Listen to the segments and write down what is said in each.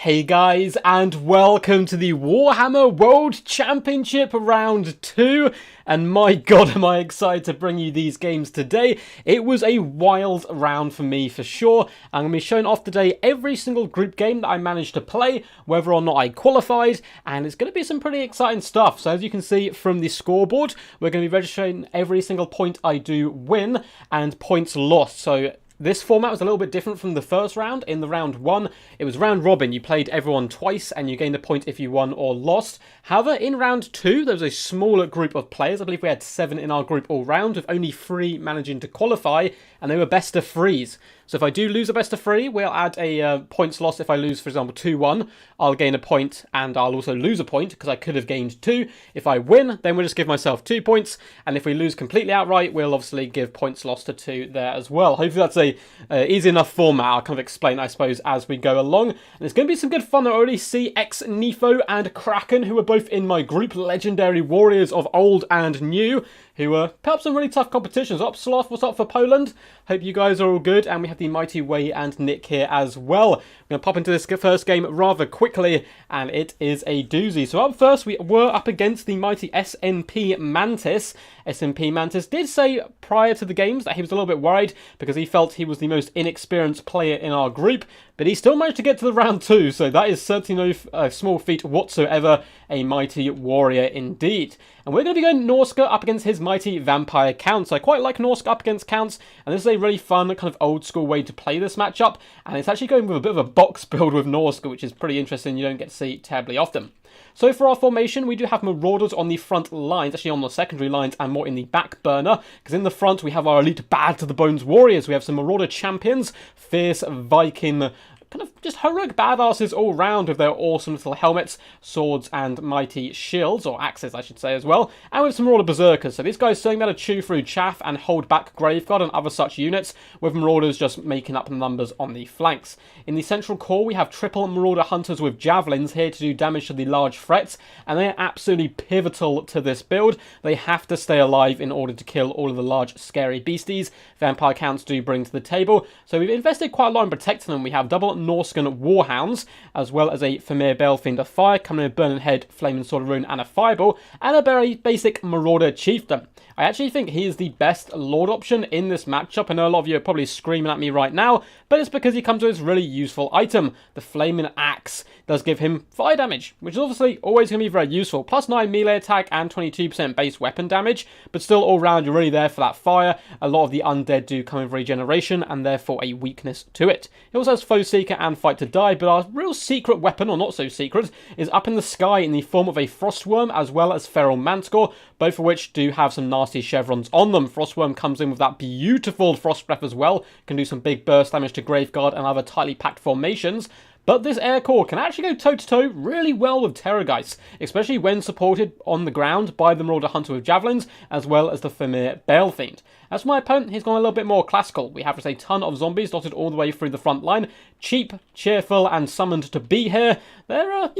Hey guys, and welcome to the Warhammer World Championship Round 2, and my god am I excited to bring you these games today. It was a wild round for me for sure. I'm going to be showing off today every single group game that I managed to play, whether or not I qualified, and it's going to be some pretty exciting stuff. So as you can see from the scoreboard, we're going to be registering every single point I do win and points lost. So this format was a little bit different from the first round. In the round 1, it was round robin. You played everyone twice and you gained a point if you won or lost. However, in round 2, there was a smaller group of players. I believe we had 7 in our group all round, with only 3 managing to qualify, and they were best of 3s. So if I do lose a best of 3, we'll add a points loss. If I lose, for example, 2-1, I'll gain a point, and I'll also lose a point, because I could have gained 2. If I win, then we'll just give myself 2 points, and if we lose completely outright, we'll obviously give points lost to 2 there as well. Hopefully that's a easy enough format. I'll kind of explain, I suppose, as we go along. And it's going to be some good fun. I already see Nefo and Kraken, who are both in my group, legendary warriors of old and new, who put up some really tough competitions. Up Sloth, what's up for Poland? Hope you guys are all good. And we have the Mighty Way and Nick here as well. I'm going to pop into this first game rather quickly, and it is a doozy. So up first, we were up against the mighty SNP Mantis. SNP Mantis did say prior to the games that he was a little bit worried because he felt he was the most inexperienced player in our group, but he still managed to get to the round 2, so that is certainly no small feat whatsoever. A mighty warrior indeed. And we're going to be going Norsca up against his mighty vampire counts. I quite like Norsca up against counts, and this is a really fun kind of old school way to play this matchup, and it's actually going with a bit of a box build with Norsca, which is pretty interesting. You don't get to see terribly often. So for our formation, we do have Marauders on the front lines, actually on the secondary lines and more in the back burner, because in the front we have our elite bad to the bones warriors. We have some Marauder champions, fierce Viking, kind of just heroic badasses all round with their awesome little helmets, swords, and mighty shields, or axes I should say as well, and with some Marauder berserkers. So these guys certainly able to chew through chaff and hold back Graveguard and other such units, with Marauders just making up the numbers on the flanks. In the central core, we have triple Marauder hunters with javelins here to do damage to the large threats, and they are absolutely pivotal to this build. They have to stay alive in order to kill all of the large scary beasties vampire counts do bring to the table. So we've invested quite a lot in protecting them. We have double Norscan Warhounds, as well as a Famir Balefiend of Fire, coming in a Burning Head, Flaming Sword of Rune, and a Fireball, and a very basic Marauder Chieftain. I actually think he is the best Lord option in this matchup. I know a lot of you are probably screaming at me right now, but it's because he comes with this really useful item. The Flaming Axe does give him fire damage, which is obviously always going to be very useful. Plus 9 melee attack and 22% base weapon damage, but still all round you're really there for that fire. A lot of the undead do come with regeneration, and therefore a weakness to it. It also has Foe Seeker and Fight to Die, but our real secret weapon, or not so secret, is up in the sky in the form of a Frostworm, as well as Feral Manticore, both of which do have some nasty chevrons on them. Frostworm comes in with that beautiful Frost Breath as well, can do some big burst damage to Graveguard and other tightly packed formations. But this air core can actually go toe-to-toe really well with Terrorgeists, especially when supported on the ground by the Marauder Hunter with Javelins, as well as the Famir Balefiend. As for my opponent, he's gone a little bit more classical. We have just a ton of zombies dotted all the way through the front line. Cheap, cheerful, and summoned to be here. They're,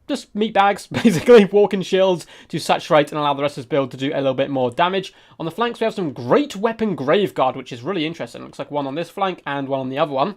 just meat bags, basically, walking shields to saturate and allow the rest of his build to do a little bit more damage. On the flanks, we have some great weapon Graveguard, which is really interesting. Looks like one on this flank and one on the other one.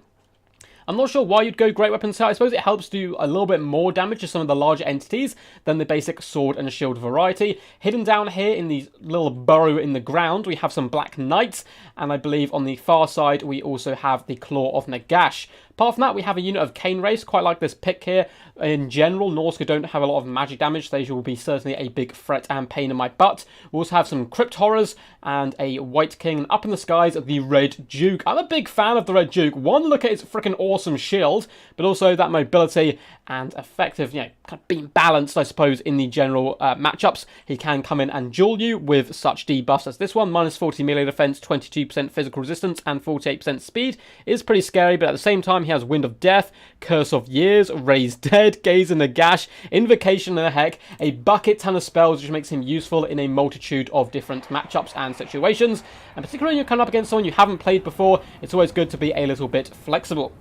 I'm not sure why you'd go Great Weapons here. I suppose it helps do a little bit more damage to some of the larger entities than the basic sword and shield variety. Hidden down here in the little burrow in the ground, we have some Black Knights, and I believe on the far side we also have the Claw of Nagash. Apart from that, we have a unit of Cane Race, quite like this pick here. In general, Norsca don't have a lot of magic damage, so they will be certainly a big threat and pain in my butt. We also have some Crypt Horrors and a White King, and up in the skies, the Red Duke. I'm a big fan of the Red Duke. One, look at its freaking awesome shield, but also that mobility and effective, kind of being balanced, I suppose, in the general matchups. He can come in and duel you with such debuffs as this one. Minus 40 melee defense, 22% physical resistance, and 48% speed. Is pretty scary, but at the same time, he has Wind of Death, Curse of Years, Raise Dead, Gaze in the Gash, Invocation and a Heck, a bucket ton of spells, which makes him useful in a multitude of different matchups and situations. And particularly when you're coming up against someone you haven't played before, it's always good to be a little bit flexible.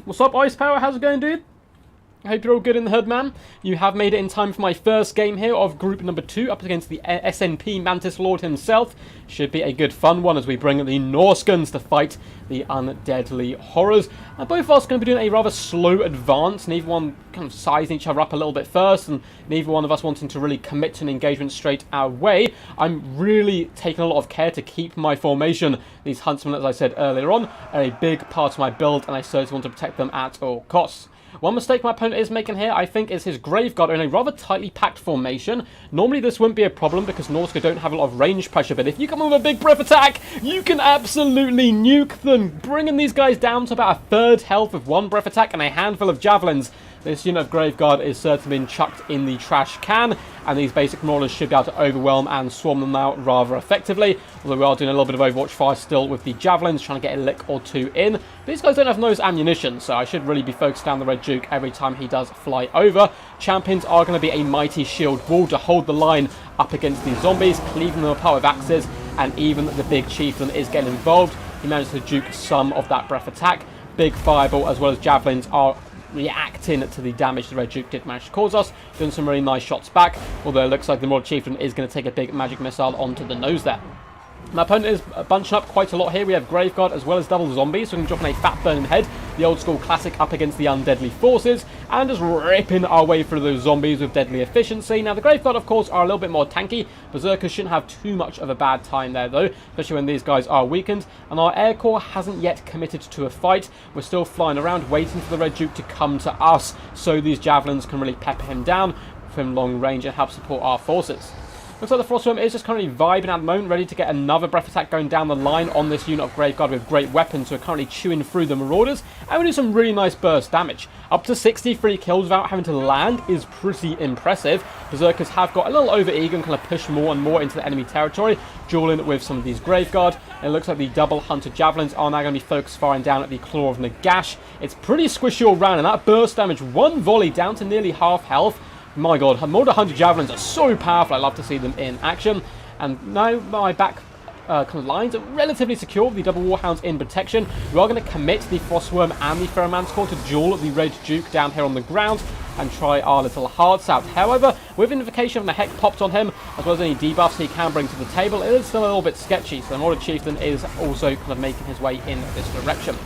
What's up, Ice Power? How's it going, dude? I hope you're all good in the hood, man. You have made it in time for my first game here of group number 2 up against the SNP Mantis Lord himself. Should be a good fun one as we bring the Norskins to fight the undeadly horrors. And both of us are going to be doing a rather slow advance, neither one kind of sizing each other up a little bit first, and neither one of us wanting to really commit to an engagement straight our way. I'm really taking a lot of care to keep my formation. These huntsmen, as I said earlier on, are a big part of my build, and I certainly want to protect them at all costs. One mistake my opponent is making here, I think, is his Graveguard in a rather tightly packed formation. Normally this wouldn't be a problem because Norsca don't have a lot of range pressure, but if you come with a big breath attack, you can absolutely nuke them, bringing these guys down to about a third health with one breath attack and a handful of javelins. This unit of Graveguard is certainly being chucked in the trash can, and these basic Marauders should be able to overwhelm and swarm them out rather effectively. Although we are doing a little bit of Overwatch fire still with the Javelins, trying to get a lick or two in. But these guys don't have those ammunition, so I should really be focused down the Red Duke every time he does fly over. Champions are going to be a mighty shield wall to hold the line up against these zombies, cleaving them apart with axes, and even the big chieftain is getting involved. He managed to duke some of that breath attack. Big fireball as well as javelins are reacting to the damage the Red Duke did manage to cause us, doing some really nice shots back, although it looks like the Lord Chieftain is going to take a big magic missile onto the nose there. My opponent is bunching up quite a lot here. We have Graveguard as well as double zombies, so we can drop in a fat burning head, the old school classic up against the undeadly forces, and just ripping our way through those zombies with deadly efficiency. Now the Graveguard of course are a little bit more tanky. Berserkers shouldn't have too much of a bad time there though, especially when these guys are weakened, and our Air Corps hasn't yet committed to a fight. We're still flying around waiting for the Red Duke to come to us, so these javelins can really pepper him down from long range and help support our forces. Looks like the Frostworm is just currently vibing at the moment, ready to get another breath attack going down the line on this unit of Graveguard with great weapons. So we're currently chewing through the Marauders, and we do some really nice burst damage. Up to 63 kills without having to land is pretty impressive. Berserkers have got a little over-eager and kind of push more and more into the enemy territory, dueling with some of these Graveguard. And it looks like the double Hunter Javelins are now going to be focused firing down at the Claw of Nagash. It's pretty squishy all round, and that burst damage, one volley down to nearly half health. My god, more than 100 javelins are so powerful. I love to see them in action. And now my back kind of lines are relatively secure with the double Warhounds in protection. We are going to commit the Frostworm and the Ferromanticore to duel the Red Duke down here on the ground and try our little hearts out. However, with Invocation of the Heck popped on him, as well as any debuffs he can bring to the table, it is still a little bit sketchy. So the Lord Chieftain is also kind of making his way in this direction.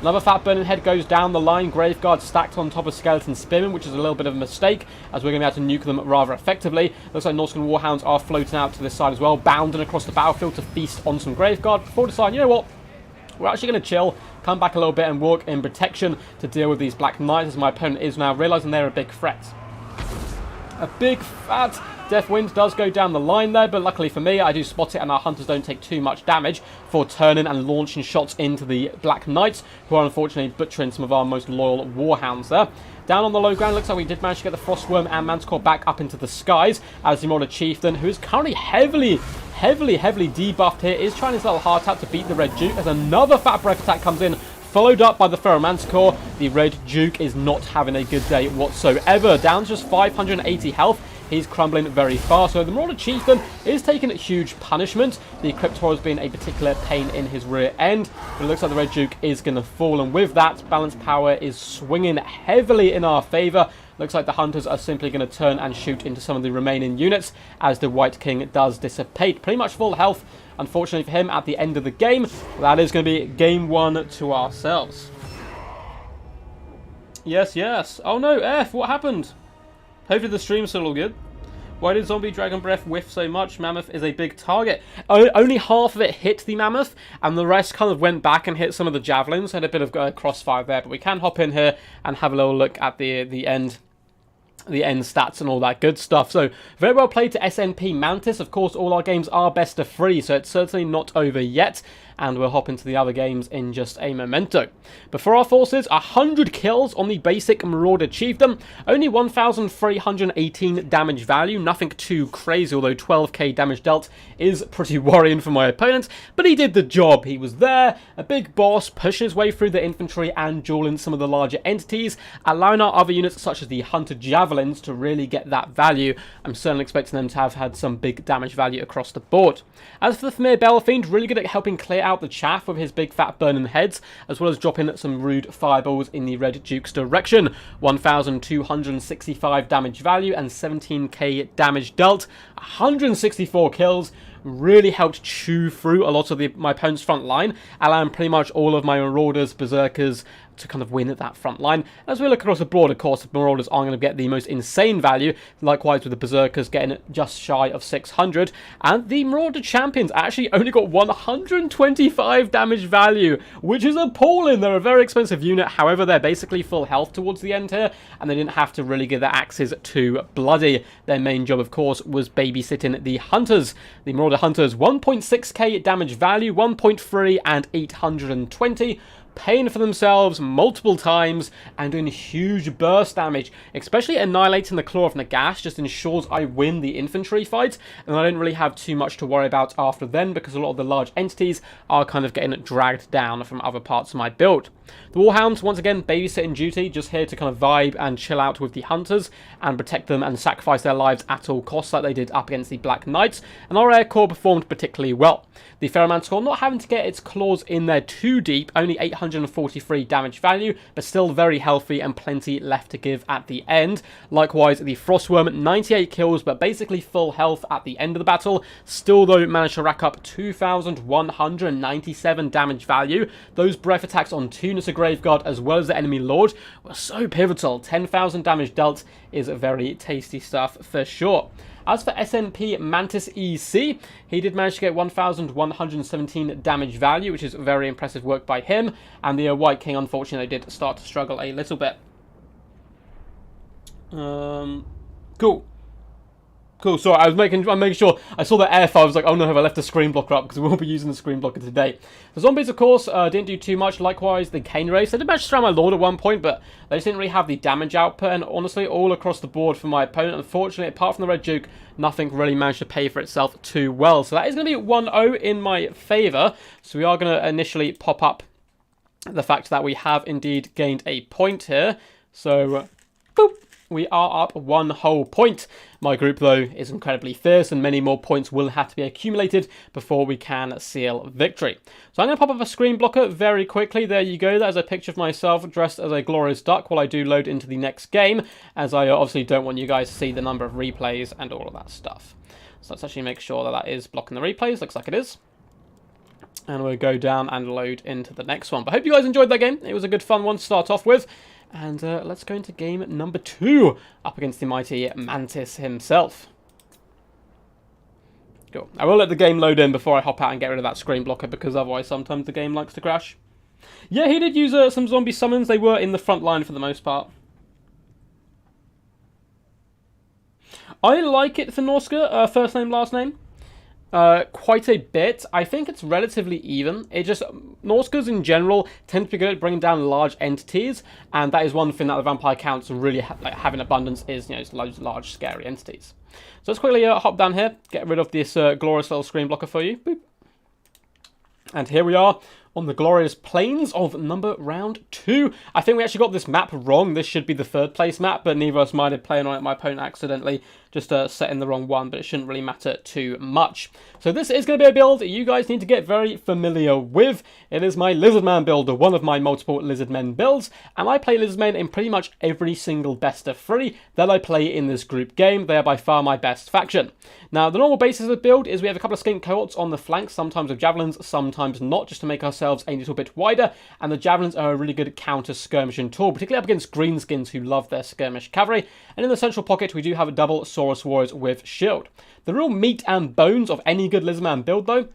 Another fat burning head goes down the line. Graveguard stacked on top of Skeleton Spearmen, which is a little bit of a mistake, as we're going to be able to nuke them rather effectively. Looks like Norscan Warhounds are floating out to this side as well, bounding across the battlefield to feast on some Graveguard before deciding, you know what, we're actually going to chill, come back a little bit and walk in protection to deal with these Black Knights, as my opponent is now realising they're a big threat. A big fat Death Wind does go down the line there, but luckily for me, I do spot it and our Hunters don't take too much damage for turning and launching shots into the Black Knights, who are unfortunately butchering some of our most loyal Warhounds there. Down on the low ground, looks like we did manage to get the Frostworm and Manticore back up into the skies, as the Marauder Chieftain, who is currently heavily debuffed here, is trying his little heart out to beat the Red Duke, as another fat breath attack comes in, followed up by the Ferromanticore. The Red Duke is not having a good day whatsoever, down to just 580 health. He's crumbling very fast, so the Marauder Chieftain is taking a huge punishment. The Equipped Horror has been a particular pain in his rear end, but it looks like the Red Duke is going to fall, and with that, balance power is swinging heavily in our favour. Looks like the Hunters are simply going to turn and shoot into some of the remaining units, as the White King does dissipate. Pretty much full health, unfortunately for him, at the end of the game. That is going to be game 1 to ourselves. Yes. Oh no, F, what happened? Hopefully the stream's still all good. Why did Zombie Dragon Breath whiff so much? Mammoth is a big target. Only half of it hit the Mammoth, and the rest kind of went back and hit some of the Javelins. Had a bit of crossfire there, but we can hop in here and have a little look at the end stats and all that good stuff. So very well played to SNP Mantis. Of course, all our games are best of 3, so it's certainly not over yet, and we'll hop into the other games in just a memento. But for our forces, 100 kills on the basic Marauder Chieftain, only 1,318 damage value, nothing too crazy, although 12k damage dealt is pretty worrying for my opponent, but he did the job. He was there, a big boss, pushing his way through the infantry and dueling some of the larger entities, allowing our other units such as the Hunter Javelins to really get that value. I'm certainly expecting them to have had some big damage value across the board. As for the Thamir Bellefiend, really good at helping clear out the chaff with his big fat burning heads, as well as dropping some rude fireballs in the Red Duke's direction. 1,265 damage value and 17k damage dealt. 164 kills. Really helped chew through a lot of my opponent's front line, allowing pretty much all of my Marauders, Berserkers to kind of win at that front line. As we look across the board, of course, the Marauders aren't going to get the most insane value, likewise with the Berserkers getting just shy of 600, and the Marauder Champions actually only got 125 damage value, which is appalling. They're a very expensive unit, however, they're basically full health towards the end here, and they didn't have to really give their axes too bloody. Their main job, of course, was babysitting the Hunters. The Marauder Hunters, 1.6k damage value, 1.3 and 820, paying for themselves multiple times and doing huge burst damage. Especially annihilating the Claw of Nagash just ensures I win the infantry fight, and I don't really have too much to worry about after then because a lot of the large entities are kind of getting dragged down from other parts of my build. The Warhounds, once again, babysitting duty, just here to kind of vibe and chill out with the Hunters and protect them and sacrifice their lives at all costs like they did up against the Black Knights, and our Air Corps performed particularly well. The Ferromanticore not having to get its claws in there too deep, only 843 damage value, but still very healthy and plenty left to give at the end. Likewise, the Frostworm, 98 kills, but basically full health at the end of the battle. Still, though, managed to rack up 2,197 damage value. Those breath attacks on Tunis, a Graveguard, as well as the enemy Lord, were so pivotal. 10,000 damage dealt is very tasty stuff for sure. As for SNP Mantis EC, he did manage to get 1,117 damage value, which is very impressive work by him. And the White King, unfortunately, did start to struggle a little bit. Cool. Cool, sorry, I'm making sure. I saw the air file, I was like, oh no, have I left the screen blocker up? Because we will be using the screen blocker today. The zombies, of course, didn't do too much. Likewise, the Cane Race. They did manage to surround my Lord at one point, but they just didn't really have the damage output. And honestly, all across the board for my opponent, unfortunately, apart from the Red Duke, nothing really managed to pay for itself too well. So that is going to be 1-0 in my favour. So we are going to initially pop up the fact that we have indeed gained a point here. So, boop. We are up 1 whole point. My group, though, is incredibly fierce, and many more points will have to be accumulated before we can seal victory. So I'm going to pop up a screen blocker very quickly. There you go. That is a picture of myself dressed as a glorious duck while I do load into the next game, as I obviously don't want you guys to see the number of replays and all of that stuff. So let's actually make sure that that is blocking the replays. Looks like it is. And we'll go down and load into the next one. But I hope you guys enjoyed that game. It was a good fun one to start off with. And let's go into game number 2 up against the mighty Mantis himself. Cool. I will let the game load in before I hop out and get rid of that screen blocker, because otherwise sometimes the game likes to crash. Yeah, he did use some zombie summons. They were in the front line for the most part. I like it for Norsca, first name, last name. Quite a bit. I think it's relatively even. It just, Norscas in general tend to be good at bringing down large entities, and that is one thing that the vampire counts really have in abundance is, you know, those large scary entities. So let's quickly hop down here, get rid of this glorious little screen blocker for you. Boop. And here we are on the glorious plains of round 2. I think we actually got this map wrong. This should be the 3rd place map, but neither of us minded playing on it. My opponent accidentally just setting the wrong one, but it shouldn't really matter too much. So this is going to be a build you guys need to get very familiar with. It is my Lizardman build, one of my multiple Lizardmen builds, and I play Lizardmen in pretty much every single best of 3 that I play in this group game. They are by far my best faction. Now, the normal basis of the build is we have a couple of skink cohorts on the flanks, sometimes with javelins, sometimes not, just to make ourselves a little bit wider, and the javelins are a really good counter-skirmishing tool, particularly up against Greenskins who love their skirmish cavalry. And in the central pocket, we do have a double Saurus Warriors with shield. The real meat and bones of any good Lizardman build, though,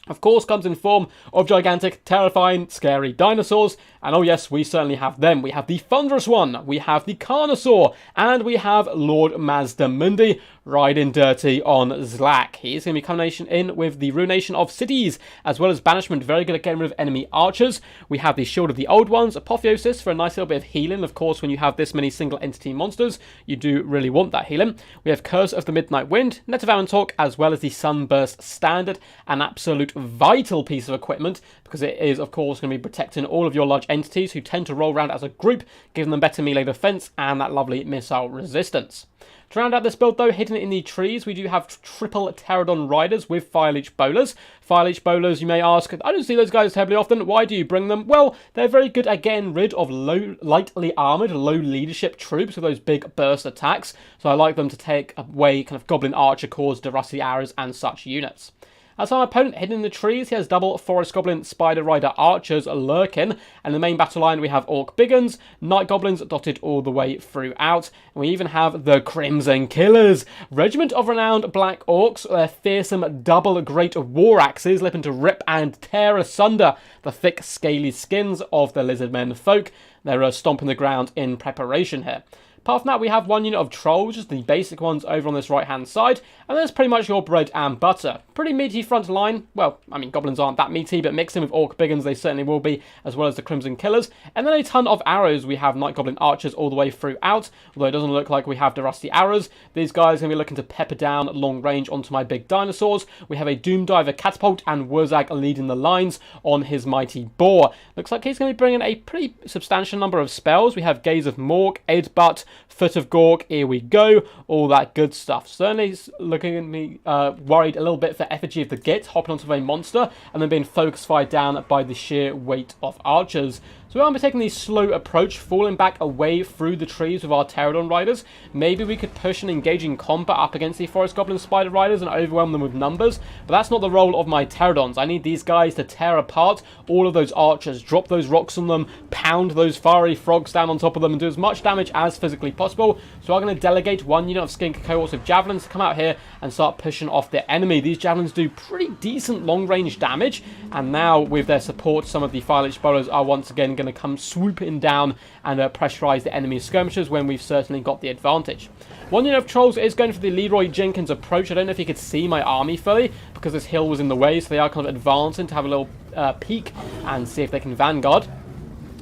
of course, comes in form of gigantic, terrifying, scary dinosaurs. And oh yes, we certainly have them. We have the Thunderous One, we have the Carnosaur, and we have Lord Mazdamundi riding dirty on Zlak. He is going to be coming in with the Ruination of Cities, as well as Banishment, very good at getting rid of enemy archers. We have the Shield of the Old Ones, Apotheosis for a nice little bit of healing. Of course, when you have this many single entity monsters, you do really want that healing. We have Curse of the Midnight Wind, Net of Avantalk, as well as the Sunburst Standard, an absolute vital piece of equipment, because it is, of course, going to be protecting all of your large entities who tend to roll around as a group, giving them better melee defense and that lovely missile resistance. To round out this build though, hidden in the trees, we do have triple Pterodon Riders with Fire Leech Bowlers. Fire Leech Bowlers, you may ask, I don't see those guys terribly often, why do you bring them? Well, they're very good at getting rid of lightly armoured, low leadership troops with those big burst attacks, so I like them to take away kind of Goblin Archer Corps, Rusty Arrows and such units. As our opponent hidden in the trees, he has double Forest Goblin, Spider Rider Archers lurking, and in the main battle line we have Orc Biggins, Night Goblins dotted all the way throughout, and we even have the Crimson Killers, Regiment of Renowned Black Orcs, their fearsome double Great War Axes, looking to rip and tear asunder the thick scaly skins of the Lizardmen folk. They're stomping the ground in preparation here. Apart from that, we have one unit of Trolls, just the basic ones over on this right-hand side, and that's pretty much your bread and butter. Pretty meaty front line. Well, I mean, Goblins aren't that meaty, but mixed in with Orc Biggins, they certainly will be, as well as the Crimson Killers. And then a ton of arrows. We have Night Goblin Archers all the way throughout, although it doesn't look like we have the Rusty Arrows. These guys are going to be looking to pepper down long range onto my big dinosaurs. We have a Doom Diver Catapult and Wurzag leading the lines on his Mighty Boar. Looks like he's going to be bringing a pretty substantial number of spells. We have Gaze of Mork, Butt, Foot of Gork, here we go, all that good stuff. Certainly looking at me worried a little bit for Effigy of the Git, hopping onto a monster, and then being focus fired down by the sheer weight of archers. So we're going to be taking the slow approach, falling back away through the trees with our Pterodon Riders. Maybe we could push an engaging combat up against the Forest Goblin Spider Riders and overwhelm them with numbers, but that's not the role of my Pterodons. I need these guys to tear apart all of those archers, drop those rocks on them, pound those fiery frogs down on top of them, and do as much damage as physically possible. So I'm going to delegate one unit of Skink Cohorts of Javelins to come out here and start pushing off the enemy. These Javelins do pretty decent long-range damage, and now with their support, some of the Fire Leech Bowlers are once again going to come swooping down and pressurize the enemy skirmishers when we've certainly got the advantage. One unit of Trolls is going for the Leroy Jenkins approach. I don't know if you could see my army fully because this hill was in the way, so they are kind of advancing to have a little peek and see if they can vanguard.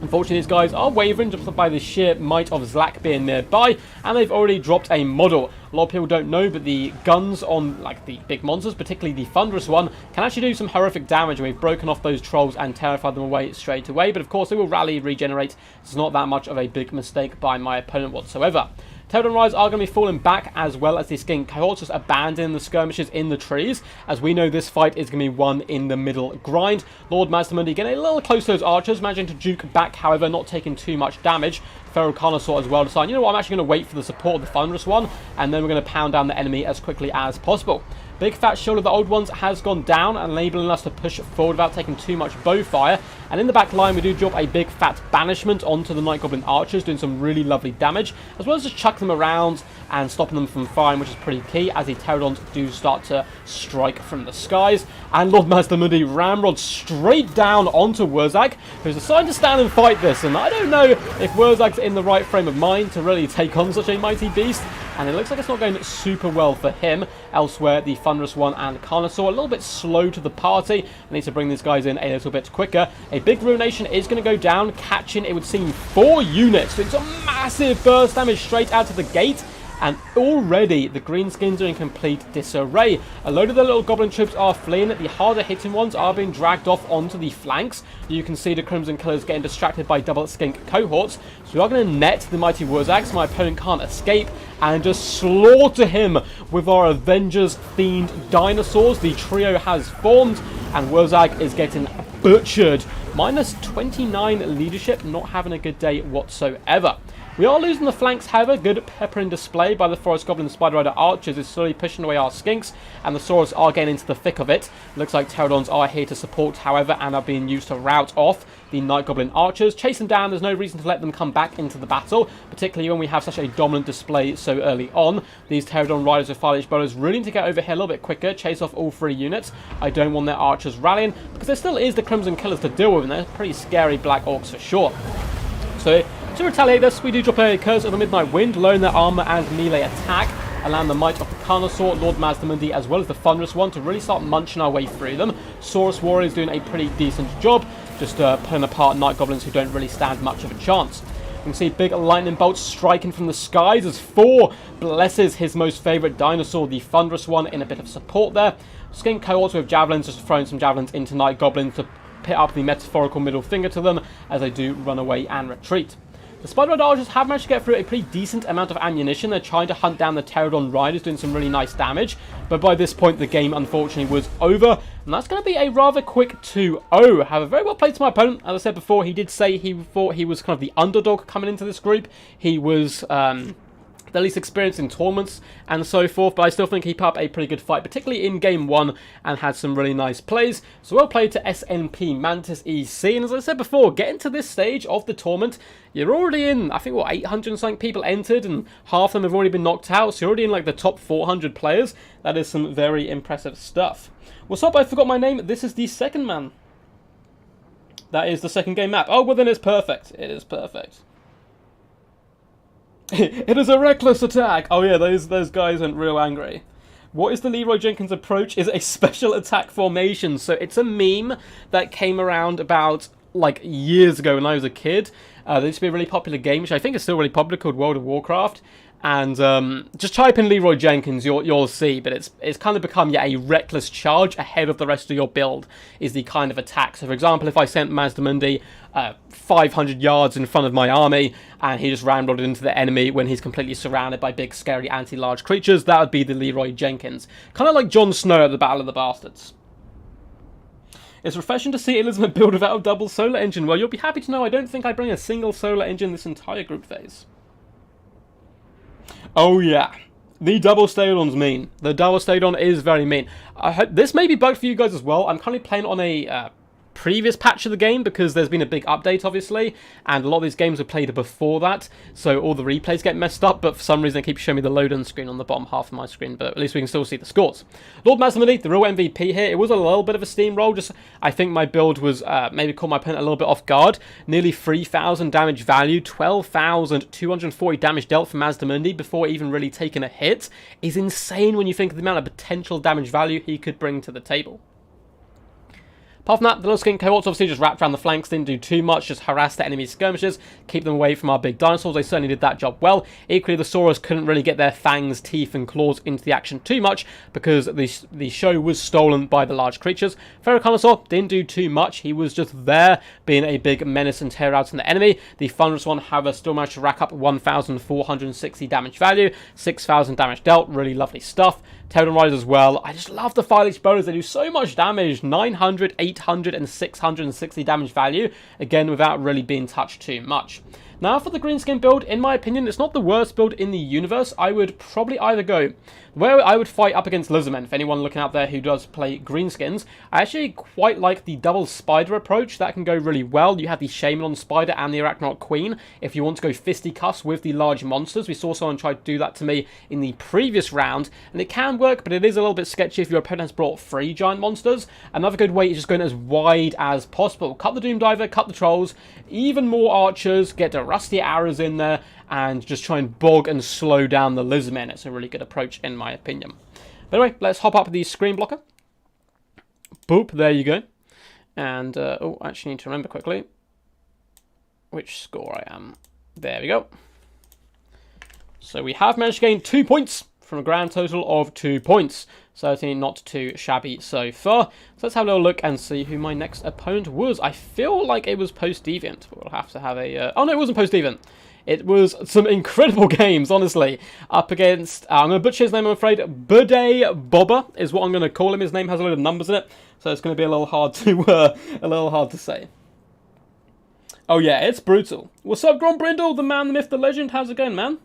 Unfortunately, these guys are wavering just by the sheer might of Zlak being nearby, and they've already dropped a model. A lot of people don't know, but the guns on like the big monsters, particularly the Thunderous one, can actually do some horrific damage, and we've broken off those Trolls and terrified them away straight away. But of course, they will rally, regenerate. It's not that much of a big mistake by my opponent whatsoever. Pterodon Riders are going to be falling back, as well as the Skink Cohorts, just abandoning the skirmishes in the trees, as we know this fight is going to be won in the middle grind. Lord Mazdamundi getting a little close to those archers, managing to juke back, however, not taking too much damage. Feral Carnosaur as well deciding, you know what, I'm actually going to wait for the support of the Thunderous one, and then we're going to pound down the enemy as quickly as possible. Big Fat Shield of the Old Ones has gone down, enabling us to push forward without taking too much bow fire. And in the back line, we do drop a big fat banishment onto the Night Goblin Archers, doing some really lovely damage, as well as just chuck them around and stopping them from firing, which is pretty key, as the Pterodons do start to strike from the skies. And Lord Mazdamundi ramrod straight down onto Wurzag, who's decided to stand and fight this. And I don't know if Wurzag's in the right frame of mind to really take on such a mighty beast. And it looks like it's not going super well for him. Elsewhere, the Thunderous one and Carnosaur a little bit slow to the party. I need to bring these guys in a little bit quicker. A big Ruination is going to go down, catching, it would seem, 4 units. Doing some massive burst damage straight out of the gate. And already the Greenskins are in complete disarray. A load of the little goblin troops are fleeing. The harder hitting ones are being dragged off onto the flanks. You can see the Crimson Killers getting distracted by double Skink Cohorts. So we are going to net the mighty Wurzag so my opponent can't escape and just slaughter him with our Avengers themed dinosaurs. The trio has formed and Wurzag is getting butchered. Minus 29 leadership, not having a good day whatsoever. We are losing the flanks, however. Good peppering display by the Forest Goblin Spider Rider Archers is slowly pushing away our Skinks, and the Saurus are getting into the thick of it. Looks like Pterodons are here to support, however, and are being used to rout off the Night Goblin Archers. Chase them down, there's no reason to let them come back into the battle, particularly when we have such a dominant display so early on. These Pterodon Riders with Fire Leech Bowlers really need to get over here a little bit quicker, chase off all 3 units. I don't want their Archers rallying, because there still is the Crimson Killers to deal with, and they're pretty scary Black Orcs for sure. So, to retaliate this, we do drop a Curse of the Midnight Wind, lowering their armor and melee attack, allowing the might of the Carnosaur, Lord Mazdamundi, as well as the Thunderous one to really start munching our way through them. Saurus Warriors doing a pretty decent job, just pulling apart Night Goblins who don't really stand much of a chance. You can see big lightning bolts striking from the skies as 4 blesses his most favourite dinosaur, the Thunderous one, in a bit of support there. Skink Cohorts with Javelins, just throwing some Javelins into Night Goblins to pit up the metaphorical middle finger to them as they do run away and retreat. The Spider-Red Archers have managed to get through a pretty decent amount of ammunition. They're trying to hunt down the Pterodon Riders, doing some really nice damage. But by this point, the game, unfortunately, was over. And that's going to be a rather quick 2-0. However, very well played to my opponent. As I said before, he did say he thought he was kind of the underdog coming into this group. He was the least experienced in tournaments and so forth, but I still think he put up a pretty good fight, particularly in game 1, and had some really nice plays. So well played to SNP Mantis EC, and as I said before, getting to this stage of the tournament, you're already in, I think, what, 800 and something people entered, and half of them have already been knocked out, so you're already in like the top 400 players. That is some very impressive stuff. What's up? I forgot my name. This is the second man. That is the second game map. Oh, well then it's perfect. It is perfect. It is a reckless attack. Oh yeah, those guys went real angry. What is the Leroy Jenkins approach? Is a special attack formation. So it's a meme that came around about like years ago when I was a kid. There used to be a really popular game, which I think is still really popular, called World of Warcraft. And just type in Leroy Jenkins, you'll see. But it's kind of become, yeah, a reckless charge ahead of the rest of your build is the kind of attack. So for example, if I sent Mazdamundi 500 yards in front of my army, and he just ramrodded into the enemy when he's completely surrounded by big, scary, anti-large creatures, that would be the Leroy Jenkins. Kind of like Jon Snow at the Battle of the Bastards. It's refreshing to see Elizabeth build without a double solar engine. Well, you'll be happy to know I don't think I bring a single solar engine this entire group phase. Oh yeah, the double Stadion's mean. The double Stadion is very mean. This may be bugged for you guys as well. I'm currently playing on a previous patch of the game because there's been a big update, obviously, and a lot of these games were played before that, so all the replays get messed up, but for some reason they keep showing me the load-in screen on the bottom half of my screen, but at least we can still see the scores. Lord Mazdamundi, the real MVP here. It was a little bit of a steamroll, just I think my build was maybe caught my opponent a little bit off guard. Nearly 3,000 damage value, 12,240 damage dealt from Mazdamundi before even really taking a hit is insane when you think of the amount of potential damage value he could bring to the table. Apart from that, the little skin cohorts obviously just wrapped around the flanks, didn't do too much, just harassed the enemy skirmishers, keep them away from our big dinosaurs. They certainly did that job well. Equally, the Saurus couldn't really get their fangs, teeth, and claws into the action too much because the show was stolen by the large creatures. Ferroconnosaur didn't do too much. He was just there, being a big menace and terror out in the enemy. The Thunderous one, however, still managed to rack up 1,460 damage value, 6,000 damage dealt. Really lovely stuff. Pterodon Riders as well. I just love the File-H bonus. They do so much damage. 900, 800, and 660 damage value. Again, without really being touched too much. Now, for the Greenskin build, in my opinion, it's not the worst build in the universe. I would probably either go where I would fight up against Lizardmen. For anyone looking out there who does play Greenskins, I actually quite like the double spider approach. That can go really well. You have the Shaman Spider and the Arachnoid Queen if you want to go fisticuffs with the large monsters. We saw someone try to do that to me in the previous round, and it can work, but it is a little bit sketchy if your opponent has brought 3 giant monsters. Another good way is just going as wide as possible. Cut the Doom Diver, cut the Trolls, even more archers, get the rusty arrows in there, and just try and bog and slow down the Lizardmen. It's a really good approach, in my opinion. But anyway, let's hop up the screen blocker. Boop, there you go. And, oh, I actually need to remember quickly which score I am. There we go. So we have managed to gain 2 points from a grand total of 2 points. Certainly not too shabby so far. So let's have a little look and see who my next opponent was. I feel like it was Post-Deviant, but we'll have to have a... Oh, no, it wasn't Post-Deviant. It was some incredible games, honestly. Up against... I'm going to butcher his name, I'm afraid. Bidet Bobber is what I'm going to call him. His name has a load of numbers in it, so it's going to be a little hard to say. Oh, yeah, it's brutal. What's up, Gron Brindle? The man, the myth, the legend. How's it going, man?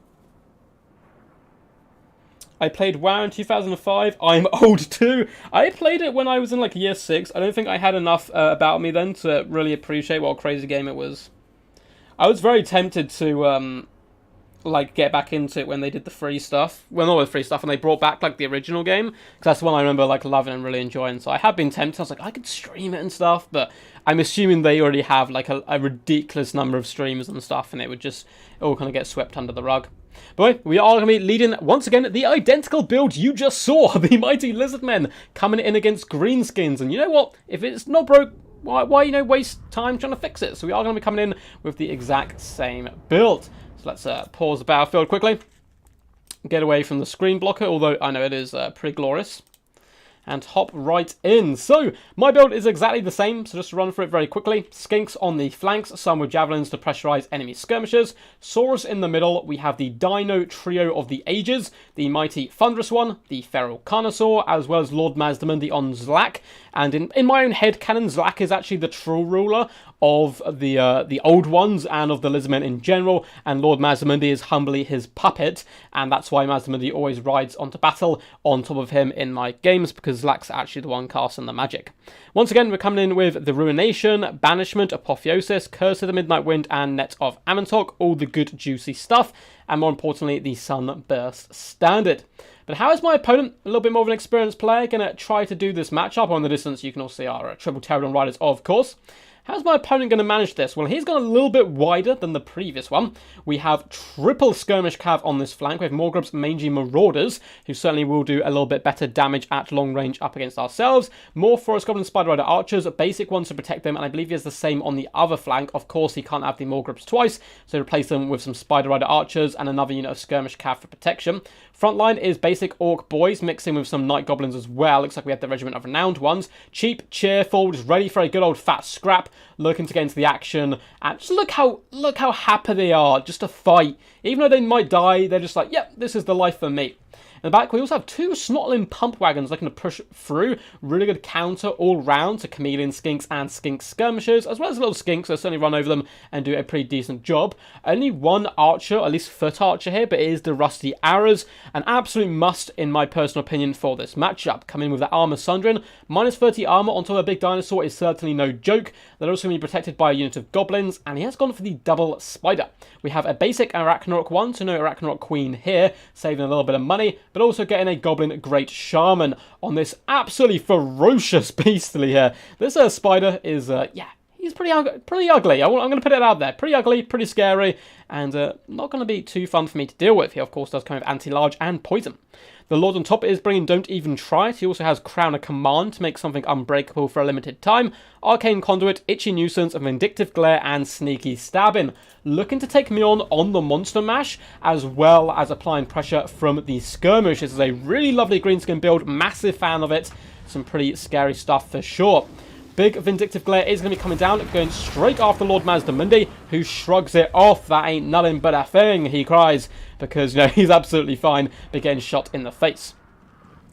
I played WoW in 2005. I'm old too. I played it when I was in like year 6. I don't think I had enough about me then to really appreciate what a crazy game it was. I was very tempted to like get back into it when they did the free stuff. Well, not the free stuff, and they brought back like the original game, because that's the one I remember like loving and really enjoying. So I have been tempted. I was like, I could stream it and stuff, but I'm assuming they already have like a ridiculous number of streamers and stuff, and it would just all kind of get swept under the rug. But anyway, we are going to be leading, once again, the identical build you just saw. The mighty Lizardmen coming in against Greenskins. And you know what? If it's not broke, why you know, waste time trying to fix it? So we are going to be coming in with the exact same build. So let's pause the battlefield quickly. Get away from the screen blocker, although I know it is pretty glorious. and hop right in. So my build is exactly the same, so just to run through it very quickly. Skinks on the flanks, some with javelins to pressurize enemy skirmishers. Saurus in the middle. We have the Dino trio of the ages, the mighty Thunderous One, the Feral Carnosaur, as well as Lord Mazdaman, the Onzlak. And in my own head canon, Zlak is actually the true ruler of the old ones and of the Lizardmen in general, and Lord Mazdamundi is humbly his puppet, and that's why Mazdamundi always rides onto battle on top of him in my games, because Zlak's actually the one casting the magic. Once again, we're coming in with the Ruination, Banishment, Apotheosis, Curse of the Midnight Wind, and Net of Amantok, all the good juicy stuff, and more importantly, the Sunburst Standard. But how is my opponent, a little bit more of an experienced player, going to try to do this matchup? On the distance, you can also see our Triple Pterodon Riders, of course. How's my opponent going to manage this? Well, he's gone a little bit wider than the previous one. We have triple Skirmish Cav on this flank. We have Morgrub's Mangy Marauders, who certainly will do a little bit better damage at long range up against ourselves. More Forest Goblin Spider Rider Archers, basic ones to protect them, and I believe he has the same on the other flank. Of course, he can't have the Morgrubs twice, so replace them with some Spider Rider Archers and another unit of Skirmish Cav for protection. Frontline is basic Orc Boys, mixing with some Night Goblins as well. Looks like we have the Regiment of Renowned Ones. Cheap, cheerful, just ready for a good old fat scrap, looking to get into the action. And just look how happy they are just to fight. Even though they might die, they're just like, yep, this is the life for me. In the back, we also have two Snotling Pump Wagons looking to push through. Really good counter all round to Chameleon Skinks and Skink Skirmishers, as well as little Skinks, so certainly run over them and do a pretty decent job. Only one Archer, at least Foot Archer here, but it is the Rusty Arrows. An absolute must, in my personal opinion, for this matchup. Coming in with that Armor Sundering. Minus 30 armor onto a big dinosaur is certainly no joke. They're also going to be protected by a unit of Goblins, and he has gone for the Double Spider. We have a basic Arachnorok one, so no Arachnorok Queen here, saving a little bit of money, but also getting a Goblin Great Shaman on this absolutely ferocious beastly here. This spider is, yeah, he's pretty ugly. I'm going to put it out there. Pretty ugly, pretty scary, and not going to be too fun for me to deal with. He, of course, does come with anti-large and poison. The Lord on top is bringing Don't Even Try It. He also has Crown of Command to make something unbreakable for a limited time. Arcane Conduit, Itchy Nuisance, Vindictive Glare, and Sneaky Stabbing. Looking to take me on the Monster Mash, as well as applying pressure from the Skirmish. This is a really lovely greenskin build. Massive fan of it. Some pretty scary stuff for sure. Big Vindictive Glare is going to be coming down, going straight after Lord Mazdamundi, who shrugs it off. That ain't nothing but a thing, he cries, because, you know, he's absolutely fine, but getting shot in the face.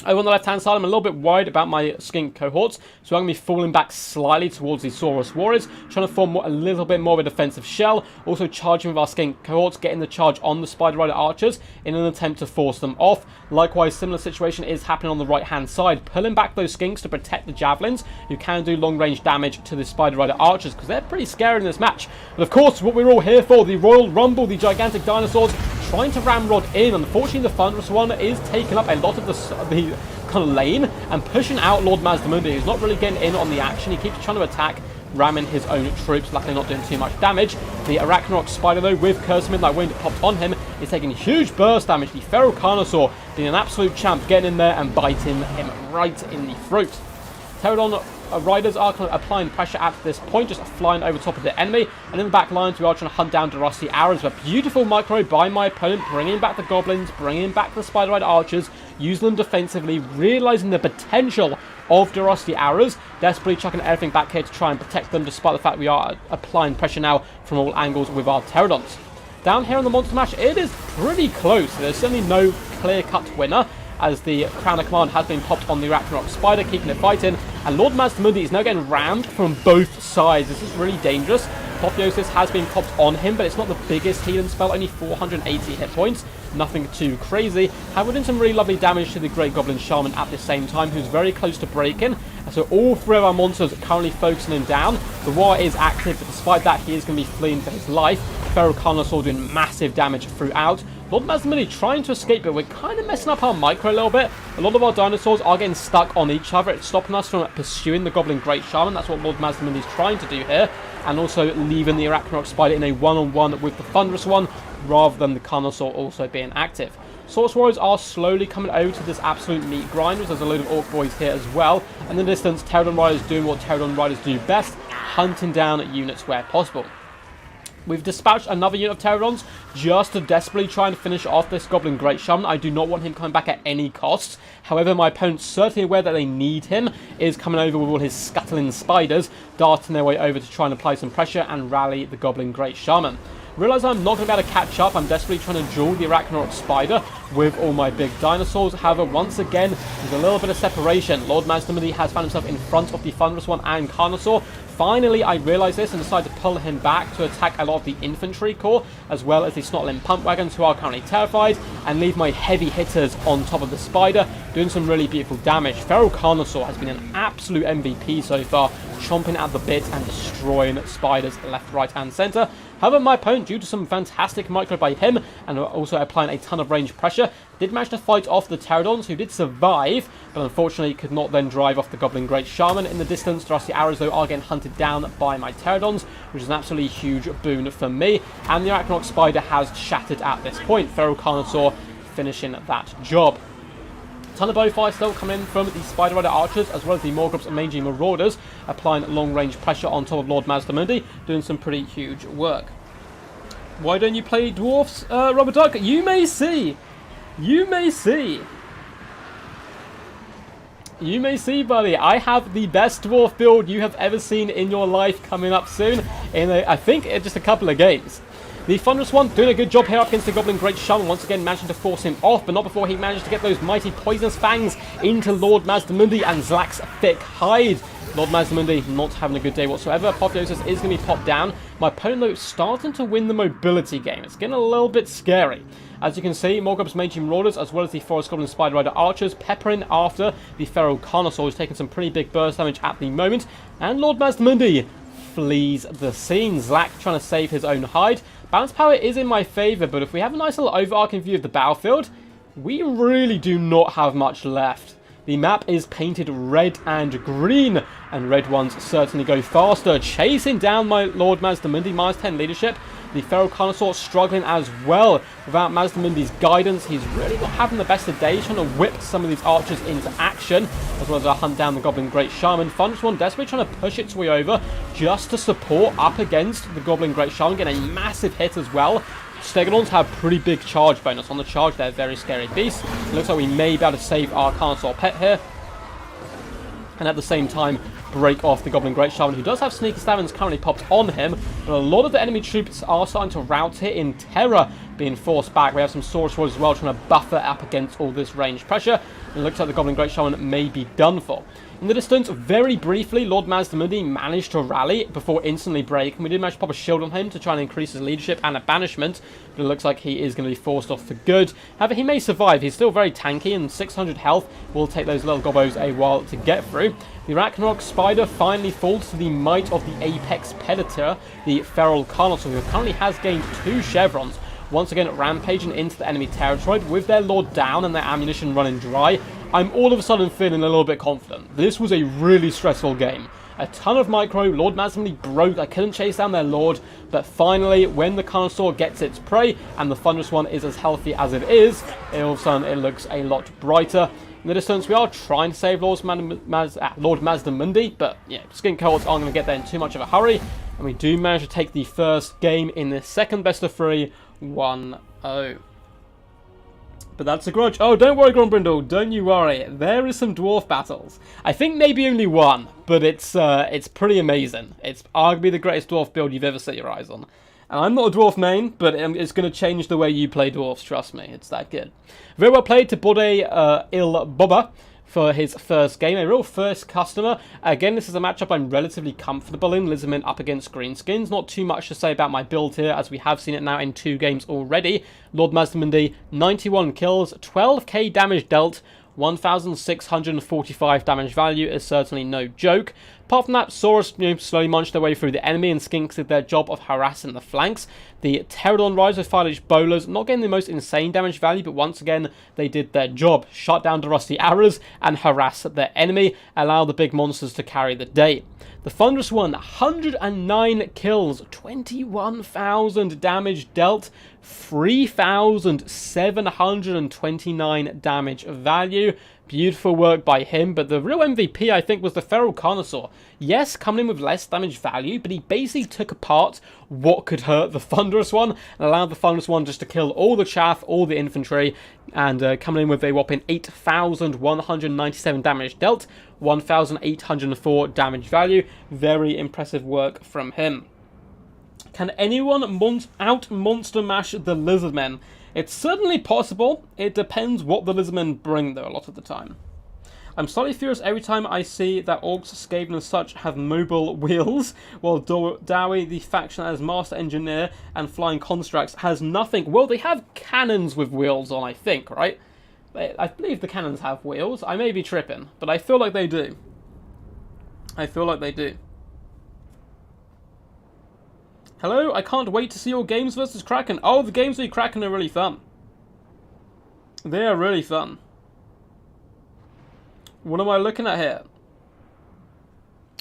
Over on the left-hand side, I'm a little bit worried about my Skink cohorts, so I'm going to be falling back slightly towards the Saurus Warriors, trying to form a little bit more of a defensive shell, also charging with our Skink cohorts, getting the charge on the Spider Rider Archers in an attempt to force them off. Likewise, similar situation is happening on the right-hand side, pulling back those Skinks to protect the Javelins, who can do long-range damage to the Spider Rider Archers, because they're pretty scary in this match. But of course, what we're all here for, the Royal Rumble, the gigantic dinosaurs, trying to ramrod in. Unfortunately, the Thunderous One is taking up a lot of the kind of lane and pushing out Lord Mazdamundi, who's not really getting in on the action. He keeps trying to attack, ramming his own troops, luckily not doing too much damage. The Arachnorok Spider, though, with Curse of Midnight Wind popped on him, is taking huge burst damage. The Feral Carnosaur being an absolute champ, getting in there and biting him right in the throat. Pterodon Riders are kind of applying pressure at this point, just flying over top of the enemy. And in the back lines, we are trying to hunt down the Rusty Arrows. A beautiful micro by my opponent, bringing back the Goblins, bringing back the Spider Rider Archers, using them defensively, realizing the potential of the Rusty Arrows, desperately chucking everything back here to try and protect them, despite the fact we are applying pressure now from all angles with our Pterodons. Down here on the Monster Mash, it is pretty close. There's certainly no clear-cut winner, as the Crown of Command has been popped on the Arachnorok Spider, keeping it fighting, and Lord Mazdamundi is now getting rammed from both sides. This is really dangerous. Apotheosis has been popped on him, but it's not the biggest healing spell, only 480 hit points, nothing too crazy. However, doing some really lovely damage to the Great Goblin Shaman at the same time, who's very close to breaking. So all three of our monsters are currently focusing him down. The War is active, but despite that, he is going to be fleeing for his life. Feral Carnosaur doing massive damage throughout. Lord Mazdamundi trying to escape, but we're kind of messing up our micro a little bit. A lot of our dinosaurs are getting stuck on each other. It's stopping us from pursuing the Goblin Great Shaman. That's what Lord Mazdamundi is trying to do here. And also leaving the Arachnorok Spider in a one-on-one with the Thunderous One, rather than the Carnosaur also being active. Saurus Warriors are slowly coming over to this absolute meat grind. There's a load of Orc Boys here as well. And in the distance, Pterodon Riders doing what Pterodon Riders do best, hunting down units where possible. We've dispatched another unit of Pterodons just to desperately try and finish off this Goblin Great Shaman. I do not want him coming back at any cost. However, my opponent's certainly aware that they need him, is coming over with all his scuttling spiders, darting their way over to try and apply some pressure and rally the Goblin Great Shaman. Realize I'm not going to be able to catch up. I'm desperately trying to duel the Arachnorok Spider with all my big dinosaurs. However, once again, there's a little bit of separation. Lord Mazdamundi has found himself in front of the Thunderous One and Carnosaur. Finally, I realised this and decided to pull him back to attack a lot of the infantry corps, as well as the Snotling Pump Wagons, who are currently terrified, and leave my heavy hitters on top of the Spider, doing some really beautiful damage. Feral Carnosaur has been an absolute MVP so far, chomping at the bit and destroying spiders left, right, and centre. However, my opponent, due to some fantastic micro by him, and also applying a ton of range pressure, did manage to fight off the Pterodons, who did survive, but unfortunately could not then drive off the Goblin Great Shaman. In the distance, the Rusty Arrows, though, are getting hunted down by my Pterodons, which is an absolutely huge boon for me. And the Arachnorok Spider has shattered at this point. Feral Carnosaur finishing that job. Ton of bowfire still coming in from the Spider Rider Archers, as well as the Morgrups and Mangy Marauders, applying long-range pressure on top of Lord Mazdamundi, doing some pretty huge work. Why don't you play Dwarfs, Robert Duck? You may see. You may see. You may see, buddy. I have the best Dwarf build you have ever seen in your life coming up soon in, I think, just a couple of games. The Thunderous One doing a good job here up against the Goblin Great Shaman, once again managing to force him off, but not before he managed to get those mighty poisonous fangs into Lord Mazdamundi and Zlak's thick hide. Lord Mazdamundi not having a good day whatsoever. Apotheosis is going to be popped down. My opponent, though, starting to win the mobility game. It's getting a little bit scary. As you can see, Morgrups, Mangy Marauders, as well as the Forest Goblin Spider Rider Archers, peppering after the Feral Carnosaur, who's taking some pretty big burst damage at the moment. And Lord Mazdamundi flees the scene. Zlak trying to save his own hide. Balance power is in my favour, but if we have a nice little overarching view of the battlefield, we really do not have much left. The map is painted red and green, and red ones certainly go faster. Chasing down my Lord Mazdamundi, -10 leadership. The Feral Carnosaur struggling as well. Without Mazdamundi's guidance, he's really not having the best of days, trying to whip some of these archers into action, as well as hunt down the Goblin Great Shaman. Thunderous One desperately trying to push its way over just to support up against the Goblin Great Shaman, getting a massive hit as well. Stegodons have pretty big charge bonus. On the charge, they're very scary beasts. It looks like we may be able to save our Carnosaur pet here, and at the same time break off the Goblin Great Shaman, who does have Sneaky Stallions currently popped on him, but a lot of the enemy troops are starting to rout here in terror, being forced back. We have some Saurus Warriors as well, trying to buffer up against all this range pressure. It looks like the Goblin Great Shaman may be done for. In the distance, very briefly, Lord Mazdamundi managed to rally before instantly breaking. We did manage to pop a shield on him to try and increase his leadership and a banishment, but it looks like he is going to be forced off for good. However, he may survive. He's still very tanky, and 600 health will take those little gobbos a while to get through. The Arachnorok Spider finally falls to the might of the Apex Predator, the Feral Carnosaur, who currently has gained 2 chevrons. Once again, rampaging into the enemy territory with their Lord down and their ammunition running dry. I'm all of a sudden feeling a little bit confident. This was a really stressful game. A ton of micro, Lord Mazdamundi broke, I couldn't chase down their Lord, but finally, when the Carnosaur gets its prey, and the Thunderous One is as healthy as it is, all of a sudden it looks a lot brighter. In the distance, we are trying to save Lord Mazdamundi, but yeah, Skin Cohorts aren't going to get there in too much of a hurry, and we do manage to take the first game in this second best of 3, 1-0. But that's a grudge. Oh, don't worry, Grombrindle. Don't you worry. There is some dwarf battles. I think maybe only one, but it's pretty amazing. It's arguably the greatest dwarf build you've ever set your eyes on. And I'm not a dwarf main, but it's going to change the way you play dwarfs. Trust me, it's that good. Very well played to Bode Il Boba for his first game, a real first customer. Again, this is a matchup I'm relatively comfortable in. Lizardmen up against Greenskins. Not too much to say about my build here, as we have seen it now in 2 games already. Lord Mazdamundi, 91 kills, 12k damage dealt, 1,645 damage value is certainly no joke. Apart from that, Saurus slowly munched their way through the enemy, and Skinks did their job of harassing the flanks. The Pterodon Riders with Fire-Lich Bowlers, not getting the most insane damage value, but once again, they did their job. Shut down the Rusty Arrows and harass their enemy, allow the big monsters to carry the day. The Thunderous One, 109 kills, 21,000 damage dealt, 3,729 damage value. Beautiful work by him, but the real MVP, I think, was the Feral Carnosaur. Yes, coming in with less damage value, but he basically took apart what could hurt the Thunderous one, and allowed the Thunderous one just to kill all the chaff, all the infantry, and coming in with a whopping 8,197 damage dealt, 1,804 damage value. Very impressive work from him. Can anyone out-monster mash the Lizardmen? It's certainly possible. It depends what the Lizardmen bring, though, a lot of the time. I'm slightly furious every time I see that Orcs, Skaven and such have mobile wheels, while Dowie, the faction that has Master Engineer and Flying Constructs, has nothing. Well, they have cannons with wheels on, I think, right? I believe the cannons have wheels. I may be tripping, but I feel like they do. I feel like they do. Hello, I can't wait to see your games versus Kraken. Oh, the games with Kraken are really fun. They are really fun. What am I looking at here?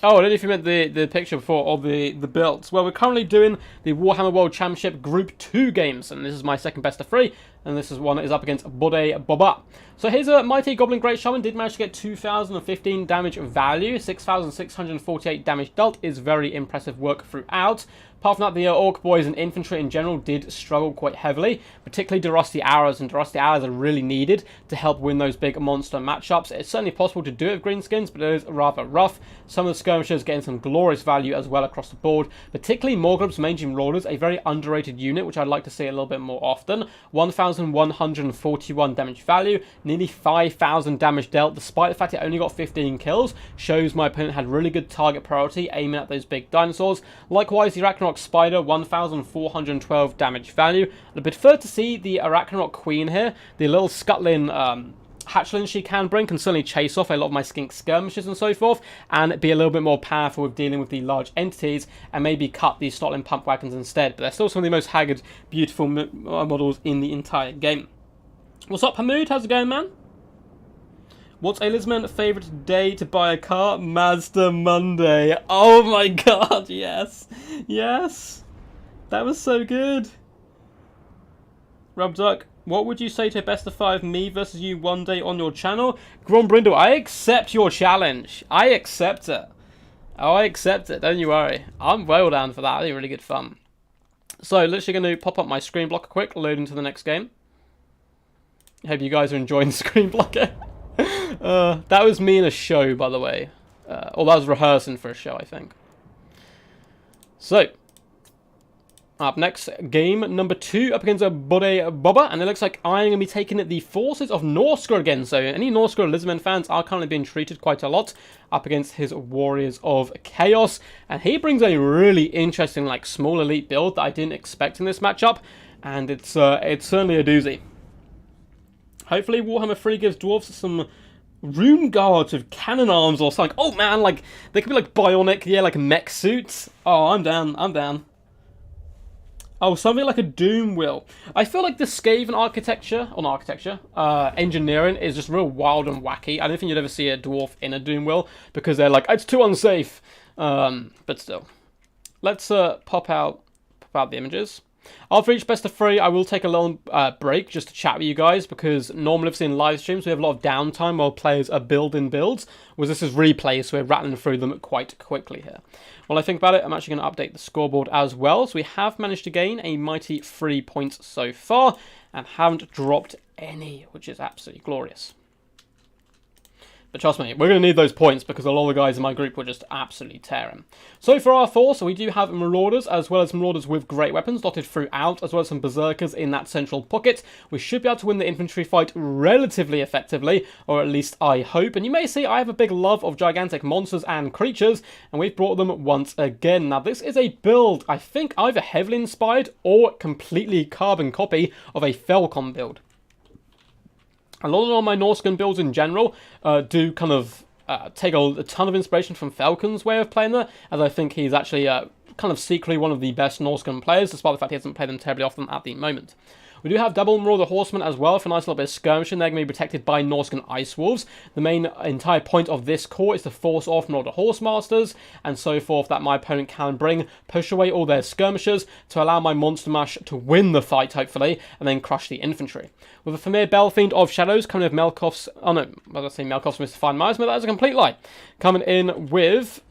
Oh, I don't know if you meant the picture before, or the builds. Well, we're currently doing the Warhammer World Championship Group 2 games, and this is my second best of 3, and this is one that is up against Bode Boba. So here's a Mighty Goblin Great Shaman, did manage to get 2,015 damage value, 6,648 damage dealt, is very impressive work throughout. Apart from that, the Orc boys and infantry in general did struggle quite heavily, particularly the Rusty Arrows, and the Rusty Arrows are really needed to help win those big monster matchups. It's certainly possible to do it with Greenskins, but it is rather rough. Some of the skirmishers getting some glorious value as well across the board, particularly Morglub's Manging Marauders, a very underrated unit, which I'd like to see a little bit more often. 1,141 damage value, nearly 5,000 damage dealt, despite the fact it only got 15 kills, shows my opponent had really good target priority, aiming at those big dinosaurs. Likewise, the Arachnarok Spider, 1,412 damage value. I'd prefer to see the Arachnarok Queen here. The little scuttling hatchling she can bring can certainly chase off a lot of my skink skirmishes and so forth, and be a little bit more powerful with dealing with the large entities, and maybe cut these Stotling pump wagons instead. But they're still some of the most haggard, beautiful models in the entire game. What's up, Hamoud? How's it going, man? What's a Lizardman favourite day to buy a car? Mazda Monday. Oh my god, yes. Yes. That was so good. Rubduck, what would you say to a best of 5 me versus you one day on your channel? Grombrindle, I accept your challenge. I accept it. Oh, I accept it. Don't you worry. I'm well down for that. That'll be really good fun. So, literally going to pop up my screen blocker quick, load into the next game. Hope you guys are enjoying the screen blocker. That was me in a show, by the way. Or that was rehearsing for a show, I think. So, up next, game number 2 up against a Bode Boba, and it looks like I'm going to be taking the forces of Norsca again. So, any Norsca or Lizardmen fans are currently being treated quite a lot up against his Warriors of Chaos, and he brings a really interesting, like, small elite build that I didn't expect in this matchup, and it's certainly a doozy. Hopefully, Warhammer 3 gives Dwarfs some rune guards with cannon arms or something. Oh man, like, they could be like bionic, yeah, like mech suits. Oh, I'm down, I'm down. Oh, something like a Doom Wheel. I feel like the Skaven architecture, or not architecture, engineering is just real wild and wacky. I don't think you'd ever see a dwarf in a Doom Wheel, because they're like, it's too unsafe. But still. Let's pop out the images. After each best of 3, I will take a little break just to chat with you guys, because normally obviously in live streams we have a lot of downtime while players are building builds, whereas this is replay, so we're rattling through them quite quickly here. While I think about it, I'm actually going to update the scoreboard as well. So we have managed to gain a mighty 3 points so far, and haven't dropped any, which is absolutely glorious. But trust me, we're going to need those points, because a lot of the guys in my group were just absolutely tearing. So for our force, we do have Marauders, as well as Marauders with great weapons dotted throughout, as well as some Berserkers in that central pocket. We should be able to win the infantry fight relatively effectively, or at least I hope. And you may see I have a big love of gigantic monsters and creatures, and we've brought them once again. Now this is a build, I think, either heavily inspired or completely carbon copy of a Falcon build. A lot of my Norscan builds in general do kind of take a ton of inspiration from Falcon's way of playing there, as I think he's actually kind of secretly one of the best Norscan players, despite the fact he doesn't play them terribly often at the moment. We do have double Marauder Horsemen as well for a nice little bit of skirmishing. They're going to be protected by Norscan Ice Wolves. The main entire point of this core is to force off Marauder Horsemasters and so forth that my opponent can bring, push away all their skirmishers to allow my Monster Mash to win the fight, hopefully, and then crush the infantry. With a Familiar Belfiend of Shadows coming with Melkoff's... Oh no, I was going to say Melkoff's Mystified Miasma. That is a complete lie. Coming in with...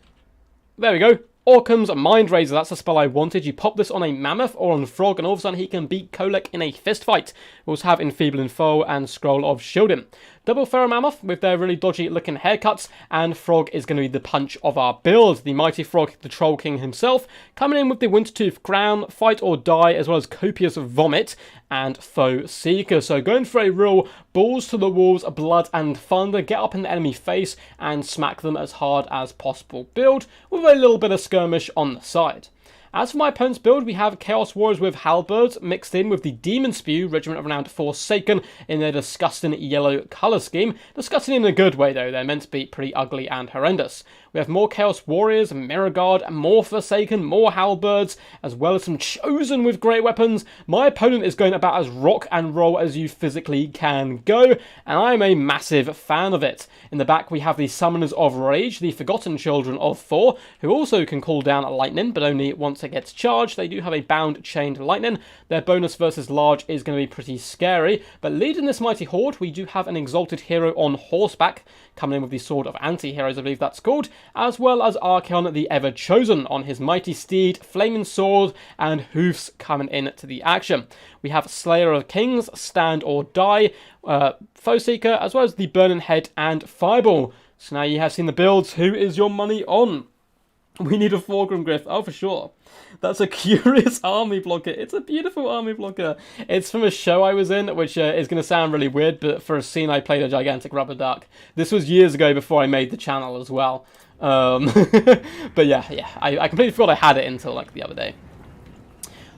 There we go. Orcum's Mind Razor, that's the spell I wanted. You pop this on a Mammoth or on Frog, and all of a sudden he can beat Kolek in a fist fight. We also have Enfeebling Foe and Scroll of Shielding. Double Pharaoh Mammoth with their really dodgy looking haircuts, and Frog is going to be the punch of our build. The Mighty Frog, the Troll King himself, coming in with the Wintertooth Crown, Fight or Die, as well as Copious Vomit and Foe Seeker. So going for a real balls to the walls, blood and thunder, get up in the enemy face and smack them as hard as possible build, with a little bit of skirmish on the side. As for my opponent's build, we have Chaos Warriors with Halberds mixed in with the Demon Spew Regiment of Renowned Forsaken in their disgusting yellow colour scheme. Disgusting in a good way though, they're meant to be pretty ugly and horrendous. We have more Chaos Warriors, Mirror Guard, more Forsaken, more Halberds, as well as some Chosen with great weapons. My opponent is going about as rock and roll as you physically can go, and I'm a massive fan of it. In the back we have the Summoners of Rage, the Forgotten Children of Thor, who also can call down lightning, but only once it gets charged. They do have a bound chained lightning. Their bonus versus large is going to be pretty scary, but leading this mighty horde, we do have an Exalted Hero on horseback, coming in with the Sword of Anti-Heroes, I believe that's called, as well as Archaon the Ever Chosen on his mighty steed, Flaming Sword, and Hoofs coming in to the action. We have Slayer of Kings, Stand or Die, Foe Seeker, as well as the Burning Head and Fireball. So now you have seen the builds. Who is your money on? We need a Foreground Griff, oh for sure. That's a curious army blocker. It's a beautiful army blocker. It's from a show I was in, which is going to sound really weird, but for a scene I played a gigantic rubber duck. This was years ago before I made the channel as well. But yeah, I completely forgot I had it until like the other day.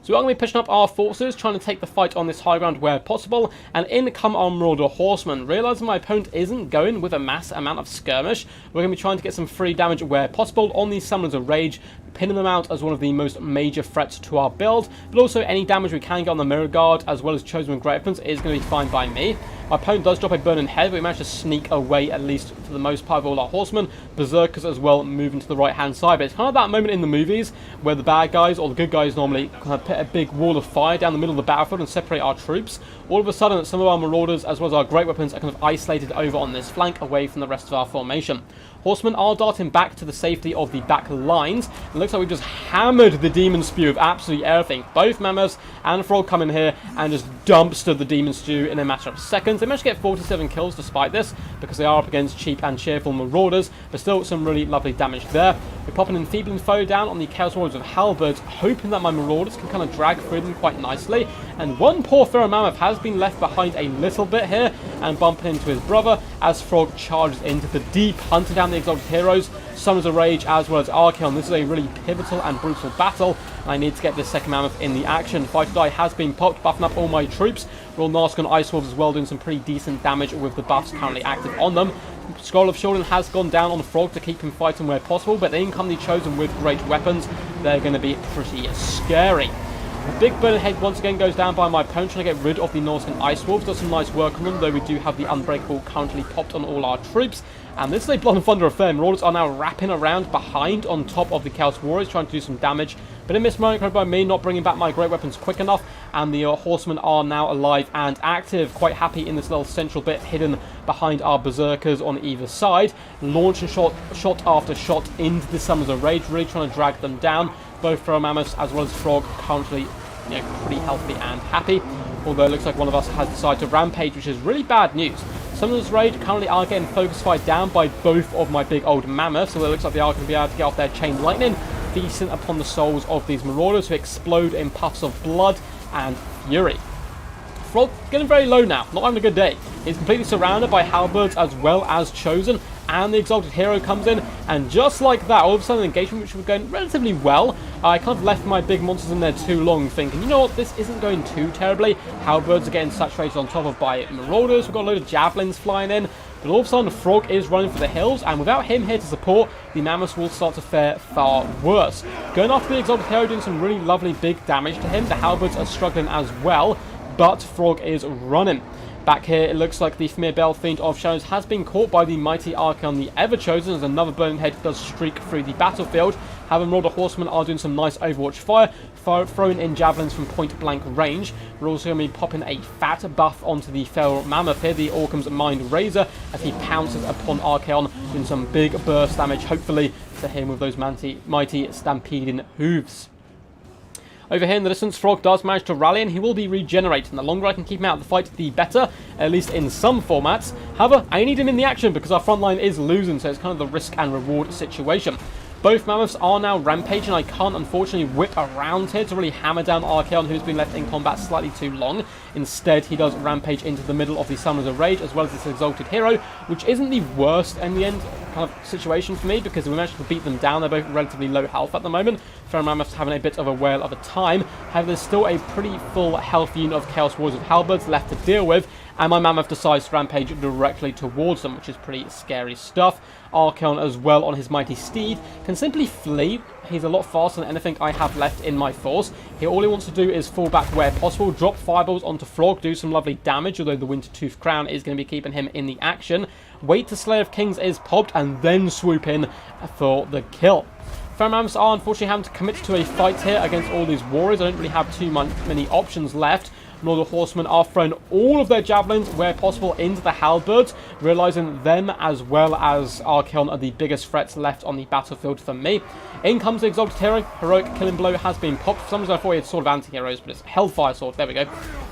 So we're going to be pushing up our forces, trying to take the fight on this high ground where possible, and in come our Marauder Horsemen. Realising my opponent isn't going with a mass amount of skirmish, we're going to be trying to get some free damage where possible on these Summoners of Rage, pinning them out as one of the most major threats to our build, but also any damage we can get on the Mirror Guard, as well as Chosen with Great Weapons, is going to be fine by me. My opponent does drop a Burning Head, but we managed to sneak away, at least for the most part, of all our horsemen. Berserkers as well, moving to the right-hand side. But it's kind of that moment in the movies where the bad guys, or the good guys normally, kind of put a big wall of fire down the middle of the battlefield and separate our troops. All of a sudden, some of our Marauders, as well as our Great Weapons, are kind of isolated over on this flank, away from the rest of our formation. Horsemen are darting back to the safety of the back lines. It looks like we've just hammered the Demon Spew of absolutely everything. Both Mammoths and Frog come in here and just dumpster the Demon Spew in a matter of seconds. They managed to get 47 kills despite this, because they are up against cheap and cheerful Marauders, but still some really lovely damage there. We're popping an Enfeebling Foe down on the Chaos Warriors of Halberds, hoping that my Marauders can kind of drag through them quite nicely. And one poor Pharaoh Mammoth has been left behind a little bit here, and bumping into his brother as Frog charges into the deep, hunting down the Exalted Heroes, Summoners of Rage, as well as Archaon. This is a really pivotal and brutal battle, and I need to get this second Mammoth in the action. Fight or Die has been popped, buffing up all my troops. Royal Norsca and Ice Wolves as well, doing some pretty decent damage with the buffs currently active on them. Scroll of Shielding has gone down on Frog to keep him fighting where possible, but in come the Chosen with great weapons. They're going to be pretty scary. The big Burning Head once again goes down by my opponent, trying to get rid of the Norscan Ice Wolves. Does some nice work on them, though we do have the Unbreakable currently popped on all our troops. And this is a Blood and Thunder affair. Marauders are now wrapping around behind on top of the Chaos Warriors, trying to do some damage. But in this moment by me, not bringing back my great weapons quick enough, and the Horsemen are now alive and active. Quite happy in this little central bit hidden behind our Berserkers on either side. Launching shot after shot into the Summoners of Rage, really trying to drag them down. Both Pharaoh Mammoths as well as Frog currently pretty healthy and happy. Although it looks like one of us has decided to rampage, which is really bad news. Summoners of Rage currently are getting focus fired down by both of my big old Mammoths, so it looks like they are going to be able to get off their chain lightning, feasting upon the souls of these Marauders who explode in puffs of blood and fury. Frog getting very low now, not having a good day. He's completely surrounded by Halberds as well as Chosen, and the Exalted Hero comes in, and just like that, all of a sudden engagement which was going relatively well. I kind of left my big monsters in there too long, thinking, you know what, this isn't going too terribly. Halberds are getting saturated on top of by Marauders. We've got a load of Javelins flying in. But all of a sudden, Frog is running for the hills, and without him here to support, the Mammoths will start to fare far worse. Going after the Exalted Hero, doing some really lovely big damage to him. The Halberds are struggling as well, but Frog is running. Back here, it looks like the Familiar Bell Fiend of Shadows has been caught by the mighty Archon, the Ever-Chosen, as another Burning Head does streak through the battlefield. However, Marauder Horsemen are doing some nice Overwatch fire, throwing in javelins from point-blank range. We're also going to be popping a fat buff onto the Feral Mammoth here, the Orcum's Mind Razor, as he pounces upon Archaon, doing some big burst damage, hopefully, to him with those mighty stampeding hooves. Over here in the distance, Frog does manage to rally, and he will be regenerating. The longer I can keep him out of the fight, the better, at least in some formats. However, I need him in the action because our front line is losing, so it's kind of the risk and reward situation. Both Mammoths are now rampaging. I can't, unfortunately, whip around here to really hammer down Archaon, who's been left in combat slightly too long. Instead, he does rampage into the middle of the Summoners of Rage, as well as this Exalted Hero, which isn't the worst in the end kind of situation for me, because we managed to beat them down. They're both relatively low health at the moment. Feral Mammoth's having a bit of a whale of a time. However, there's still a pretty full health unit of Chaos Warriors with Halberds left to deal with, and my Mammoth decides to rampage directly towards them, which is pretty scary stuff. Archaon as well on his mighty steed can simply flee. He's a lot faster than anything I have left in my force. All he wants to do is fall back where possible, drop fireballs onto Frog, do some lovely damage, although the Wintertooth Crown is going to be keeping him in the action. Wait till Slayer of Kings is popped, and then swoop in for the kill. Feral Mammoths are unfortunately having to commit to a fight here against all these warriors. I don't really have too many options left. Nor the Horsemen are throwing all of their javelins where possible into the Halberds, realizing them as well as Archaon are the biggest threats left on the battlefield for me. In comes the Exalted Hero. Heroic Killing Blow has been popped. For some reason I thought he had Sword of Anti-Heroes, but it's Hellfire Sword. There we go.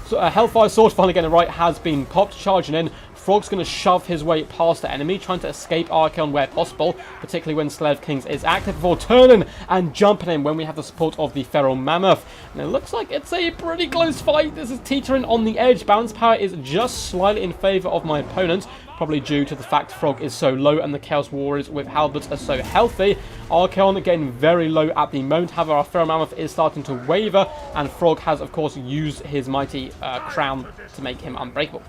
So Hellfire Sword, finally getting it right, has been popped. Charging in. Frog's going to shove his way past the enemy, trying to escape Archaon where possible, particularly when Slayer of Kings is active, before turning and jumping in when we have the support of the Feral Mammoth. And it looks like it's a pretty close fight. This is teetering on the edge. Balance power is just slightly in favour of my opponent, probably due to the fact Frog is so low and the Chaos Warriors with Halberds are so healthy. Archaon getting very low at the moment. However, our Feral Mammoth is starting to waver, and Frog has, of course, used his mighty crown to make him unbreakable.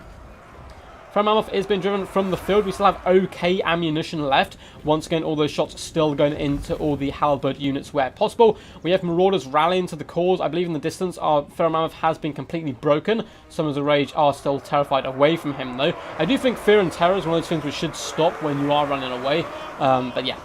Feral Mammoth is being driven from the field. We still have okay ammunition left. Once again, all those shots still going into all the Halberd units where possible. We have Marauders rallying to the cause. I believe in the distance, our Feral Mammoth has been completely broken. Some of the Rage are still terrified away from him, though. I do think Fear and Terror is one of those things we should stop when you are running away. But yeah.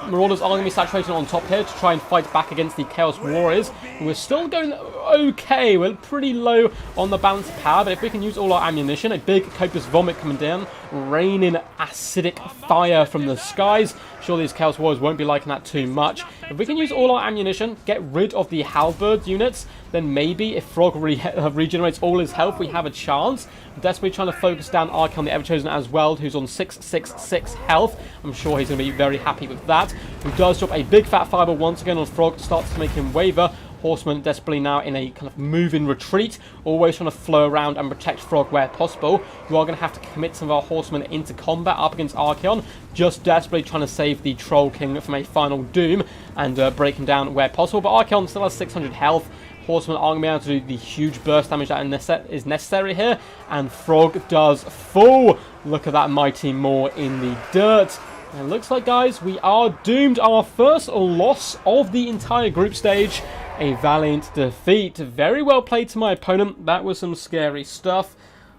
Marauders are going to be saturated on top here to try and fight back against the Chaos Warriors. And we're still going okay. We're pretty low on the balance of power, but if we can use all our ammunition, a big copious vomit coming down, raining acidic fire from the skies. Sure, these Chaos Warriors won't be liking that too much. If we can use all our ammunition, get rid of the Halberd units, then maybe if Frog regenerates all his health, we have a chance. Desperately trying to focus down Archaon the Ever-Chosen as well, who's on 666 health. I'm sure he's going to be very happy with that. Who does drop a big fat fireball once again on Frog, starts to make him waver. Horsemen desperately now in a kind of moving retreat, always trying to flow around and protect Frog where possible. We are going to have to commit some of our Horsemen into combat up against Archaon, just desperately trying to save the Troll King from a final doom and break him down where possible. But Archaon still has 600 health. Horsemen aren't going to be able to do the huge burst damage that is necessary here, and Frog does fall. Look at that mighty maw in the dirt. And it looks like, guys, we are doomed. Our first loss of the entire group stage. A valiant defeat. Very well played to my opponent. That was some scary stuff.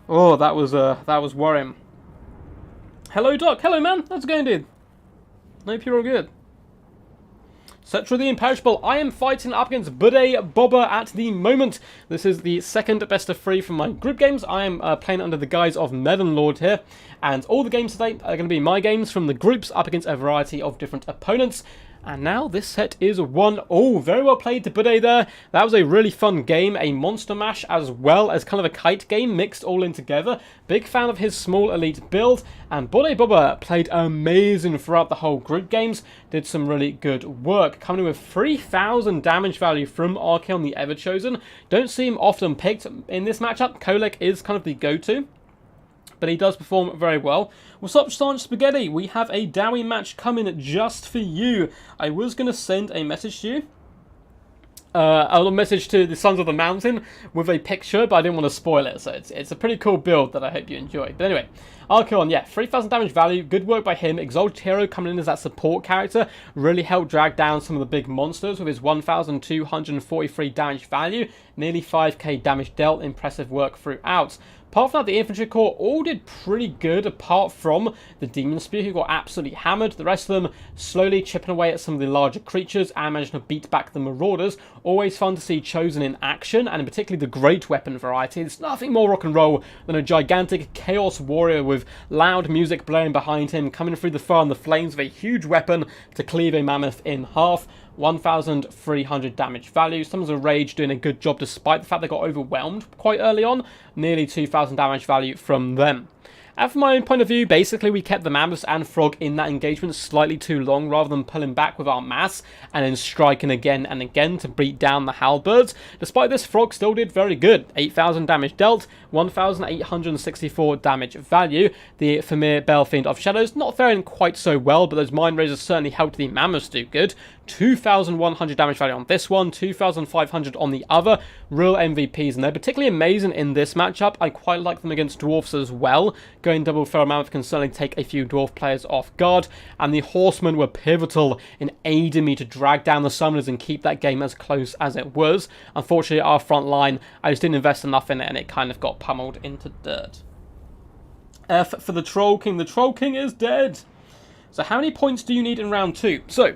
Oh, that was worrying. Hello, Doc. Hello, man. How's it going, dude? Hope you're all good. Cetra the Imperishable. I am fighting up against Budde Bobber at the moment. This is the second best of 3 from my group games. I am playing under the guise of Melon Lord here. And all the games today are going to be my games from the groups up against a variety of different opponents. And now this set is 1-0. Very well played to Budde there. That was a really fun game. A monster mash as well as kind of a kite game mixed all in together. Big fan of his small elite build. And Budde Bobber played amazing throughout the whole group games. Did some really good work. Coming in with 3,000 damage value from Archaon the Ever-Chosen. Don't see him often picked in this matchup. Kolek is kind of the go-to, but he does perform very well. What's up, Sanch Spaghetti? We have a Dowie match coming just for you. I was going to send a message to you a little message to the Sons of the Mountain with a picture, but I didn't want to spoil it, so it's a pretty cool build that I hope you enjoy. But anyway, Archeon, yeah, 3,000 damage value, good work by him. Exalted Hero coming in as that support character really helped drag down some of the big monsters with his 1,243 damage value, nearly 5k damage dealt, impressive work throughout. Apart from that, the infantry corps all did pretty good, apart from the Demon Spear, who got absolutely hammered. The rest of them slowly chipping away at some of the larger creatures and managing to beat back the Marauders. Always fun to see Chosen in action, and in particular the Great Weapon variety. There's nothing more rock and roll than a gigantic Chaos Warrior with loud music blaring behind him, coming through the fire and the flames with a huge weapon to cleave a mammoth in half. 1,300 damage value. Sons of Rage doing a good job despite the fact they got overwhelmed quite early on. Nearly 2,000 damage value from them. And from my own point of view, basically we kept the Mammoths and Frog in that engagement slightly too long rather than pulling back with our mass and then striking again and again to beat down the Halberds. Despite this, Frog still did very good. 8,000 damage dealt, 1,864 damage value. The Famir Belfiend of Shadows not faring quite so well, but those Mind Razors certainly helped the Mammoths do good. 2,100 damage value on this one, 2,500 on the other. Real MVPs, and they're particularly amazing in this matchup. I quite like them against Dwarfs as well. Going double Feral Mammoth can certainly take a few Dwarf players off guard, and the Horsemen were pivotal in aiding me to drag down the Summoners and keep that game as close as it was. Unfortunately, our front line, I just didn't invest enough in it, and it kind of got pummeled into dirt. F for the Troll King. The Troll King is dead. So how many points do you need in round 2? So,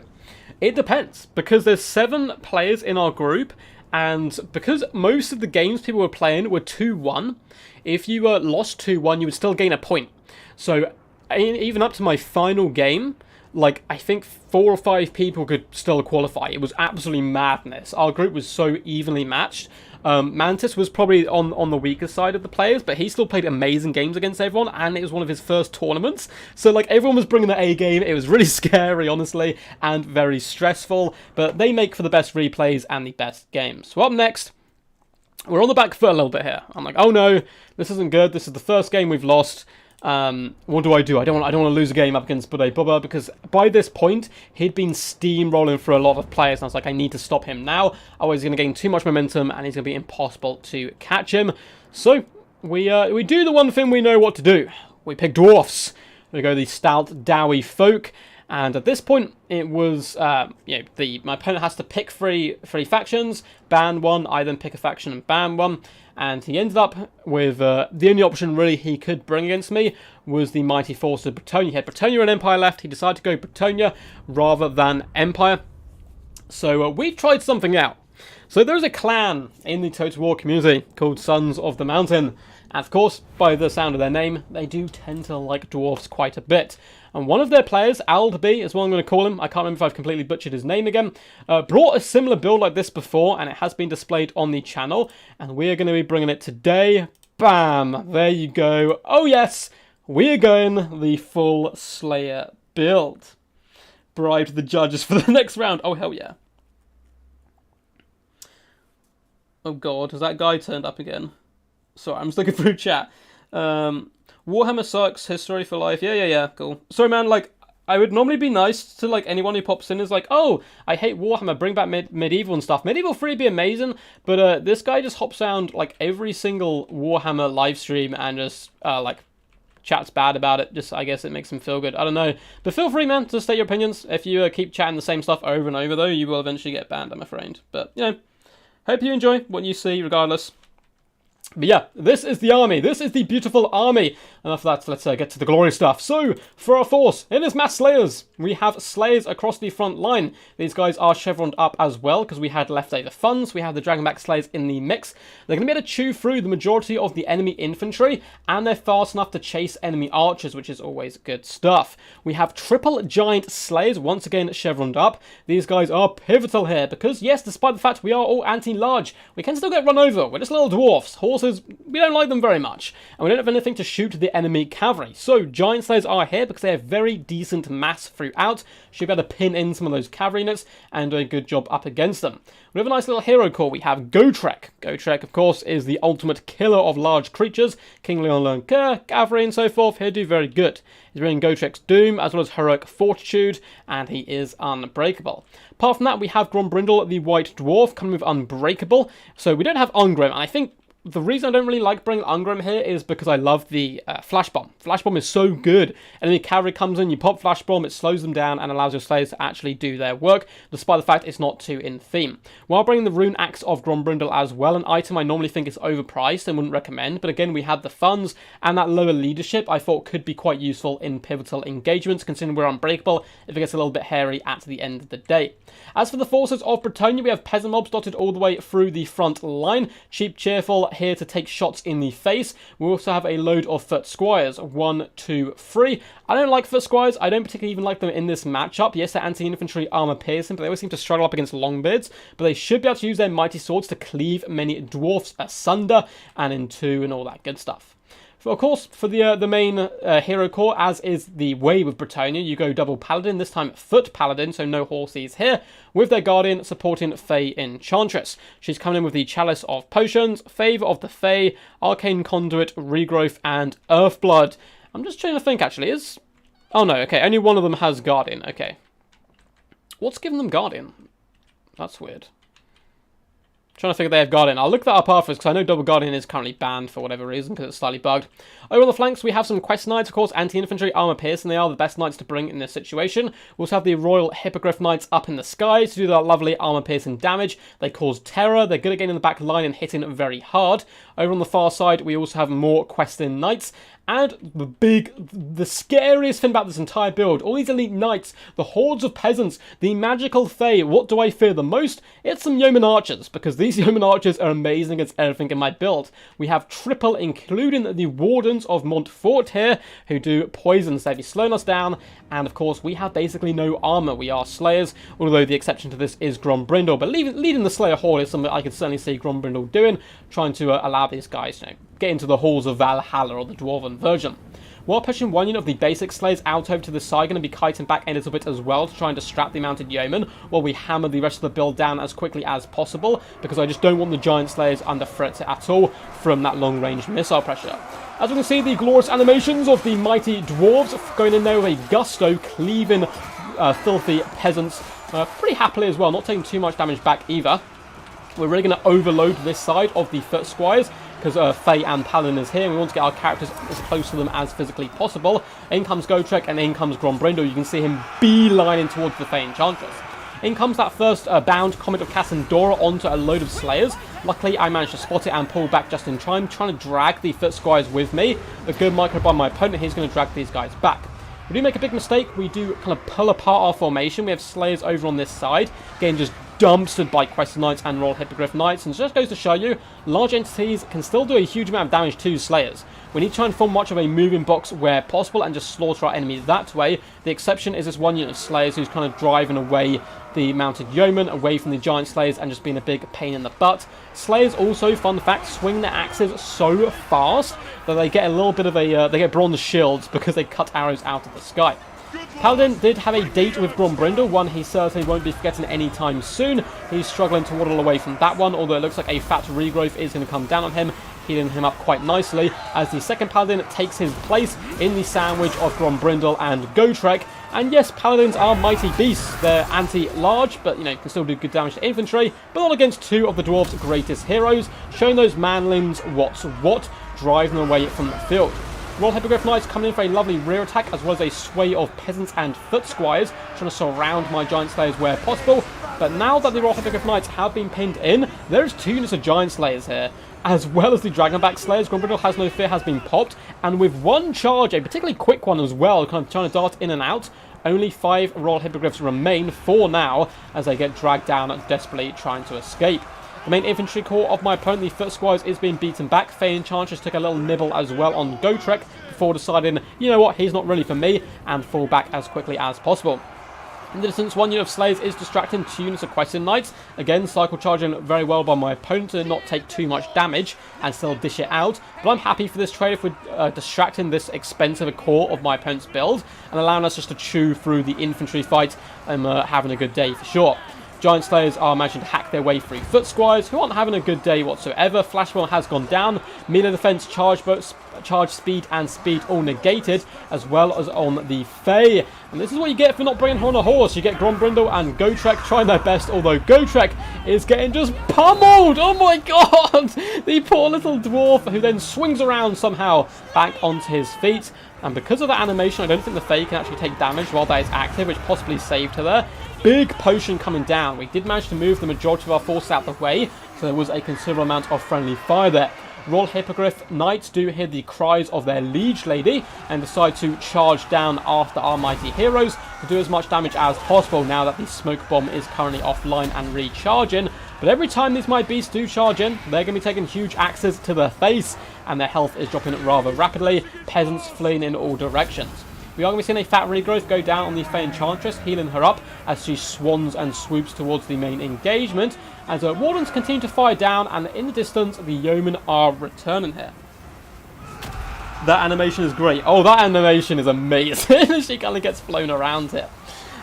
it depends, because there's 7 players in our group, and because most of the games people were playing were 2-1, if you lost 2-1, you would still gain a point. So, even up to my final game, like, I think 4 or 5 people could still qualify. It was absolutely madness. Our group was so evenly matched. Mantis was probably on the weaker side of the players, but he still played amazing games against everyone, and it was one of his first tournaments. So, like, everyone was bringing the A game. It was really scary, honestly, and very stressful, but they make for the best replays and the best games. So up next, we're on the back foot a little bit here. I'm like, oh no, this isn't good. This is the first game we've lost. What do? I don't want to lose a game up against Bude Bubba, because by this point he'd been steamrolling through a lot of players, and I was like, I need to stop him now. Otherwise he's going to gain too much momentum and he's going to be impossible to catch him. So we do the one thing we know what to do. We pick Dwarfs. We go the stout dowie folk, and at this point it was my opponent has to pick three factions, ban one. I then pick a faction and ban one. And he ended up with the only option really he could bring against me was the mighty force of Bretonnia. He had Bretonnia and Empire left. He decided to go Bretonnia rather than Empire. So we tried something out. So there's a clan in the Total War community called Sons of the Mountain. And of course, by the sound of their name, they do tend to like dwarfs quite a bit. And one of their players, Aldby is what I'm going to call him, I can't remember if I've completely butchered his name again, brought a similar build like this before, and it has been displayed on the channel, and we are going to be bringing it today. Bam! There you go. Oh yes, we are going the full Slayer build. Bribe the judges for the next round. Oh hell yeah. Oh god, has that guy turned up again? Sorry, I'm just looking through chat. Warhammer sucks, history for life. Yeah, cool. Sorry, man, like, I would normally be nice to, like, anyone who pops in is like, oh, I hate Warhammer, bring back Medieval and stuff. Medieval 3 would be amazing, but this guy just hops around, like, every single Warhammer live stream and just, like, chats bad about it. Just, I guess it makes him feel good. I don't know. But feel free, man, to state your opinions. If you keep chatting the same stuff over and over, though, you will eventually get banned, I'm afraid. But, you know, hope you enjoy what you see, regardless. But yeah, this is the army. This is the beautiful army. Enough of that, let's get to the glory stuff. So, for our force, it is mass slayers. We have slayers across the front line. These guys are chevroned up as well, because we had leftover funds. We have the Dragonback slayers in the mix. They're going to be able to chew through the majority of the enemy infantry, and they're fast enough to chase enemy archers, which is always good stuff. We have triple giant slayers, once again chevroned up. These guys are pivotal here, because yes, despite the fact we are all anti-large, we can still get run over. We're just little dwarfs. forces, we don't like them very much, and we don't have anything to shoot the enemy cavalry. So Giant Slayers are here because they have very decent mass throughout. Should be able to pin in some of those cavalry units and do a good job up against them. We have a nice little hero core. We have Gotrek. Gotrek, of course, is the ultimate killer of large creatures. King Leon Lernker, cavalry and so forth. He'll do very good. He's bringing Gotrek's Doom as well as Heroic Fortitude, and he is unbreakable. Apart from that, we have Grombrindle, the White Dwarf, coming with Unbreakable. So we don't have Ungrim, and I think the reason I don't really like bringing Ungrim here is because I love the Flash Bomb. Flash Bomb is so good. Enemy cavalry comes in, you pop Flash Bomb, it slows them down and allows your Slayers to actually do their work, despite the fact it's not too in theme. While bringing the Rune Axe of Grombrindle as well, an item I normally think is overpriced and wouldn't recommend, but again, we had the funds and that lower leadership I thought could be quite useful in pivotal engagements, considering we're unbreakable if it gets a little bit hairy at the end of the day. As for the forces of Bretonnia, we have peasant mobs dotted all the way through the front line. Cheap, cheerful, here to take shots in the face. We also have a load of foot squires. 1, 2, 3. I don't like foot squires. I don't particularly even like them in this matchup. Yes, they're anti-infantry armor piercing, but they always seem to struggle up against longbeards. But they should be able to use their mighty swords to cleave many dwarfs asunder and in two and all that good stuff. Of course, for the main hero core, as is the way with Bretonnia, you go double paladin, this time foot paladin, so no horses here, with their guardian supporting Fey Enchantress. She's coming in with the Chalice of Potions, Favour of the Fey, Arcane Conduit, Regrowth, and Earthblood. I'm just trying to think, actually, is... Oh no, okay, only one of them has guardian, okay. What's giving them guardian? That's weird. Trying to figure they have Guardian. I'll look that up afterwards because I know Double Guardian is currently banned for whatever reason because it's slightly bugged. Over on the flanks, we have some Quest Knights, of course, anti-infantry, armor piercing. They are the best knights to bring in this situation. We also have the Royal Hippogriff Knights up in the sky to do that lovely armor piercing damage. They cause terror. They're good at getting in the back line and hitting very hard. Over on the far side, we also have more Questing Knights. And the scariest thing about this entire build, all these elite knights, the hordes of peasants, the magical fae, what do I fear the most? It's some yeoman archers, because these yeoman archers are amazing against everything in my build. We have triple, including the wardens of Montfort here, who do poison, so they've slowing us down, and of course we have basically no armor. We are slayers, although the exception to this is Grombrindle, but leading the slayer horde is something I can certainly see Grombrindle doing, trying to allow these guys, get into the halls of Valhalla or the Dwarven version. While pushing one unit of the basic slayers out over to the side, going to be kiting back a little bit as well to try and distract the mounted yeomen while we hammer the rest of the build down as quickly as possible, because I just don't want the giant slayers under threat at all from that long range missile pressure. As we can see, the glorious animations of the mighty dwarves going in there with a gusto, cleaving filthy peasants pretty happily as well, not taking too much damage back either. We're really going to overload this side of the foot squires because Fae and Paladin is here, and we want to get our characters as close to them as physically possible. In comes Gotrek, and in comes Grombrindle. You can see him beelining towards the Fae Enchantress. In comes that first bound Comet of Cassandora onto a load of Slayers. Luckily, I managed to spot it and pull back just in time, trying to drag the foot squires with me. A good micro by my opponent, he's going to drag these guys back. We do make a big mistake. We do kind of pull apart our formation. We have Slayers over on this side, getting just dumpstered by Questing Knights and Royal Hippogriff Knights, and it just goes to show you, large entities can still do a huge amount of damage to Slayers. We need to try and form much of a moving box where possible and just slaughter our enemies that way. The exception is this one unit of Slayers who's kind of driving away the mounted yeomen away from the giant Slayers and just being a big pain in the butt. Slayers also, fun fact, swing their axes so fast that they get a little bit of a, they get bronze shields because they cut arrows out of the sky. Paladin did have a date with Grombrindle, one he certainly won't be forgetting anytime soon. He's struggling to waddle away from that one, although it looks like a fat regrowth is going to come down on him, healing him up quite nicely, as the second Paladin takes his place in the sandwich of Grombrindle and Gotrek. And yes, Paladins are mighty beasts. They're anti-large, but, can still do good damage to infantry, but not against two of the Dwarves' greatest heroes, showing those manlings what's what, driving away from the field. Royal Hippogriff Knights coming in for a lovely rear attack, as well as a sway of peasants and foot squires, trying to surround my giant slayers where possible. But now that the Royal Hippogriff Knights have been pinned in, there's 2 units of giant slayers here, as well as the Dragonback Slayers. Grombrindle has no fear has been popped, and with one charge, a particularly quick one as well, kind of trying to dart in and out, only 5 Royal Hippogriffs remain, 4 now, as they get dragged down, desperately trying to escape. The main infantry corps of my opponent, the foot squires, is being beaten back. Fae Enchantress took a little nibble as well on Gotrek before deciding, you know what, he's not really for me, and fall back as quickly as possible. In the distance, one unit of Slayers is distracting 2 units of Questing Knights. Again, cycle charging very well by my opponent to not take too much damage and still dish it out. But I'm happy for this trade if we're distracting this expensive core of my opponent's build and allowing us just to chew through the infantry fight and having a good day for sure. Giant Slayers are managing to hack their way through Foot Squires, who aren't having a good day whatsoever. Flashbomb has gone down. Melee defense, charge speed and speed all negated, as well as on the Fae. And this is what you get for not bringing her on a horse. You get Grombrindle and Gotrek trying their best, although Gotrek is getting just pummeled. Oh my god! The poor little dwarf, who then swings around somehow back onto his feet. And because of that animation, I don't think the Fae can actually take damage while that is active, which possibly saved her there. Big potion coming down. We did manage to move the majority of our force out the way, so there was a considerable amount of friendly fire there. Royal Hippogriff Knights do hear the cries of their liege lady and decide to charge down after our mighty heroes to do as much damage as possible now that the smoke bomb is currently offline and recharging. But every time these mighty beasts do charge in, they're going to be taking huge axes to the face, and their health is dropping rather rapidly. Peasants fleeing in all directions. We are going to be seeing a fat regrowth go down on the Fey Enchantress, healing her up as she swans and swoops towards the main engagement. As Wardens continue to fire down, and in the distance, the Yeomen are returning here. That animation is great. Oh, that animation is amazing. She kind of gets flown around here.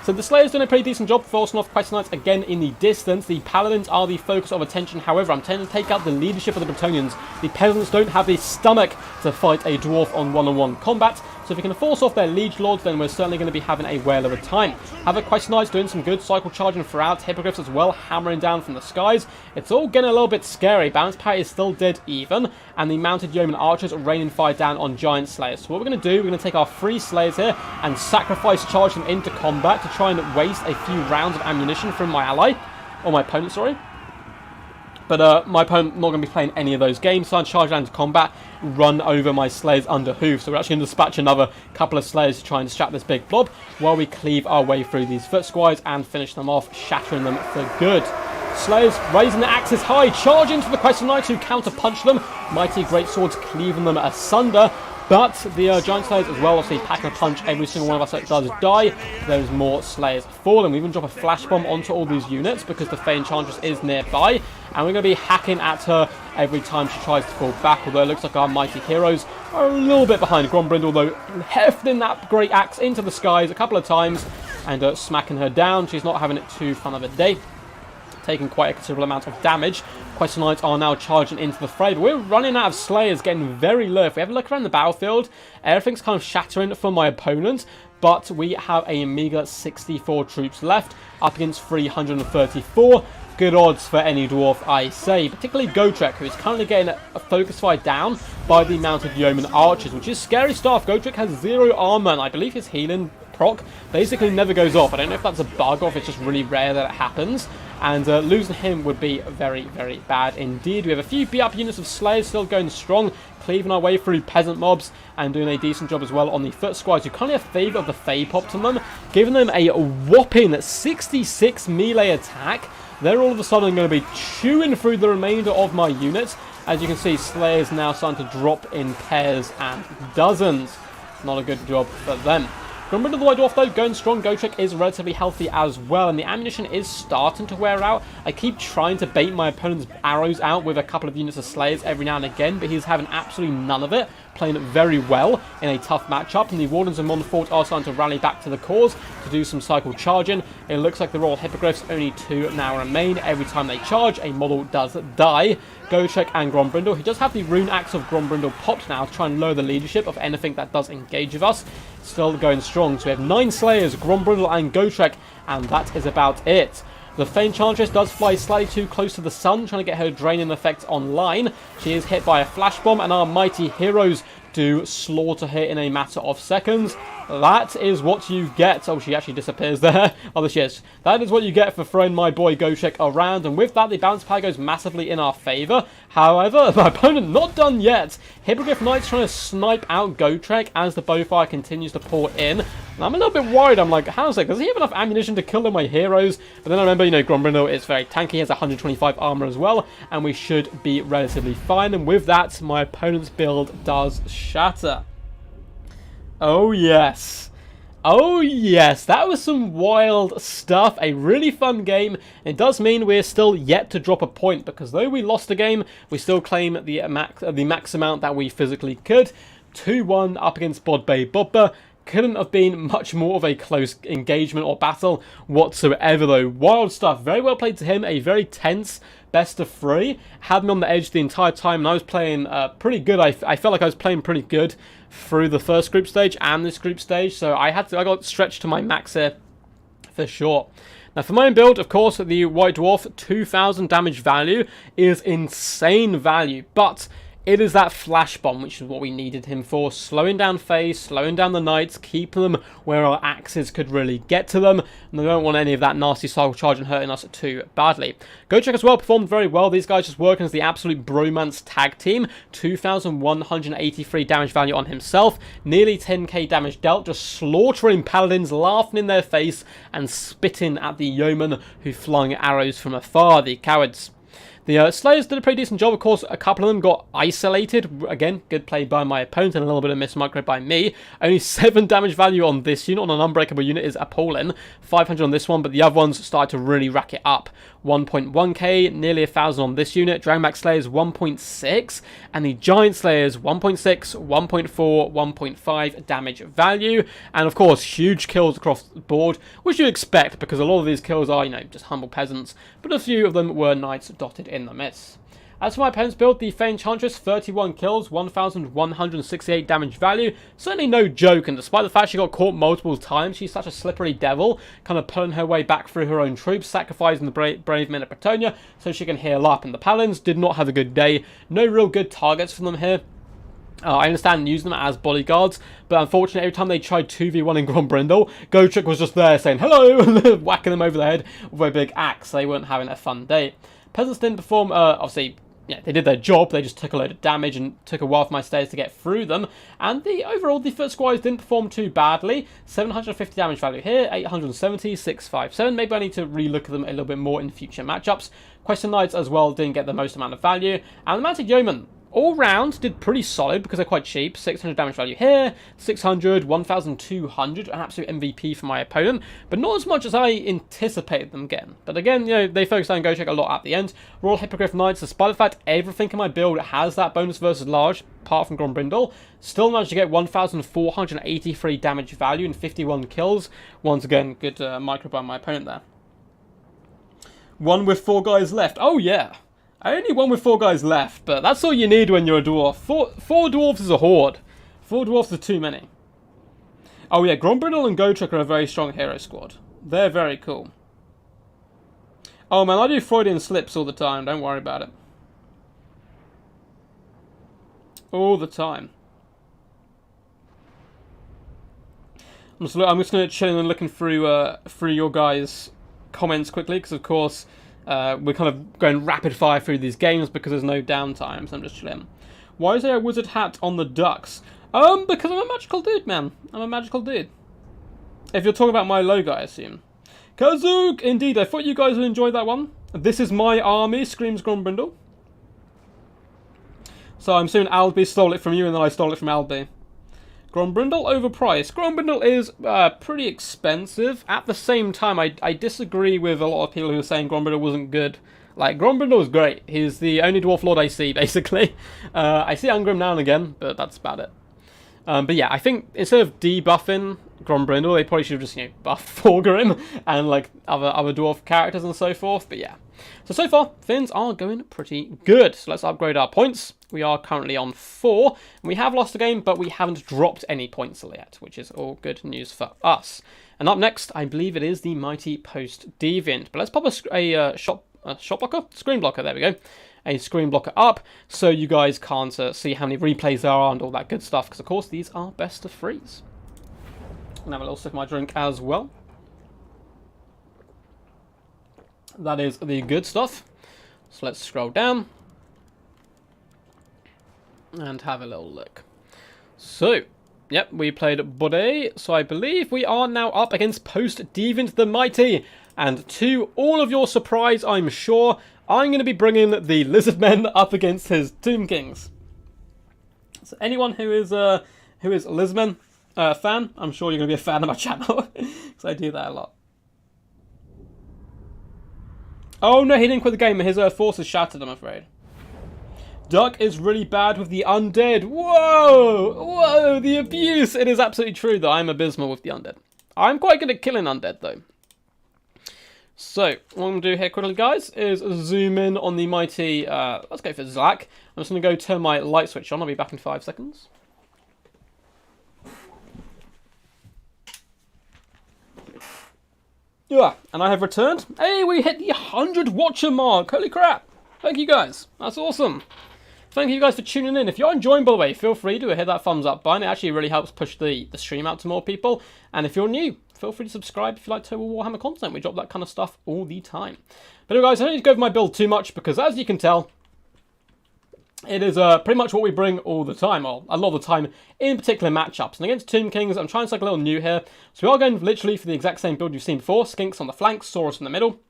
So the Slayers doing a pretty decent job forcing off Questing Knights again in the distance. The Paladins are the focus of attention. However, I'm tending to take out the leadership of the Bretonnians. The Peasants don't have the stomach to fight a Dwarf on one-on-one combat. So if we can force off their Liege Lords, then we're certainly going to be having a whale of a time. Have a Questing Knights doing some good cycle charging throughout. Hippogriffs as well, hammering down from the skies. It's all getting a little bit scary. Balance power is still dead even. And the Mounted Yeoman Archers are raining fire down on Giant Slayers. So what we're going to do, we're going to take our 3 Slayers here and sacrifice charge them into combat to try and waste a few rounds of ammunition from my ally. Or my opponent, sorry. But my opponent not going to be playing any of those games, so I'm charged down into combat, run over my Slayers under hoof. So we're actually going to dispatch another couple of Slayers to try and distract this big blob while we cleave our way through these Foot Squires and finish them off, shattering them for good. Slayers raising the axes high, charging to the Questing Knights who counter-punch them. Mighty greatswords cleaving them asunder. But the Giant Slayers as well, obviously packing a punch every single one of us that does die. There's more Slayers falling. We even drop a flash bomb onto all these units because the Fey Enchantress is nearby. And we're going to be hacking at her every time she tries to fall back. Although it looks like our mighty heroes are a little bit behind Grombrindle, though hefting that great axe into the skies a couple of times and smacking her down. She's not having it too fun of a day, taking quite a considerable amount of damage. Questing Knights are now charging into the fray, but we're running out of Slayers, getting very low. If we have a look around the battlefield, everything's kind of shattering for my opponent, but we have a meager 64 troops left, up against 334. Good odds for any Dwarf, I say, particularly Gotrek, who is currently getting a focus fire down by the Mounted Yeoman Archers, which is scary stuff. Gotrek has 0 armor, and I believe his healing proc basically never goes off. I don't know if that's a bug or if it's just really rare that it happens. And losing him would be very, very bad indeed. We have a few beat-up units of Slayers still going strong, cleaving our way through peasant mobs and doing a decent job as well on the Foot Squires, who currently have favour of the Fae popped on them, giving them a whopping 66 melee attack. They're all of a sudden going to be chewing through the remainder of my units. As you can see, Slayers now starting to drop in pairs and dozens. Not a good job for them. Grombrindle the White Dwarf, though, going strong. Gotrek is relatively healthy as well, and the ammunition is starting to wear out. I keep trying to bait my opponent's arrows out with a couple of units of Slayers every now and again, but he's having absolutely none of it, playing it very well in a tough matchup. And the Wardens of Montfort are starting to rally back to the cause to do some cycle charging. It looks like the Royal Hippogriffs, only 2 now remain. Every time they charge, a model does die. Gotrek and Grombrindle, he does have the Rune Axe of Grombrindle popped now to try and lower the leadership of anything that does engage with us. Still going strong. So we have 9 Slayers, Grombrindle and Gotrek, and that is about it. The Fey Enchantress does fly slightly too close to the sun, trying to get her draining effect online. She is hit by a flash bomb, and our mighty heroes do slaughter her in a matter of seconds. That is what you get. Oh, she actually disappears there. Oh, there she is. That is what you get for throwing my boy Gotrek around. And with that, the balance power goes massively in our favour. However, my opponent not done yet. Hippogriff Knight's trying to snipe out Gotrek as the bowfire continues to pour in. And I'm a little bit worried. I'm like, how's it? Does he have enough ammunition to kill all my heroes? But then I remember, you know, Grombrindle is very tanky. He has 125 armor as well. And we should be relatively fine. And with that, my opponent's build does shatter. Oh, yes. Oh yes, that was some wild stuff. A really fun game. It does mean we're still yet to drop a point, because though we lost a game, we still claim the max amount that we physically could. 2-1 up against Bod Bay Bobba. Couldn't have been much more of a close engagement or battle whatsoever though. Wild stuff. Very well played to him. A very tense best of 3. Had me on the edge the entire time, and I was playing pretty good. I felt like I was playing pretty good through the first group stage and this group stage, so I got stretched to my max here for sure. Now for my own build, of course, the White Dwarf 2000 damage value is insane value, but it is that flash bomb, which is what we needed him for. Slowing down phase, slowing down the knights, keeping them where our axes could really get to them. And I don't want any of that nasty cycle charge and hurting us too badly. Gotrek as well performed very well. These guys just working as the absolute bromance tag team. 2,183 damage value on himself. Nearly 10k damage dealt. Just slaughtering paladins, laughing in their face and spitting at the yeomen who flung arrows from afar. The cowards. The Slayers did a pretty decent job. Of course, a couple of them got isolated. Again, good play by my opponent and a little bit of mismicro by me. Only 7 damage value on this unit. On an unbreakable unit is appalling. 500 on this one, but the other ones started to really rack it up. 1.1k, nearly 1,000 on this unit. Dragonback Slayers 1.6, and the Giant Slayers 1.6, 1.4, 1.5 damage value. And of course, huge kills across the board, which you expect because a lot of these kills are, just humble peasants, but a few of them were knights dotted in the miss. As for my opponent's build, the Fey Enchantress, 31 kills, 1,168 damage value. Certainly no joke, and despite the fact she got caught multiple times, she's such a slippery devil, kind of pulling her way back through her own troops, sacrificing the brave men of Bretonnia so she can heal up. And the Paladins did not have a good day. No real good targets for them here. I understand using them as bodyguards, but unfortunately every time they tried 2v1 in Grombrindle, Gotrek was just there saying hello, whacking them over the head with a big axe. They weren't having a fun day. Peasants didn't perform, obviously, yeah, they did their job. They just took a load of damage and took a while for my stairs to get through them. And overall, the foot squires didn't perform too badly. 750 damage value here, 870, 657. Maybe I need to relook at them a little bit more in future matchups. Question Knights as well didn't get the most amount of value. And the Magic Yeoman, all round, did pretty solid because they're quite cheap. 600 damage value here, 600, 1,200, an absolute MVP for my opponent, but not as much as I anticipated them getting. But again, they focused on Gotrek a lot at the end. Royal Hippogriff Knights, despite the fact everything in my build has that bonus versus large, apart from Grombrindle, still managed to get 1,483 damage value and 51 kills. Once again, good micro by my opponent there. One with 4 guys left. Oh yeah. I only won with 4 guys left, but that's all you need when you're a dwarf. Four dwarves is a horde. 4 dwarfs are too many. Oh yeah, Grombrindle and Gotrek are a very strong hero squad. They're very cool. Oh man, I do Freudian slips all the time, don't worry about it. All the time. I'm just going to chill and looking through your guys' comments quickly, because of course we're kind of going rapid fire through these games because there's no downtime, so I'm just chilling. Why is there a wizard hat on the ducks? Because I'm a magical dude, man. I'm a magical dude. If you're talking about my logo, I assume. Kazook! Indeed, I thought you guys would enjoy that one. This is my army, screams Grombrindle. So I'm assuming Albie stole it from you and then I stole it from Albie. Grombrindle overpriced. Grombrindle is pretty expensive. At the same time, I disagree with a lot of people who are saying Grombrindle wasn't good. Like, Grombrindle is great. He's the only Dwarf Lord I see, basically. I see Angrim now and again, but that's about it. But yeah, I think instead of debuffing Grombrindle, they probably should have just, buffed Thorgrim and, like, other Dwarf characters and so forth. But yeah. So far, things are going pretty good. So let's upgrade our points. We are currently on 4. And we have lost a game, but we haven't dropped any points yet, which is all good news for us. And up next, I believe it is the Mighty Post Deviant. But let's pop a shot blocker? Screen blocker, there we go. A screen blocker up, so you guys can't see how many replays there are and all that good stuff, because of course these are best of 3s. And have a little sip of my drink as well. That is the good stuff. So let's scroll down and have a little look. So, yep, we played Bode, so I believe we are now up against Post Deviant the Mighty. And to all of your surprise, I'm sure, I'm going to be bringing the Lizardmen up against his Tomb Kings. So anyone who is Lizardmen, fan, I'm sure you're going to be a fan of my channel, because I do that a lot. Oh no, he didn't quit the game, his force is shattered, I'm afraid. Duck is really bad with the undead. Whoa! Whoa, the abuse! It is absolutely true that I'm abysmal with the undead. I'm quite good at killing undead, though. So, what I'm going to do here quickly, guys, is zoom in on the mighty... let's go for Zach. I'm just going to go turn my light switch on. I'll be back in 5 seconds. Yeah, and I have returned. Hey, we hit the 100 watcher mark. Holy crap. Thank you, guys. That's awesome. Thank you guys for tuning in. If you're enjoying, by the way, feel free to hit that thumbs up button. It actually really helps push the stream out to more people. And if you're new, feel free to subscribe if you like Total Warhammer content. We drop that kind of stuff all the time. But anyway, guys, I don't need to go over my build too much because, as you can tell, it is pretty much what we bring all the time, or a lot of the time, in particular matchups. And against Tomb Kings, I'm trying to something a little new here. So we are going literally for the exact same build you've seen before. Skinks on the flanks, Saurus in the middle.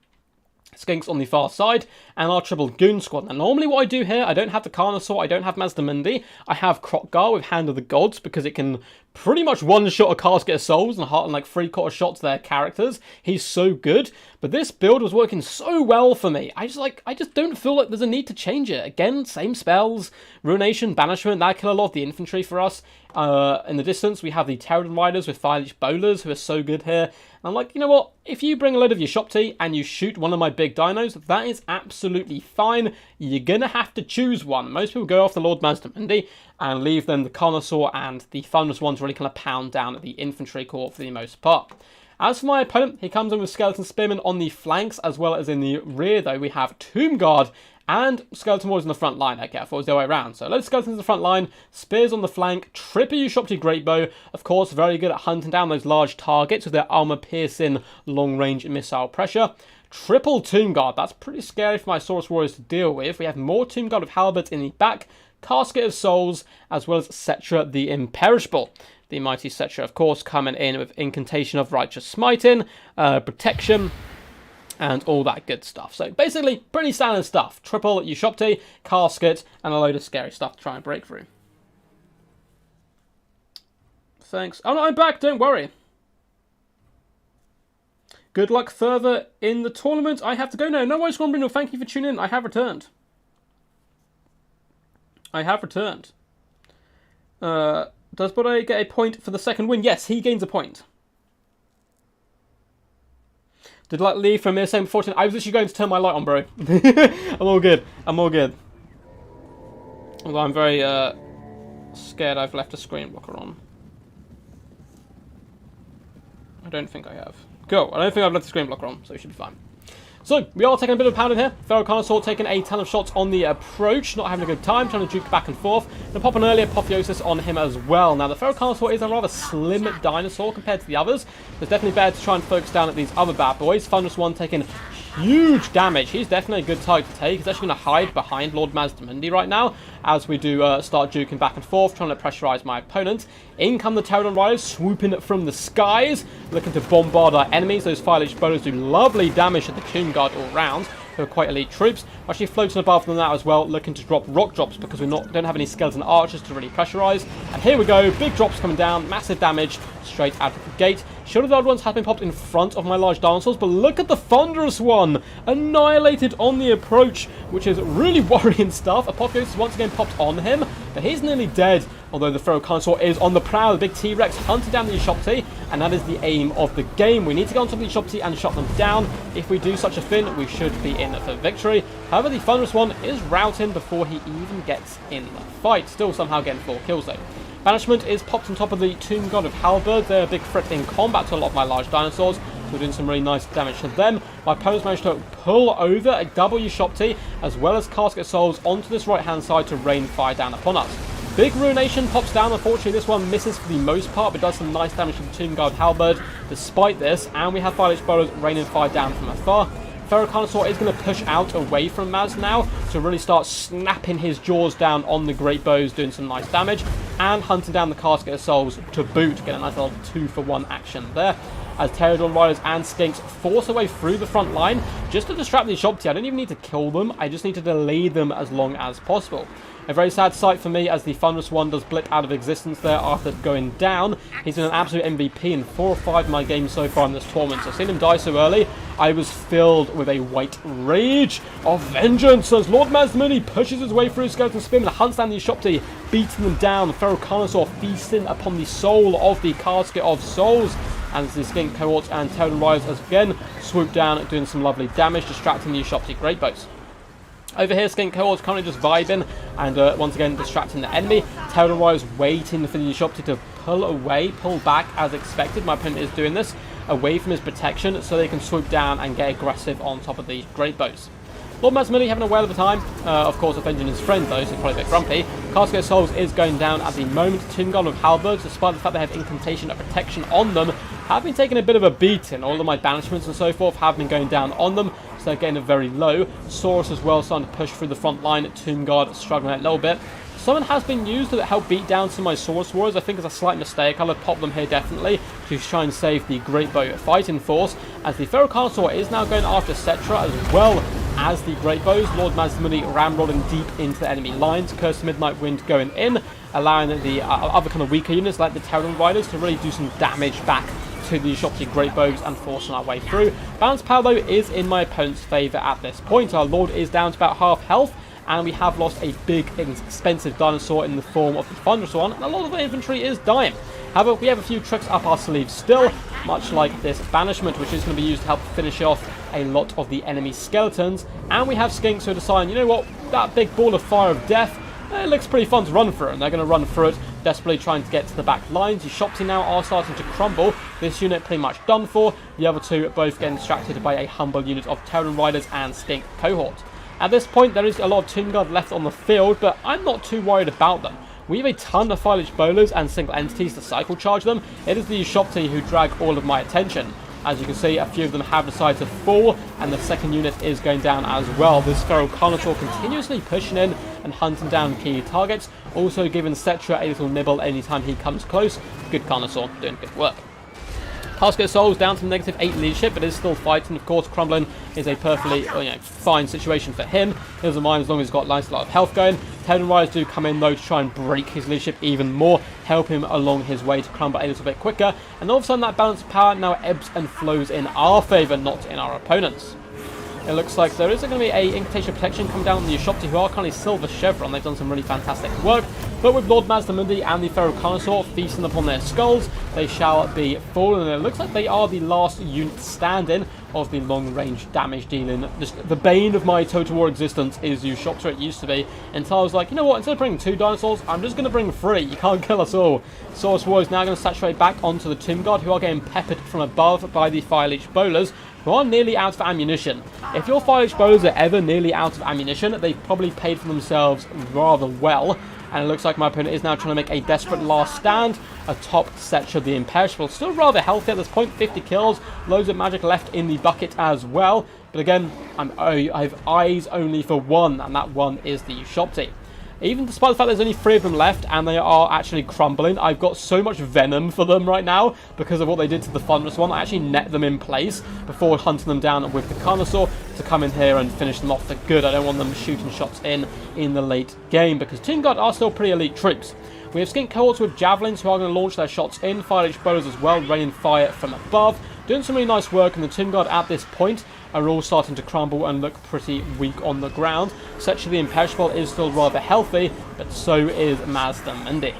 Skinks on the far side, and our triple goon squad. Now, normally what I do here, I don't have the Carnosaur, I don't have Mazdamundi, I have Krokgar with Hand of the Gods, because it can pretty much one-shot a Casket of Souls and heart and like 3/4 shots their characters. He's so good, but this build was working so well for me. I just don't feel like there's a need to change it. Again, same spells, Ruination, Banishment, that kill a lot of the infantry for us. In the distance, we have the Terran Riders with Fireleech Bowlers, who are so good here. And I'm like, you know what? If you bring a load of your shop tea and you shoot one of my big dinos, that is absolutely fine. You're going to have to choose one. Most people go off the Lord Mazdamundi and leave them the Carnosaur and the Thunderous ones really kind of pound down at the infantry corps for the most part. As for my opponent, he comes in with Skeleton Spearmen on the flanks, as well as in the rear, though, we have Tomb Guard and Skeleton Warriors in the front line. Okay, I thought it was the other way around. So, loads of Skeletons in the front line, Spears on the flank, Triple Ushopti Greatbow, of course, very good at hunting down those large targets with their armor-piercing, long-range missile pressure. Triple Tomb Guard, that's pretty scary for my Saurus Warriors to deal with. We have more Tomb Guard with Halberds in the back, Casket of Souls, as well as Cetra the Imperishable. The mighty Cetra, of course, coming in with Incantation of Righteous Smiting, Protection, and all that good stuff. So basically, pretty standard stuff. Triple Ushopti, Casket, and a load of scary stuff to try and break through. Thanks. Oh no, I'm back, don't worry. Good luck further in the tournament. I have to go now. No worries, Grombrino. Thank you for tuning in. I have returned. Does Bode get a point for the second win? Yes, he gains a point. Did like leave from here saying 14? I was literally going to turn my light on, bro. I'm all good. Although I'm very scared I've left a screen blocker on. I don't think I have. Cool. I don't think I've left the screen blocker on, so it should be fine. So, we are taking a bit of pounding here. Feral Carnosaur taking a ton of shots on the approach, not having a good time, trying to juke back and forth. And pop an early Apotheosis on him as well. Now, the Feral Carnosaur is a rather slim dinosaur compared to the others. It's definitely better to try and focus down at these other bad boys. Thunderous One taking huge damage. He's definitely a good target to take. He's actually going to hide behind Lord Mazdamundi right now as we do start juking back and forth, trying to pressurize my opponent. In come the Terran Riders, swooping from the skies, looking to bombard our enemies. Those Fireleech Bowlers do lovely damage to the Tomb Guard all round, who are quite elite troops. Actually floating above them now as well, looking to drop rock drops because we don't have any skeleton archers to really pressurize. And here we go, big drops coming down, massive damage straight out of the gate. Shield of the Old Ones have been popped in front of my large dinosaurs, but look at the Thunderous One! Annihilated on the approach, which is really worrying stuff. Apotheosis once again popped on him, but he's nearly dead. Although the Feral Carnosaur is on the prowl, the big T-Rex hunted down the Ushopti, and that is the aim of the game. We need to go on top of the Ushopti and shut them down. If we do such a thing, we should be in for victory. However, the Thunderous One is routing before he even gets in the fight. Still somehow getting 4 kills though. Banishment is popped on top of the Tomb God of Halberd. They're a big threat in combat to a lot of my large dinosaurs. So we're doing some really nice damage to them. My opponents managed to pull over a double Ushopti as well as Casket of Souls onto this right-hand side to rain fire down upon us. Big Ruination pops down. Unfortunately, this one misses for the most part, but does some nice damage to the Tomb God Halberd despite this. And we have Fireleech Bowlers raining fire down from afar. Feral Carnosaur is going to push out away from Maz now to really start snapping his jaws down on the Great Bows, doing some nice damage, and hunting down the Casket of Souls to boot, get a nice little 2-for-1 action there. as Pterodon Riders and Skinks force their way through the front line just to distract the Shopti. I don't even need to kill them, I just need to delay them as long as possible. A very sad sight for me as the Thunderous One does blip out of existence there after going down. He's been an absolute MVP in 4 or 5 of my games so far in this tournament. So seeing him die so early, I was filled with a white rage of vengeance as Lord Mazmuni pushes his way through Skeleton Spearman and hunts down the Shopti, beating them down. The Feral Carnosaur feasting upon the soul of the Casket of Souls. And the Skink Cohorts and Pterodon Riders again swoop down, doing some lovely damage, distracting the Shopti Great Bows. Over here, Skink Cohorts currently just vibing and once again distracting the enemy. Pterodon Riders waiting for the Shopti to pull back as expected. My opponent is doing this away from his protection so they can swoop down and get aggressive on top of these Great Bows. Lord Mazmuni having a whale of a time, of course avenging his friend though, so he's probably a bit grumpy. Casket of Souls is going down at the moment. Tomb Guard with Halberds, despite the fact they have Incantation of Protection on them, have been taking a bit of a beating. All of my banishments and so forth have been going down on them, so they're getting a very low. Saurus as well starting to push through the front line. Tomb Guard struggling a little bit. Summon has been used to help beat down some of my Saurus Warriors. I think it's a slight mistake. I'll pop them here definitely to try and save the Great Bow fighting force, as the Feral Carnosaur is now going after Cetra as well as the Great Bows. Lord Mazmuni ramrodding deep into the enemy lines. Curse of Midnight Wind going in, allowing the other kind of weaker units like the Pterodon Riders to really do some damage back to the Shopti Great Bows and forcing our way through. Balance power though is in my opponent's favour at this point. Our Lord is down to about half health, and we have lost a big expensive dinosaur in the form of the Thunderous One, and a lot of the infantry is dying. However, we have a few tricks up our sleeves still, much like this banishment, which is going to be used to help finish off a lot of the enemy skeletons. And we have Skinks who are deciding, you know what, that big ball of fire of death, it looks pretty fun to run through, and they're going to run through it, desperately trying to get to the back lines. The Shopti now are starting to crumble. This unit pretty much done for. The other two both getting distracted by a humble unit of Pterodon Riders and Skink Cohort. At this point, there is a lot of Tomb Guard left on the field, but I'm not too worried about them. We have a ton of File-Lich Bowlers and single entities to cycle charge them. It is the Shopti who drag all of my attention. As you can see, a few of them have decided to fall, and the second unit is going down as well. This Feral Carnosaur continuously pushing in and hunting down key targets, also giving Cetra a little nibble anytime he comes close. Good Carnosaur, doing good work. Casket of Souls down to -8 leadership, but is still fighting. Of course, crumbling is a perfectly fine situation for him. He doesn't mind as long as he's got a nice lot of health going. Pterodon Riders do come in though to try and break his leadership even more, help him along his way to crumble a little bit quicker. And all of a sudden that balance of power now ebbs and flows in our favour, not in our opponents. It looks like there is going to be a Incantation of Protection come down on the Shopti, who are currently Silver Chevron. They've done some really fantastic work. But with Lord Mazdamundi and the Feral Carnosaur feasting upon their skulls, they shall be fallen. And it looks like they are the last unit standing of the long-range damage dealing. Just the bane of my Total War existence is you Shopter it used to be. Until I was like, you know what, instead of bringing 2 dinosaurs, I'm just going to bring 3. You can't kill us all. Saurus War is now going to saturate back onto the Tomb Guard, who are getting peppered from above by the Fire-Leech Bowlers, who are nearly out of ammunition. If your Fire-Leech Bowlers are ever nearly out of ammunition, they've probably paid for themselves rather well. And it looks like my opponent is now trying to make a desperate last stand atop Cetra the Imperishable. Still rather healthy at this point, 50 kills, loads of magic left in the bucket as well. But again, I have eyes only for one, and that one is the Shopti. Even despite the fact there's only 3 of them left and they are actually crumbling, I've got so much venom for them right now because of what they did to the Thunderous One. I actually net them in place before hunting them down with the Carnosaur to come in here and finish them off for good. I don't want them shooting shots in the late game because Tomb Guard are still pretty elite troops. We have Skink Cohorts with Javelins who are going to launch their shots in, Fire-Leech Bowlers as well, raining fire from above. Doing some really nice work, and the Tomb Guard at this point are all starting to crumble and look pretty weak on the ground. Cetra the Imperishable is still rather healthy, but so is Mazdamundi.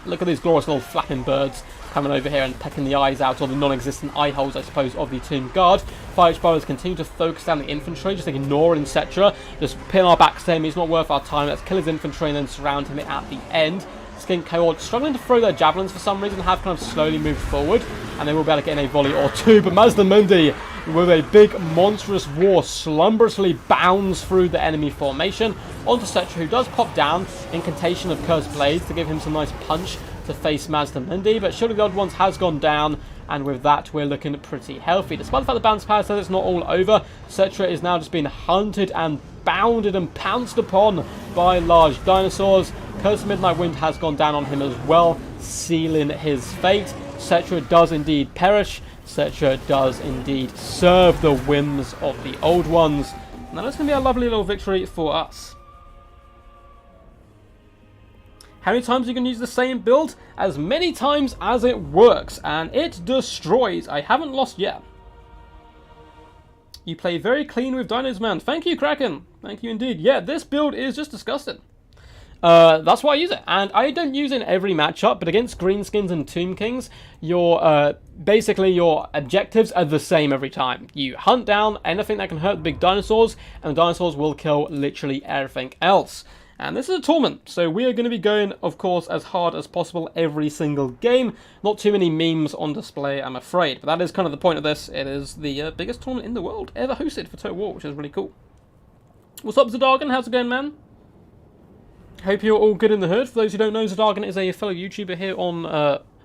Look at these glorious little flapping birds coming over here and pecking the eyes out, or the non-existent eye holes, I suppose, of the Tomb Guard. Fire-Leech Bowlers continue to focus down the infantry, just ignoring Cetra, just pin our backs to him. He's not worth our time. Let's kill his infantry and then surround him at the end. Skink Cohort struggling to throw their javelins for some reason, have kind of slowly moved forward, and they will be able to get in a volley or 2. But Mazdamundi, with a big monstrous war, slumberously bounds through the enemy formation onto Cetra, who does pop down. Incantation of Cursed Blades to give him some nice punch to face Mazdamundi, but surely the Odd Ones has gone down, and with that we're looking pretty healthy. Despite the fact the balance power says it's not all over, Cetra is now just being hunted and bounded and pounced upon by large dinosaurs. Curse of Midnight Wind has gone down on him as well, sealing his fate. Cetra does indeed perish. Cetra does indeed serve the whims of the old ones. Now that's going to be a lovely little victory for us. How many times are you going to use the same build? As many times as it works, and it destroys. I haven't lost yet. You play very clean with Dinos, man. Thank you, Kraken. Thank you indeed. Yeah, this build is just disgusting. That's why I use it. And I don't use it in every matchup, but against Greenskins and Tomb Kings, basically your objectives are the same every time. You hunt down anything that can hurt the big dinosaurs, and the dinosaurs will kill literally everything else. And this is a tournament, so we are going to be going, of course, as hard as possible every single game. Not too many memes on display, I'm afraid. But that is kind of the point of this. It is the biggest tournament in the world ever hosted for Total War, which is really cool. What's up, Zadargan? How's it going, man? Hope you're all good in the hood. For those who don't know, Zadargan is a fellow YouTuber here on...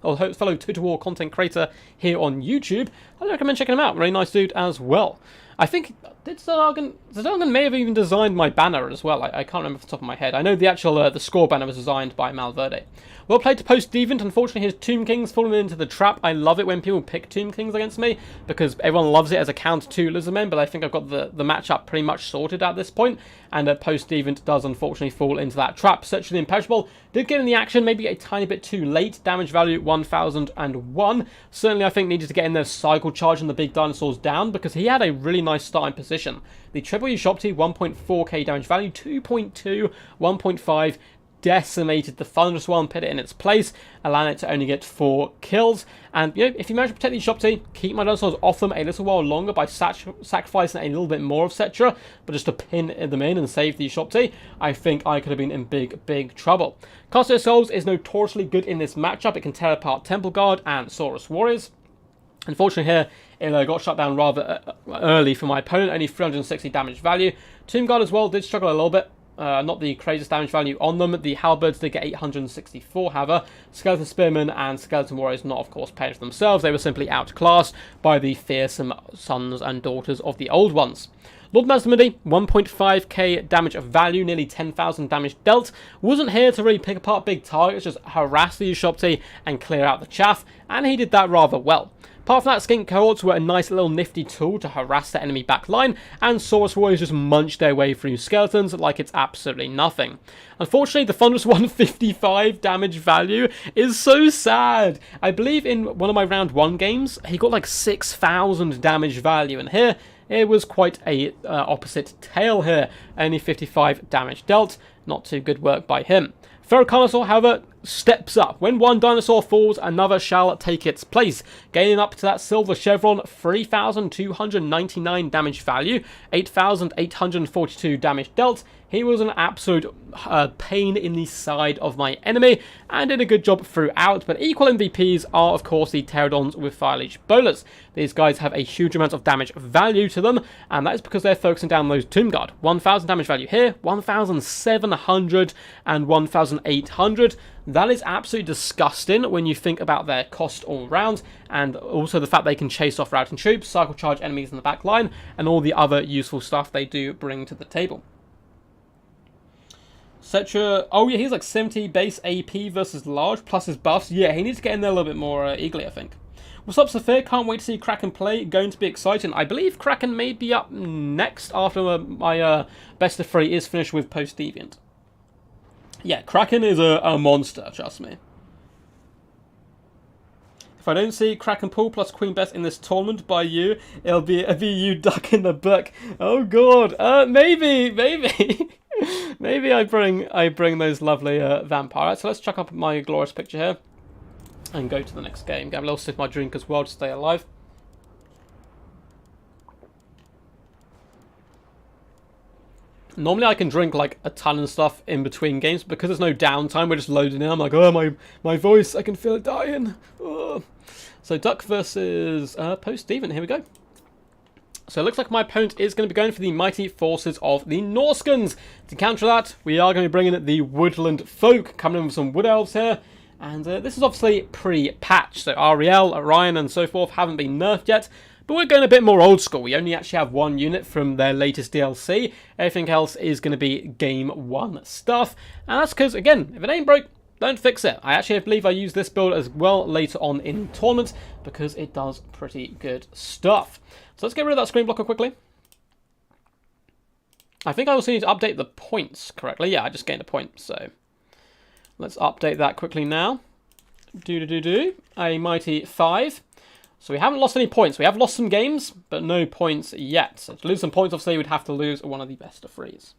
or fellow Total War content creator here on YouTube. I'd recommend checking him out. Really nice dude as well. I think, did Zadargan may have even designed my banner as well. I can't remember off the top of my head. I know the actual, the score banner was designed by Malverde. Well played to post Deviant. Unfortunately, his Tomb King's fallen into the trap. I love it when people pick Tomb Kings against me, because everyone loves it as a counter to Lizardmen, but I think I've got the matchup pretty much sorted at this point, and post Deviant does unfortunately fall into that trap. Search for the Imperishable did get in the action, maybe a tiny bit too late. Damage value 1001. Certainly, I think needed to get in there, cycle charging the big dinosaurs down, because he had a really nice starting position. The Triple U Shop T, 1.4k damage value, 2.2, 1.5, decimated the Thunderous One, put it in its place, allowing it to only get 4 kills. And, you know, if you manage to protect these Shop T, keep my dinosaurs off them a little while longer by sacrificing a little bit more of Cetra, but just to pin them in and save the Shop T, I think I could have been in big, big trouble. Castle of Souls is notoriously good in this matchup. It can tear apart Temple Guard and Saurus Warriors. Unfortunately here, it got shut down rather early for my opponent, only 360 damage value. Tomb Guard as well did struggle a little bit. Not the craziest damage value on them. The Halberds did get 864, however. Skeleton Spearmen and Skeleton Warriors not, of course, paying for themselves. They were simply outclassed by the fearsome sons and daughters of the old ones. Lord Mazmudi, 1.5k damage of value, nearly 10,000 damage dealt. Wasn't here to really pick apart big targets, just harass the Ushopti and clear out the chaff, and he did that rather well. Apart from that, Skink Cohorts were a nice little nifty tool to harass the enemy back line, and Saurus Warriors just munched their way through skeletons like it's absolutely nothing. Unfortunately, the Thunderous 155 damage value is so sad. I believe in one of my round 1 games, he got like 6,000 damage value, and here, it was quite a opposite tale here. Only 55 damage dealt. Not too good work by him. Ferrocarnosaur, however, steps up. When one dinosaur falls, another shall take its place. Gaining up to that silver chevron, 3,299 damage value, 8,842 damage dealt. He was an absolute pain in the side of my enemy, and did a good job throughout, but equal MVPs are, of course, the Pterodons with Fire Leech Bolas. These guys have a huge amount of damage value to them, and that is because they're focusing down those Tomb Guard. 1,000 damage value here, 1,700 and 1,800. That is absolutely disgusting when you think about their cost all round, and also the fact they can chase off routing troops, cycle charge enemies in the back line, and all the other useful stuff they do bring to the table. Cetra, oh yeah, he's like 70 base AP versus large, plus his buffs. Yeah, he needs to get in there a little bit more eagerly, I think. What's up, Saphir? Can't wait to see Kraken play. Going to be exciting. I believe Kraken may be up next after my best of 3 is finished with Post Deviant. Yeah, Kraken is a monster, trust me. If I don't see Kraken Pool plus Queen Bess in this tournament by you, it'll be you duck in the book. Oh god, maybe. Maybe I bring those lovely vampires. So let's chuck up my glorious picture here and go to the next game. Get a little sip of my drink as well to stay alive. Normally I can drink like a ton of stuff in between games, but because there's no downtime, we're just loading in. I'm like, oh, my voice, I can feel it dying. Oh. So Duck versus Post Deviant, here we go. So it looks like my opponent is going to be going for the mighty forces of the Norskins. To counter that, we are going to be bringing in the Woodland Folk, coming in with some Wood Elves here. And this is obviously pre-patch, so Ariel, Orion and so forth haven't been nerfed yet. But we're going a bit more old school. We only actually have 1 unit from their latest DLC. Everything else is going to be Game 1 stuff. And that's because, again, if it ain't broke, Don't fix it. I actually believe I use this build as well later on in the tournament because it does pretty good stuff. So let's get rid of that screen blocker quickly. I think I also need to update the points correctly. Yeah, I just gained a point, so let's update that quickly now. A mighty 5. So we haven't lost any points. We have lost some games, but no points yet. So to lose some points, obviously, we'd have to lose one of the best of 3s.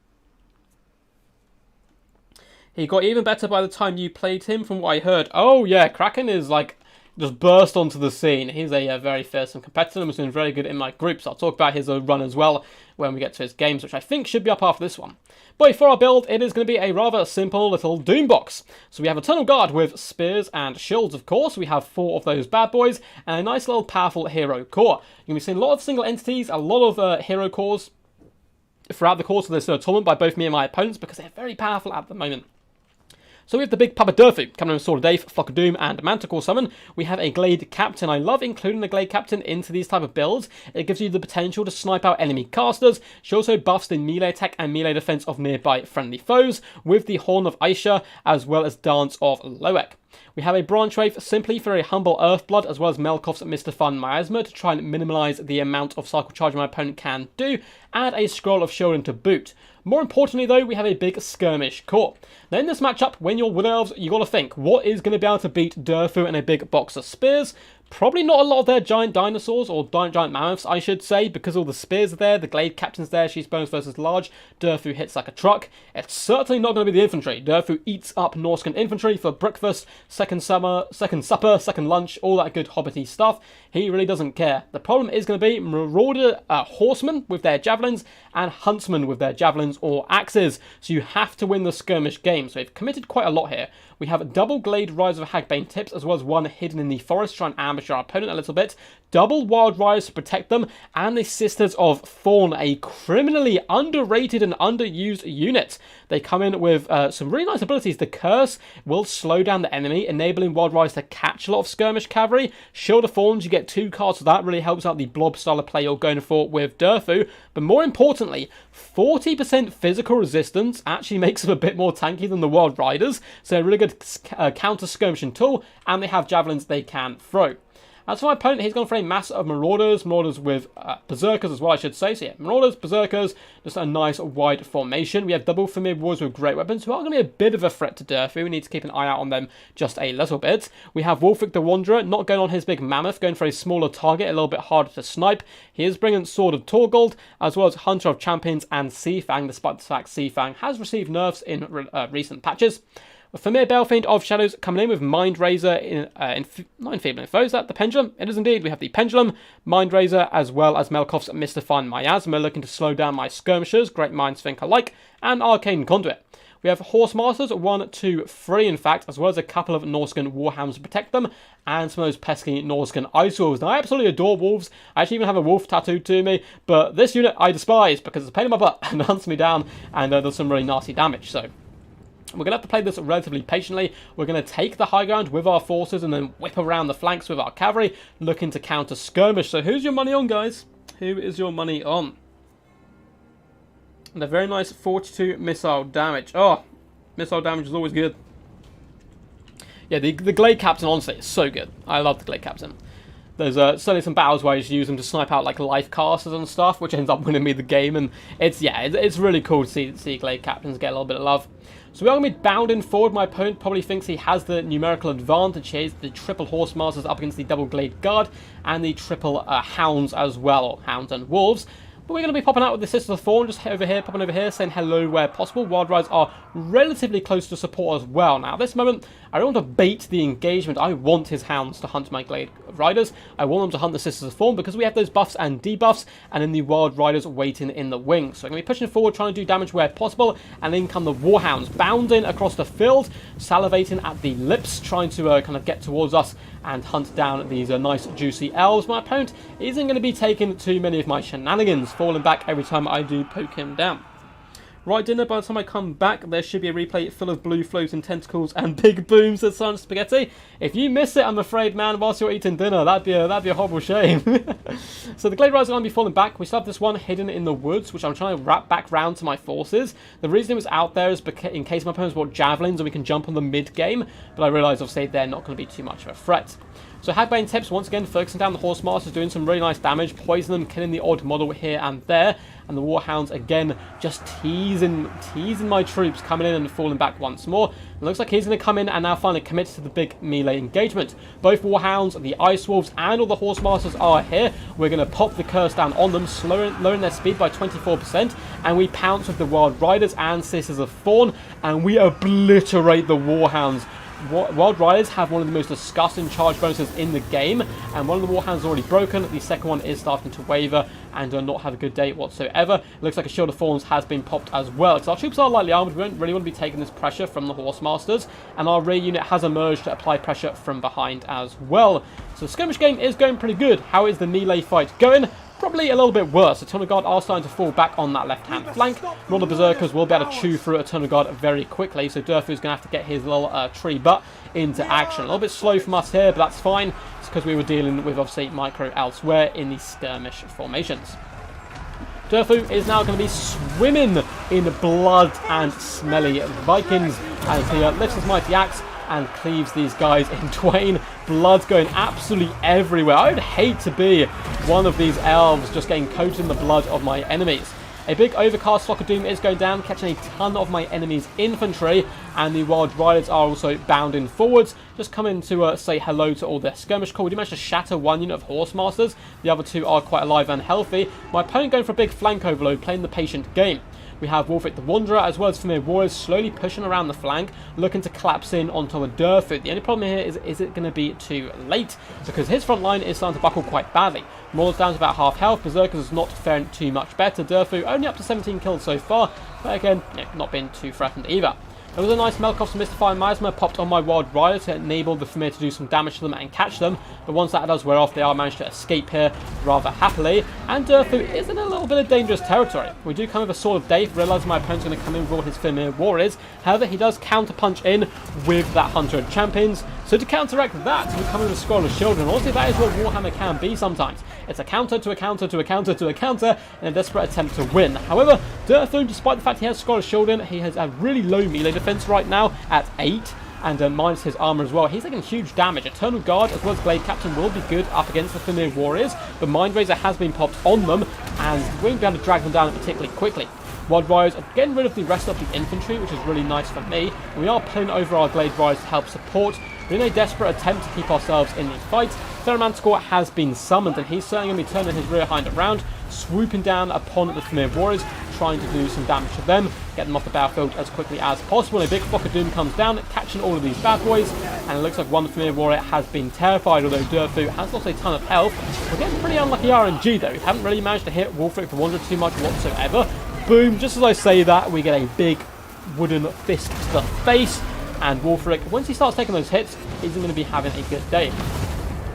He got even better by the time you played him, from what I heard. Oh, yeah, Kraken is, like, just burst onto the scene. He's a very fearsome competitor and was doing very good in my group, so I'll talk about his run as well when we get to his games, which I think should be up after this one. But for our build, it is going to be a rather simple little Doom box. So we have Eternal Guard with spears and shields, of course. We have 4 of those bad boys and a nice little powerful hero core. You're going to be seeing a lot of single entities, a lot of hero cores throughout the course of this tournament by both me and my opponents because they're very powerful at the moment. So we have the big Papa Durfu coming in with Sword of Dave, Flock of Doom, and Manticore Summon. We have a Glade Captain. I love including the Glade Captain into these type of builds. It gives you the potential to snipe out enemy casters. She also buffs the melee attack and melee defense of nearby friendly foes with the Horn of Aisha as well as Dance of Loek. We have a Branch Wraith simply for a humble Earthblood as well as Melkoff's Mr. Fun Miasma to try and minimise the amount of cycle charge my opponent can do, and a Scroll of Shielding to boot. More importantly though, we have a big Skirmish core. Now in this matchup, when you're Wood Elves, you got to think, what is going to be able to beat Durfu and a big box of spears? Probably not a lot of their giant dinosaurs, or giant mammoths, I should say, because all the spears are there, the Glade Captain's there, she's bonus versus large, Durfu hits like a truck. It's certainly not going to be the infantry. Durfu eats up Norscan infantry for breakfast, second supper, second lunch, all that good hobbity stuff. He really doesn't care. The problem is going to be Marauder horsemen with their javelins, and huntsmen with their javelins or axes. So you have to win the skirmish game. So they've committed quite a lot here. We have double Glade Rise of Hagbane tips, as well as one hidden in the forest, trying to ambush our opponent a little bit. Double Wild Rise to protect them, and the Sisters of Thorn, a criminally underrated and underused unit. They come in with some really nice abilities. The Curse will slow down the enemy, enabling Wild Rise to catch a lot of skirmish cavalry. Shield of Thorns, you get 2 cards, so that really helps out the blob style of play you're going for with Durfu. But more importantly, 40% physical resistance actually makes them a bit more tanky than the Wild Riders, so a really good counter skirmishing tool, and they have javelins they can throw. As for my opponent, he's gone for a mass of Marauders with Berserkers as well, I should say. So yeah, Marauders, Berserkers, just a nice wide formation. We have double Familiar Warriors with great weapons, who are going to be a bit of a threat to Durfu. We need to keep an eye out on them just a little bit. We have Wolfric the Wanderer, not going on his big mammoth, going for a smaller target, a little bit harder to snipe. He is bringing Sword of Torgold, as well as Hunter of Champions and Seafang, despite the fact Seafang has received nerfs in recent patches. Famir Balefiend of Shadows coming in with Mind Razor not Enfeebling Foes, that the Pendulum? It is indeed. We have the Pendulum, Mind Razor, as well as Melkoff's Mr. Fun Miasma, looking to slow down my skirmishers, Great Minds think alike, and Arcane Conduit. We have Horse Masters, 1, 2, 3 in fact, as well as a couple of Norscan Warhounds to protect them, and some of those pesky Norscan Ice Wolves. Now, I absolutely adore wolves. I actually even have a wolf tattooed to me, but this unit I despise because it's a pain in my butt and hunts me down and does some really nasty damage, so we're going to have to play this relatively patiently. We're going to take the high ground with our forces and then whip around the flanks with our cavalry, looking to counter skirmish. So who's your money on, guys? Who is your money on? And a very nice 42 missile damage. Oh, missile damage is always good. Yeah, the Glade Captain, honestly, is so good. I love the Glade Captain. There's certainly some battles where I just use them to snipe out like life casters and stuff, which ends up winning me the game. And it's really cool to see Glade Captains get a little bit of love. So we are going to be bounding forward. My opponent probably thinks he has the numerical advantage here. The triple Horse Masters up against the double Glade Guard and the triple Hounds as well, or Hounds and Wolves. But we're going to be popping out with the Sisters of Thorn, just over here, popping over here, saying hello where possible. Wild Rides are relatively close to support as well. Now, at this moment, I don't want to bait the engagement. I want his Hounds to hunt my Glade Riders. I want them to hunt the Sisters of Thorn because we have those buffs and debuffs, and then the Wild Riders waiting in the wings. So I'm going to be pushing forward, trying to do damage where possible, and then come the Warhounds, bounding across the field, salivating at the lips, trying to kind of get towards us and hunt down these nice juicy elves. My opponent isn't going to be taking too many of my shenanigans, falling back every time I do poke him down. Right, dinner, by the time I come back, there should be a replay full of blue floating tentacles and big booms of sun spaghetti. If you miss it, I'm afraid, man, whilst you're eating dinner, that'd be a horrible shame. So the Glade Riders are going to be falling back. We still have this one hidden in the woods, which I'm trying to wrap back round to my forces. The reason it was out there is in case my opponents brought javelins and we can jump on them mid-game, but I realise, obviously, they're not going to be too much of a threat. So Hagbane tips, once again, focusing down the Horse Masters, doing some really nice damage, poisoning them, killing the odd model here and there. And the Warhounds, again, just teasing my troops, coming in and falling back once more. It looks like he's going to come in and now finally commit to the big melee engagement. Both Warhounds, the Ice Wolves, and all the Horse Masters are here. We're going to pop the curse down on them, lowering their speed by 24%. And we pounce with the Wild Riders and Sisters of Thorn, and we obliterate the Warhounds. Wild Riders have one of the most disgusting charge bonuses in the game, and one of the Warhounds is already broken. The second one is starting to waver and not have a good day whatsoever. It looks like a Shield of Thorns has been popped as well. So our troops are lightly armoured. We don't really want to be taking this pressure from the Horse Masters, and our rear unit has emerged to apply pressure from behind as well. So the skirmish game is going pretty good. How is the melee fight going? Probably a little bit worse. The Eternal Guard are starting to fall back on that left-hand flank. All the Berserkers will be able to chew through Eternal Guard very quickly, so Durfu's going to have to get his little tree butt into action. A little bit slow from us here, but that's fine. It's because we were dealing with, obviously, micro elsewhere in these skirmish formations. Durfu is now going to be swimming in blood and smelly Vikings as he lifts his mighty axe and cleaves these guys in twain. Blood going absolutely everywhere. I would hate to be one of these elves just getting coated in the blood of my enemies. A big overcast Flock of Doom is going down, catching a ton of my enemy's infantry, and the Wild Riders are also bounding forwards, just coming to say hello to all their skirmish corps. We do manage to shatter one unit of Horse Masters. The other two are quite alive and healthy. My opponent going for a big flank overload, playing the patient game. We have Wulfric the Wanderer as well as Familiar Warriors slowly pushing around the flank, looking to collapse in onto a Durfu. The only problem here is it going to be too late, because his front line is starting to buckle quite badly. Maul's down to about half health. Berserkers is not faring too much better. Durfu only up to 17 kills so far, but again, not been too threatened either. There was a nice Melkoff's Mystifying Miasma popped on my Wild Rider to enable the Familiar to do some damage to them and catch them, but once that does wear off, they are managed to escape here rather happily, and Durfu is in a little bit of dangerous territory. We do come with a Sword of Dave, realising my opponent's going to come in with all his Familiar Warriors. However, he does counter-punch in with that Hunter of Champions, so to counteract that, we come in with a Scroll of Children. Honestly, that is what Warhammer can be sometimes. It's a counter to a counter to a counter to a counter in a desperate attempt to win. However, Durfu, despite the fact he has Scroll of Children, he has a really low melee defense right now at 8, and minus his armor as well. He's taking huge damage. Eternal Guard as well as Blade Captain will be good up against the Familiar Warriors, but Mind Razor has been popped on them, and we won't be able to drag them down particularly quickly. Wild Riders are getting rid of the rest of the infantry, which is really nice for me, and we are pulling over our Glade Riders to help support. We're in a desperate attempt to keep ourselves in the fight. Theramanticore has been summoned, and he's certainly going to be turning his rear hind around, swooping down upon the Familiar Warriors, trying to do some damage to them, get them off the battlefield as quickly as possible. A big Flock of Doom comes down, catching all of these bad boys, and it looks like one Familiar Warrior has been terrified, although Durfu has lost a ton of health. We're getting pretty unlucky RNG though. We haven't really managed to hit Wulfric the Wanderer too much whatsoever. Boom, just as I say that, we get a big wooden fist to the face, and Wulfric, once he starts taking those hits, isn't going to be having a good day.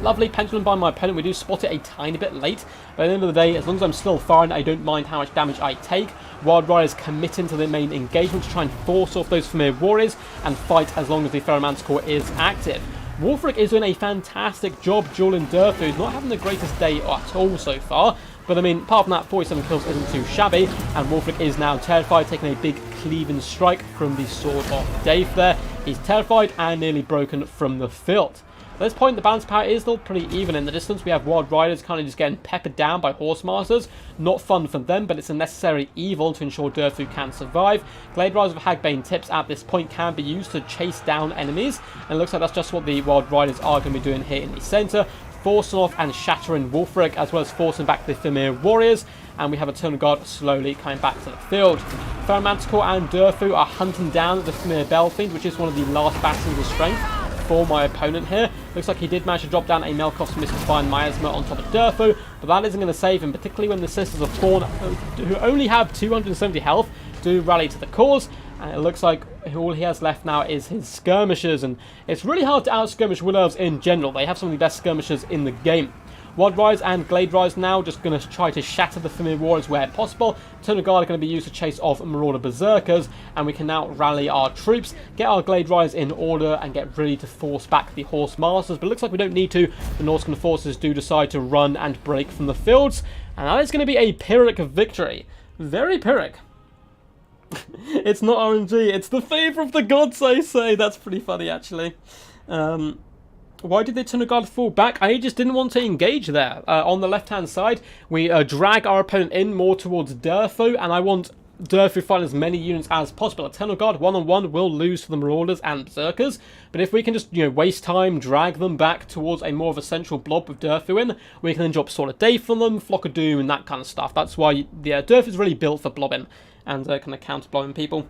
Lovely pendulum by my opponent. We do spot it a tiny bit late, but at the end of the day, as long as I'm still firing, I don't mind how much damage I take. Wild Riders committing to the main engagement to try and force off those Familiar Warriors and fight as long as the Theramanticore is active. Wulfric is doing a fantastic job dueling Durfu. He's not having the greatest day at all so far, but I mean, apart from that, 47 kills isn't too shabby, and Wulfric is now terrified, taking a big cleaving strike from the Sword of Dave there. He's terrified and nearly broken from the field. At this point, the balance power is still pretty even in the distance. We have Wild Riders kind of just getting peppered down by Horse Masters. Not fun for them, but it's a necessary evil to ensure Durfu can survive. Glade Riders with Hagbane tips at this point can be used to chase down enemies, and it looks like that's just what the Wild Riders are going to be doing here in the centre. Forcing off and shattering Wulfric, as well as forcing back the Familiar Warriors, and we have Eternal Guard slowly coming back to the field. Theramanticore and Durfu are hunting down the Familiar Belfiend, which is one of the last bastions of strength for my opponent here. Looks like he did manage to drop down a Melkoff's Mystifying Miasma on top of Durfu, but that isn't going to save him, particularly when the Sisters of Thorn, who only have 270 health, do rally to the cause. And it looks like all he has left now is his skirmishers, and it's really hard to out-skirmish Wood Elves in general. They have some of the best skirmishers in the game. Wild Rise and Glade Rise now, just going to try to shatter the Familiar Warriors where possible. Eternal Guard are going to be used to chase off Marauder Berserkers, and we can now rally our troops, get our Glade Rise in order, and get ready to force back the Horse Masters. But it looks like we don't need to. The Norscan forces do decide to run and break from the fields, and that is going to be a Pyrrhic victory. Very Pyrrhic. It's not RNG, it's the favour of the gods, I say. That's pretty funny, actually. Why did the Eternal Guard fall back? I just didn't want to engage there. On the left-hand side, we drag our opponent in more towards Durfu, and I want Durfu to find as many units as possible. Eternal Guard one-on-one will lose to the Marauders and Berserkers, but if we can just, waste time, drag them back towards a more of a central blob with Durfu in, we can then drop Sword of Day from them, Flock of Doom, and that kind of stuff. That's why, Durfu is really built for blobbing and kind of counter-blobbing people.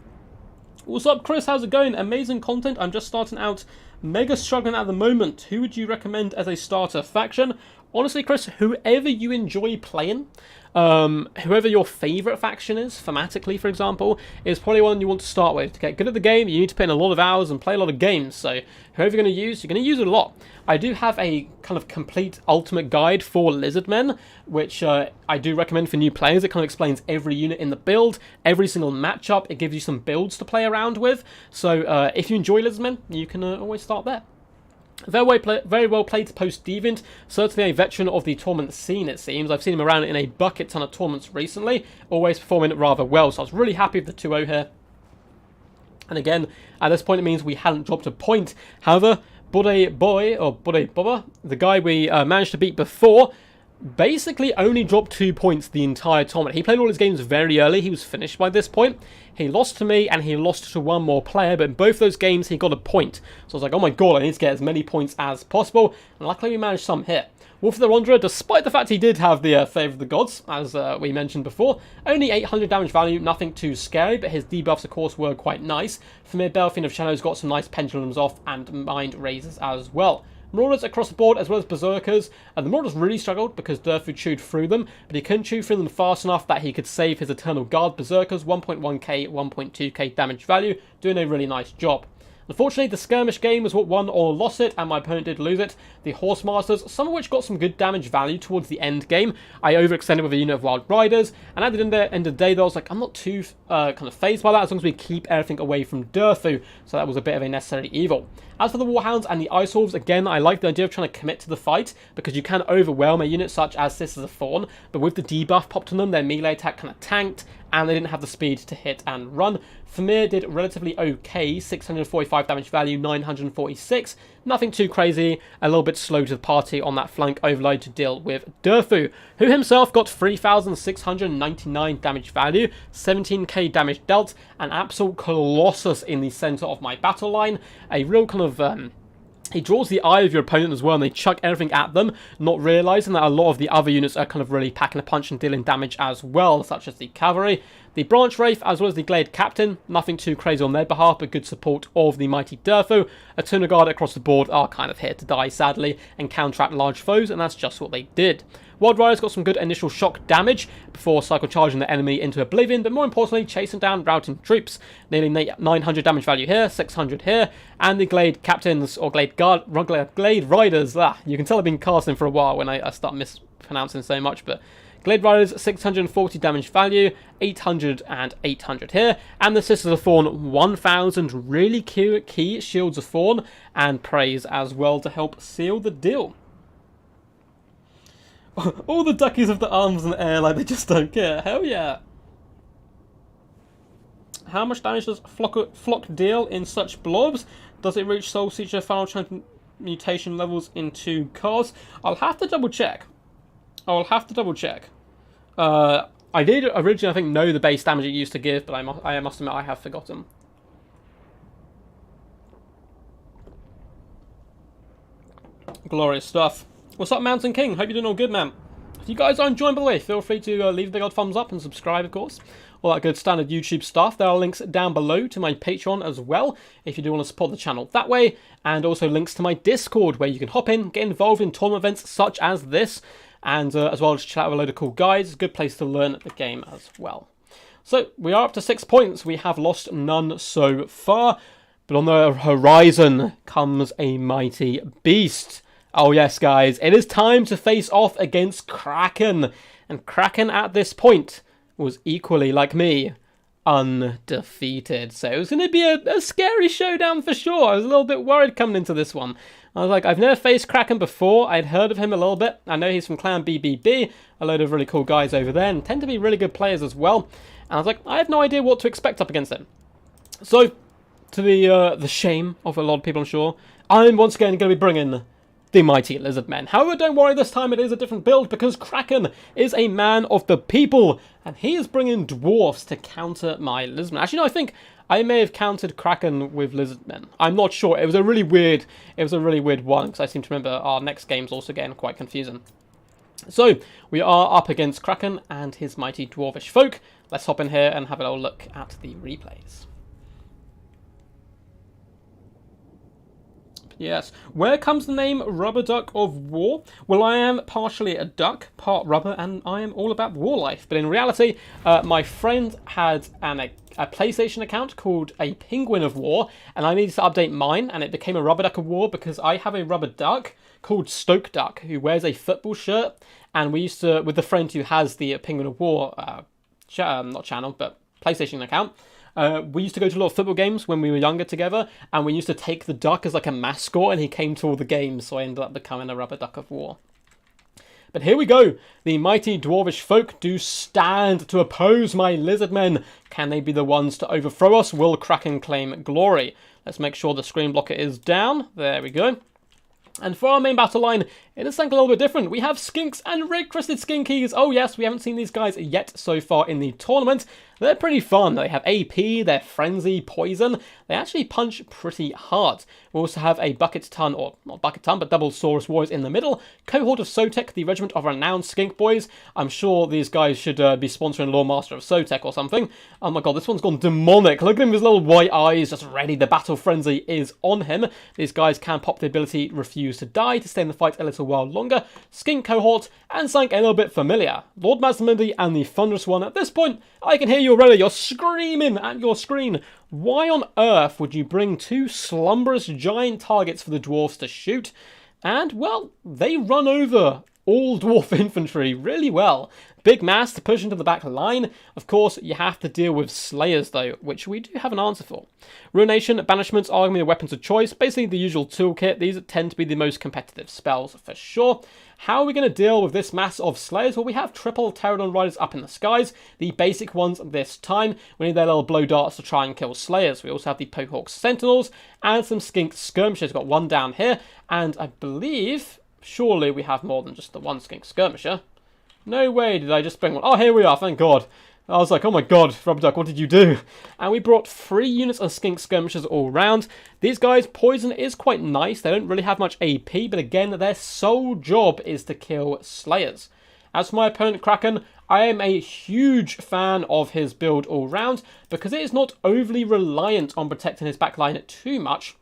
What's up, Chris? How's it going? Amazing content. I'm just starting out, mega struggling at the moment. Who would you recommend as a starter faction? Honestly, Chris, whoever you enjoy playing, whoever your favourite faction is, thematically, for example, is probably one you want to start with. To get good at the game, you need to put in a lot of hours and play a lot of games. So whoever you're going to use it a lot. I do have a kind of complete ultimate guide for Lizardmen, which I do recommend for new players. It kind of explains every unit in the build, every single matchup. It gives you some builds to play around with. So if you enjoy Lizardmen, you can always start there. Very well played post-Deviant, certainly a veteran of the tournament scene, it seems. I've seen him around in a bucket ton of tournaments recently, always performing rather well, so I was really happy with the 2-0 here. And again, at this point it means we hadn't dropped a point. However, Bode Boba, the guy we managed to beat before, basically only dropped 2 points the entire tournament. He played all his games very early. He was finished by this point. He lost to me and he lost to one more player, but in both those games he got a point. So I was like, oh my god, I need to get as many points as possible. And luckily we managed some here. Wolf the Wanderer, despite the fact he did have the favour of the gods, as we mentioned before, only 800 damage value, nothing too scary, but his debuffs of course were quite nice. Famir Belfiend of Shadows got some nice pendulums off and mind raisers as well. Marauders across the board, as well as Berserkers. And the Marauders really struggled because Durfu chewed through them, but he couldn't chew through them fast enough that he could save his Eternal Guard Berserkers, 1.1k, 1.2k damage value, doing a really nice job. Unfortunately, the skirmish game was what won or lost it, and my opponent did lose it. The Horse Masters, some of which got some good damage value towards the end game. I overextended with a unit of Wild Riders, and at the end of the day, though, I was like, I'm not too kind of phased by that, as long as we keep everything away from Durfu, so that was a bit of a necessary evil. As for the Warhounds and the Ice Wolves, again, I like the idea of trying to commit to the fight, because you can overwhelm a unit such as Sisters of Thorn, but with the debuff popped on them, their melee attack kind of tanked, and they didn't have the speed to hit and run. Famir did relatively okay, 645 damage value, 946. Nothing too crazy, a little bit slow to the party on that flank overload to deal with Durfu, who himself got 3,699 damage value, 17k damage dealt, an absolute colossus in the centre of my battle line. A real kind of he draws the eye of your opponent as well, and they chuck everything at them, not realising that a lot of the other units are kind of really packing a punch and dealing damage as well, such as the Cavalry. The Branch Wraith, as well as the Glade Captain, nothing too crazy on their behalf, but good support of the mighty Durfu. Eternal Guard across the board are kind of here to die, sadly, and counteract large foes, and that's just what they did. Wild Riders got some good initial shock damage before cycle charging the enemy into oblivion, but more importantly, chasing down routing troops. Nearly 900 damage value here, 600 here, and the Glade Captains, or Glade Riders, you can tell I've been casting for a while when I start mispronouncing so much, but Glade Riders, 640 damage value, 800 and 800 here, and the Sisters of Thorn, 1,000 really cute key Shields of Thorn, and Praise as well to help seal the deal. All the duckies of the arms in the air like they just don't care. Hell yeah. How much damage does Flock deal in such blobs? Does it reach Soul Seeker final transmutation levels in 2 cards? I'll have to double check. I did originally, I think, know the base damage it used to give, but I must admit I have forgotten. Glorious stuff. What's up, Mountain King? Hope you're doing all good, man. If you guys are enjoying, by the way, feel free to leave a big old thumbs up and subscribe, of course. All that good standard YouTube stuff. There are links down below to my Patreon as well, if you do want to support the channel that way. And also links to my Discord, where you can hop in, get involved in tournament events such as this. And as well as chat with a load of cool guys. It's a good place to learn the game as well. So, we are up to 6 points. We have lost none so far. But on the horizon comes a mighty beast. Oh yes, guys, it is time to face off against Kraken. And Kraken at this point was equally, like me, undefeated. So it was going to be a scary showdown for sure. I was a little bit worried coming into this one. I was like, I've never faced Kraken before. I'd heard of him a little bit. I know he's from Clan BBB, a load of really cool guys over there, and tend to be really good players as well. And I was like, I have no idea what to expect up against him. So, to the shame of a lot of people, I'm sure, I'm once again going to be bringing the mighty Lizardmen. However, don't worry, this time it is a different build because Kraken is a man of the people, and he is bringing Dwarfs to counter my Lizardmen. Actually, no, I think I may have countered Kraken with Lizardmen. I'm not sure. It was a really weird one because I seem to remember our next game's also getting quite confusing. So, we are up against Kraken and his mighty dwarvish folk. Let's hop in here and have a little look at the replays. Yes. Where comes the name Rubber Duck of War? Well, I am partially a duck, part rubber, and I am all about war life. But in reality, my friend had a PlayStation account called a Penguin of War, and I needed to update mine, and it became a Rubber Duck of War because I have a rubber duck called Stoke Duck, who wears a football shirt, and we used to, with the friend who has the Penguin of War, not channel, but PlayStation account, we used to go to a lot of football games when we were younger together, and we used to take the duck as like a mascot, and he came to all the games, so I ended up becoming a Rubber Duck of War. But here we go. The mighty dwarvish folk do stand to oppose my Lizardmen. Can they be the ones to overthrow us? Will Kraken claim glory? Let's make sure the screen blocker is down. There we go. And for our main battle line, it is something a little bit different. We have Skinks and Red-Crested Skinkies. Oh yes, we haven't seen these guys yet so far in the tournament. They're pretty fun. They have AP, they're Frenzy, Poison. They actually punch pretty hard. We also have a Bucket Ton, or not Bucket Ton, but Double Saurus Warriors in the middle. Cohort of Sotek, the Regiment of Renowned Skink Boys. I'm sure these guys should be sponsoring Lawmaster of Sotek or something. Oh my god, this one's gone demonic. Look at him with his little white eyes, just ready. The battle frenzy is on him. These guys can pop the ability Refuse to Die to stay in the fight a little while longer. Skink Cohort, and something a little bit familiar. Lord Mazdamundi and the Thunderous One. At this point, I can hear you already. You're screaming at your screen. Why on earth would you bring two slumberous giant targets for the dwarves to shoot? And, well, they run over all dwarf infantry really well. Big mass to push into the back line. Of course, you have to deal with Slayers, though, which we do have an answer for. Ruination, Banishments are going to be the weapons of choice. Basically, the usual toolkit. These tend to be the most competitive spells, for sure. How are we going to deal with this mass of Slayers? Well, we have triple Pterodon Riders up in the skies. The basic ones this time. We need their little blow darts to try and kill Slayers. We also have the Pokehawk Sentinels and some Skink Skirmishers. We've got one down here. And I believe, surely we have more than just the one Skink Skirmisher. No way did I just bring one. Oh, here we are, thank God. I was like, oh my god, Rubber Duck, what did you do? And we brought 3 units of Skink Skirmishers all round. These guys, Poison is quite nice. They don't really have much AP, but again, their sole job is to kill Slayers. As for my opponent, Kraken, I am a huge fan of his build all round because it is not overly reliant on protecting his backline too much.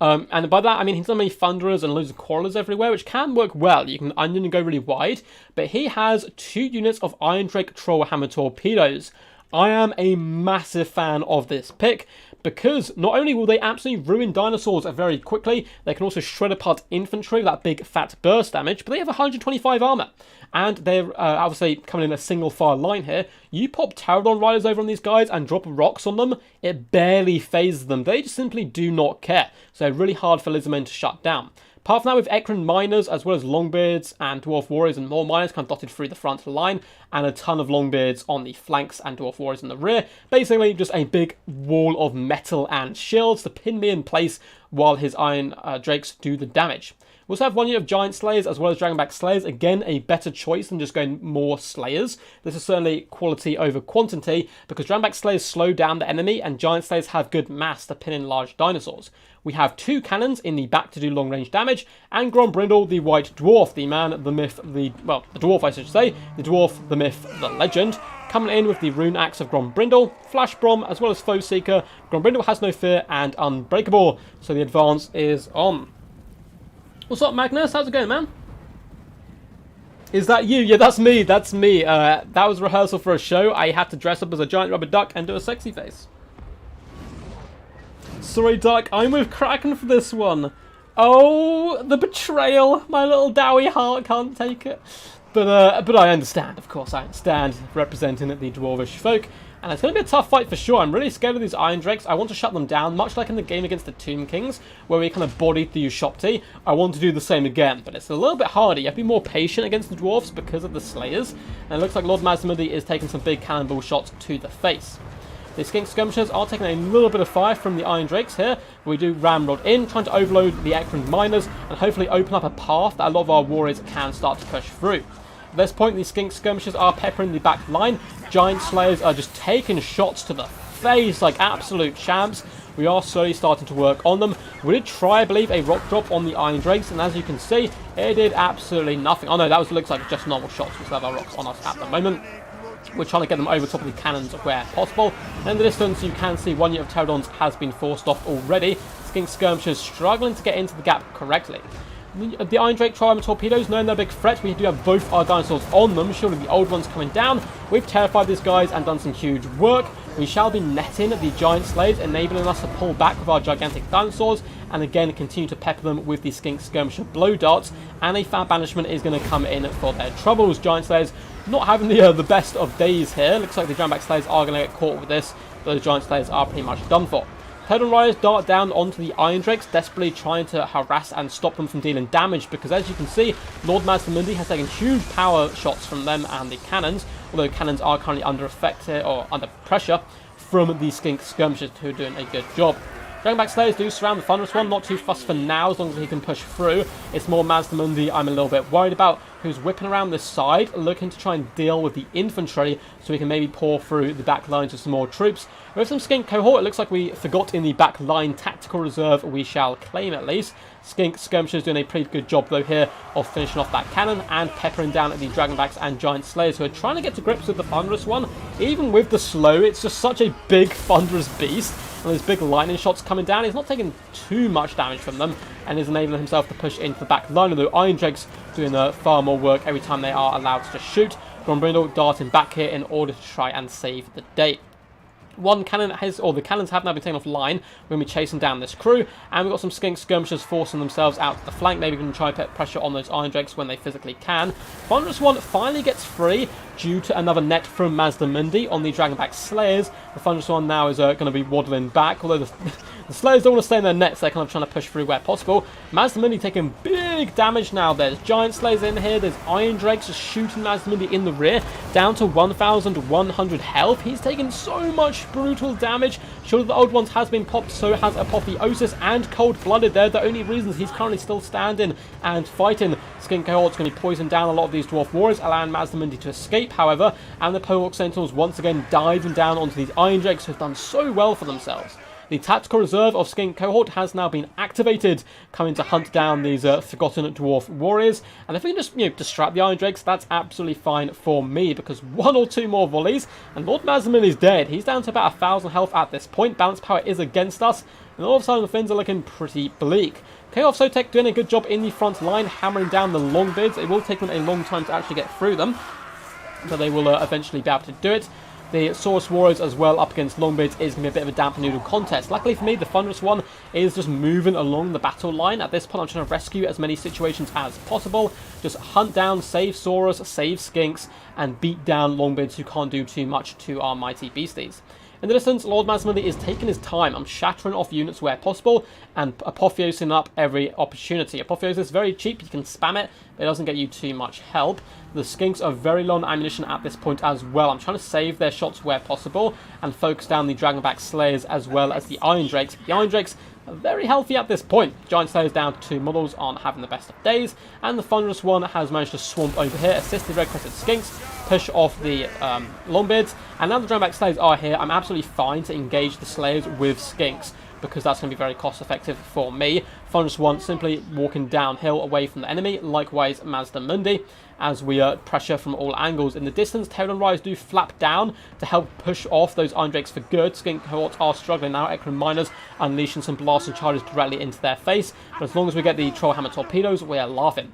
And by that, I mean he's done many Thunderers and loads of Quarrelers everywhere, which can work well. You can onion and go really wide, but he has 2 units of Iron Drake Trollhammer Torpedoes. I am a massive fan of this pick, because not only will they absolutely ruin dinosaurs very quickly, they can also shred apart infantry with that big fat burst damage, but they have 125 armor. And they're obviously coming in a single file line here. You pop Pterodon Riders over on these guys and drop rocks on them, it barely phases them. They just simply do not care. So they're really hard for Lizardmen to shut down. Apart from that, with Ekran Miners, as well as Longbeards and Dwarf Warriors and more Miners kind of dotted through the front line, and a ton of Longbeards on the flanks and Dwarf Warriors in the rear. Basically, just a big wall of metal and shields to pin me in place while his Iron Drakes do the damage. We also have 1 unit of Giant Slayers as well as Dragonback Slayers. Again, a better choice than just going more Slayers. This is certainly quality over quantity because Dragonback Slayers slow down the enemy and Giant Slayers have good mass to pin in large dinosaurs. We have 2 cannons in the back to do long range damage, and Grombrindle, the White Dwarf, the man, the myth, the dwarf I should say, the dwarf, the myth, the legend, coming in with the Rune Axe of Grombrindle, Flash Brom, as well as Foe Seeker. Grombrindle has no fear and unbreakable, so the advance is on. What's up, Magnus? How's it going, man? Is that you? Yeah, that's me. That's me. That was rehearsal for a show. I had to dress up as a giant rubber duck and do a sexy face. Sorry, Duck. I'm with Kraken for this one. Oh, the betrayal. My little doughy heart can't take it. But I understand, of course, I understand, representing the Dwarvish folk. And it's going to be a tough fight for sure. I'm really scared of these Iron Drakes. I want to shut them down, much like in the game against the Tomb Kings, where we kind of bodied the Ushopti. I want to do the same again, but it's a little bit harder. You have to be more patient against the Dwarfs because of the Slayers. And it looks like Lord Mazdamundi is taking some big cannonball shots to the face. The Skink Skirmishers are taking a little bit of fire from the Iron Drakes here. We do ramrod in, trying to overload the Ekron miners, and hopefully open up a path that a lot of our warriors can start to push through. At this point, the Skink Skirmishers are peppering the back line. Giant Slayers are just taking shots to the face like absolute champs. We are slowly starting to work on them. We did try, I believe, a rock drop on the Iron Drakes, and as you can see, it did absolutely nothing. Oh no, that looks like just normal shots. We still have our rocks on us at the moment. We're trying to get them over top of the cannons where possible. And in the distance, you can see one unit of Pterodons has been forced off already. Skink Skirmishers struggling to get into the gap correctly. The Iron Drake Triarmor Torpedoes, knowing they're a big threat, we do have both our dinosaurs on them. Surely the old one's coming down. We've terrified these guys and done some huge work. We shall be netting the Giant Slaves, enabling us to pull back with our gigantic dinosaurs, and again continue to pepper them with the Skink Skirmisher blow darts. And a Fat Banishment is going to come in for their troubles. Giant Slayers not having the best of days here. Looks like the Drownback Slayers are going to get caught with this. Those Giant Slayers are pretty much done for. Pterodon Riders dart down onto the Iron Drakes, desperately trying to harass and stop them from dealing damage, because as you can see, Lord Mazdamundi has taken huge power shots from them and the cannons, although cannons are currently under effect here, or under pressure, from the Skink Skirmishers, who are doing a good job. Dragonback Slayers do surround the Thunderous one, not too fussed for now, as long as he can push through. It's more Mazdamundi I'm a little bit worried about, who's whipping around this side, looking to try and deal with the infantry, so we can maybe pour through the back lines with some more troops. With some Skink Cohort, it looks like we forgot in the back line tactical reserve, we shall claim at least. Skink Skirmishers doing a pretty good job though here of finishing off that cannon and peppering down at the Dragonbacks and Giant Slayers, who are trying to get to grips with the Thunderous one. Even with the slow, it's just such a big thunderous beast, and those big lightning shots coming down, he's not taking too much damage from them and is enabling himself to push into the back line, although Iron Drakes doing far more work every time they are allowed to just shoot. Grombrindle darting back here in order to try and save the day. One cannon has, or the cannons have now been taken offline. We're going to be chasing down this crew, and we've got some Skink Skirmishers forcing themselves out to the flank. Maybe we can try to put pressure on those Iron Drakes when they physically can. Thunderous one finally gets free due to another net from Mazdamundi on the Dragonback Slayers. The Thunderous one now is going to be waddling back, although the Slayers don't want to stay in their nets. They're kind of trying to push through where possible. Mazdamundi taking big damage now. There's Giant Slayers in here. There's Iron Drakes just shooting Mazdamundi in the rear, down to 1,100 health. He's taking so much brutal damage. Sure, the old ones has been popped, so has Apotheosis and Cold-Blooded. They're the only reasons he's currently still standing and fighting. Skink Cohort's going to be poisoning down a lot of these Dwarf Warriors, allowing Mazdamundi to escape, however, and the Pohawk Sentinels once again diving down onto these Iron Drakes who have done so well for themselves. The tactical reserve of Skink Cohort has now been activated, coming to hunt down these forgotten Dwarf Warriors. And if we can just, distract the Iron Drakes, that's absolutely fine for me, because one or two more volleys, and Lord Mazdamundi is dead. He's down to about 1,000 health at this point. Balance power is against us, and all of a sudden things are looking pretty bleak. Chaos Sotek doing a good job in the front line, hammering down the Longbeards. It will take them a long time to actually get through them, but they will eventually be able to do it. The Saurus Warriors as well up against Longbeards is going to be a bit of a damp noodle contest. Luckily for me, the Thunderous one is just moving along the battle line. At this point, I'm trying to rescue as many situations as possible. Just hunt down, save Saurus, save Skinks, and beat down Longbeards who can't do too much to our mighty beasties. In the distance, Lord Mazdamundi is taking his time. I'm shattering off units where possible and apotheosing up every opportunity. Apotheosis is very cheap. You can spam it, but it doesn't get you too much help. The Skinks are very low on ammunition at this point as well. I'm trying to save their shots where possible and focus down the Dragonback Slayers as well as the Iron Drakes. The Iron Drakes are very healthy at this point. Giant Slayers down to 2 models aren't having the best of days, and the Thunderous one has managed to swamp over here, assist the Red-Crested Skinks, push off the Longbeards, and now the Dragonback Slayers are here. I'm absolutely fine to engage the Slayers with Skinks, because that's going to be very cost effective for me. Thunderous one simply walking downhill away from the enemy, likewise Mazdamundi, as we pressure from all angles. In the distance, Pterodon Riders do flap down to help push off those Iron Drakes for good. Skink Cohorts are struggling now. Ekron Miners unleashing some blasting charges directly into their face, but as long as we get the Trollhammer Torpedoes, we are laughing.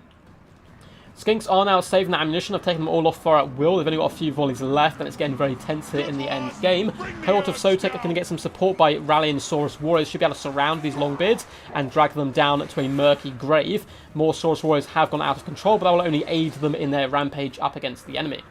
Skinks are now saving that ammunition. I've taken them all off fire at will. They've only got a few volleys left, and it's getting very tense here in the end game. Cohort of Sotek are going to get some support by rallying Saurus Warriors. Should be able to surround these Longbeards and drag them down to a murky grave. More Saurus Warriors have gone out of control, but that will only aid them in their rampage up against the enemy.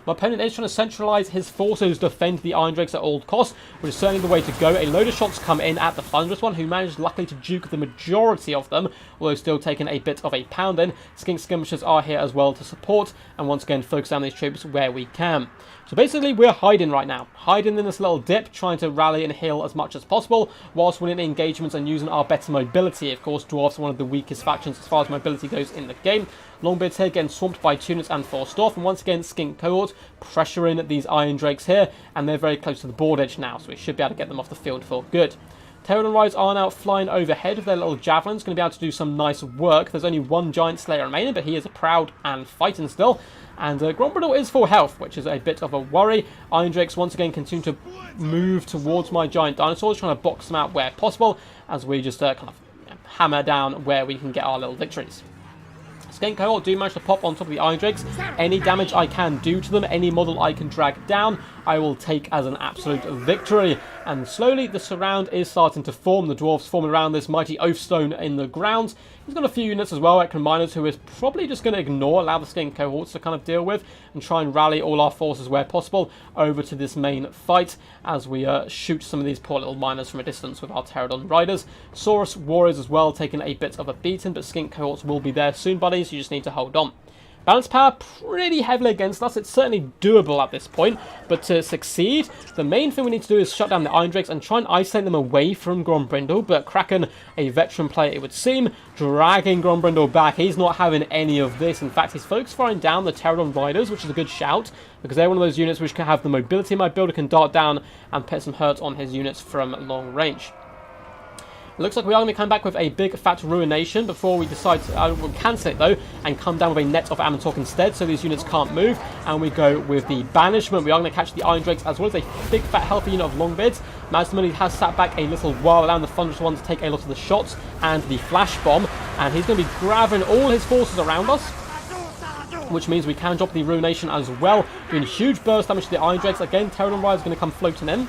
My opponent is trying to centralise his forces to defend the Iron Drakes at all costs, which is certainly the way to go. A load of shots come in at the Thunderous one, who managed luckily to juke the majority of them, although still taking a bit of a pounding. Skink Skirmishers are here as well to support, and once again focus down these troops where we can. So basically we're hiding right now, hiding in this little dip, trying to rally and heal as much as possible, whilst winning engagements and using our better mobility. Of course, Dwarfs are one of the weakest factions as far as mobility goes in the game. Longbeards here getting swamped by Tunics and forced off, and once again Skink Cohort pressuring these Iron Drakes here, and they're very close to the board edge now, so we should be able to get them off the field for good. Pterodon Riders are now flying overhead with their little javelins, going to be able to do some nice work. There's only one Giant Slayer remaining, but he is proud and fighting still. And Grombrindle is full health, which is a bit of a worry. Iron Drakes once again continue to move towards my Giant Dinosaurs, trying to box them out where possible, as we just kind of hammer down where we can get our little victories. Skink Cohort do manage to pop on top of the Iron Drakes. Any damage I can do to them, any model I can drag down, I will take as an absolute victory. And slowly the surround is starting to form. The Dwarfs forming around this mighty Oathstone in the ground. He's got a few units as well, Ecran Miners, who is probably just going to ignore, allow the Skink Cohorts to kind of deal with, and try and rally all our forces where possible over to this main fight as we shoot some of these poor little miners from a distance with our Pterodon Riders. Saurus Warriors as well taking a bit of a beating, but Skink Cohorts will be there soon, buddies. You just need to hold on. Balance power pretty heavily against us. It's certainly doable at this point, but to succeed, the main thing we need to do is shut down the Iron Drakes and try and isolate them away from Grombrindle. But Kraken, a veteran player it would seem, dragging Grombrindle back. He's not having any of this. In fact, he's focused firing down the Pterodon Riders, which is a good shout, because they're one of those units which can have the mobility. My builder can dart down and put some hurt on his units from long range. It looks like we are going to come back with a big fat ruination before we decide to we'll cancel it though and come down with a net of Ammontok instead, so these units can't move, and we go with the banishment. We are going to catch the Iron Drakes as well as a big fat healthy unit of Longbeards. Mastermoney has sat back a little while, allowing the Thunderous one to take a lot of the shots and the flash bomb, and he's going to be grabbing all his forces around us, which means we can drop the ruination as well, doing huge burst damage to the Iron Drakes. Again, Pterodon Riders is going to come floating in,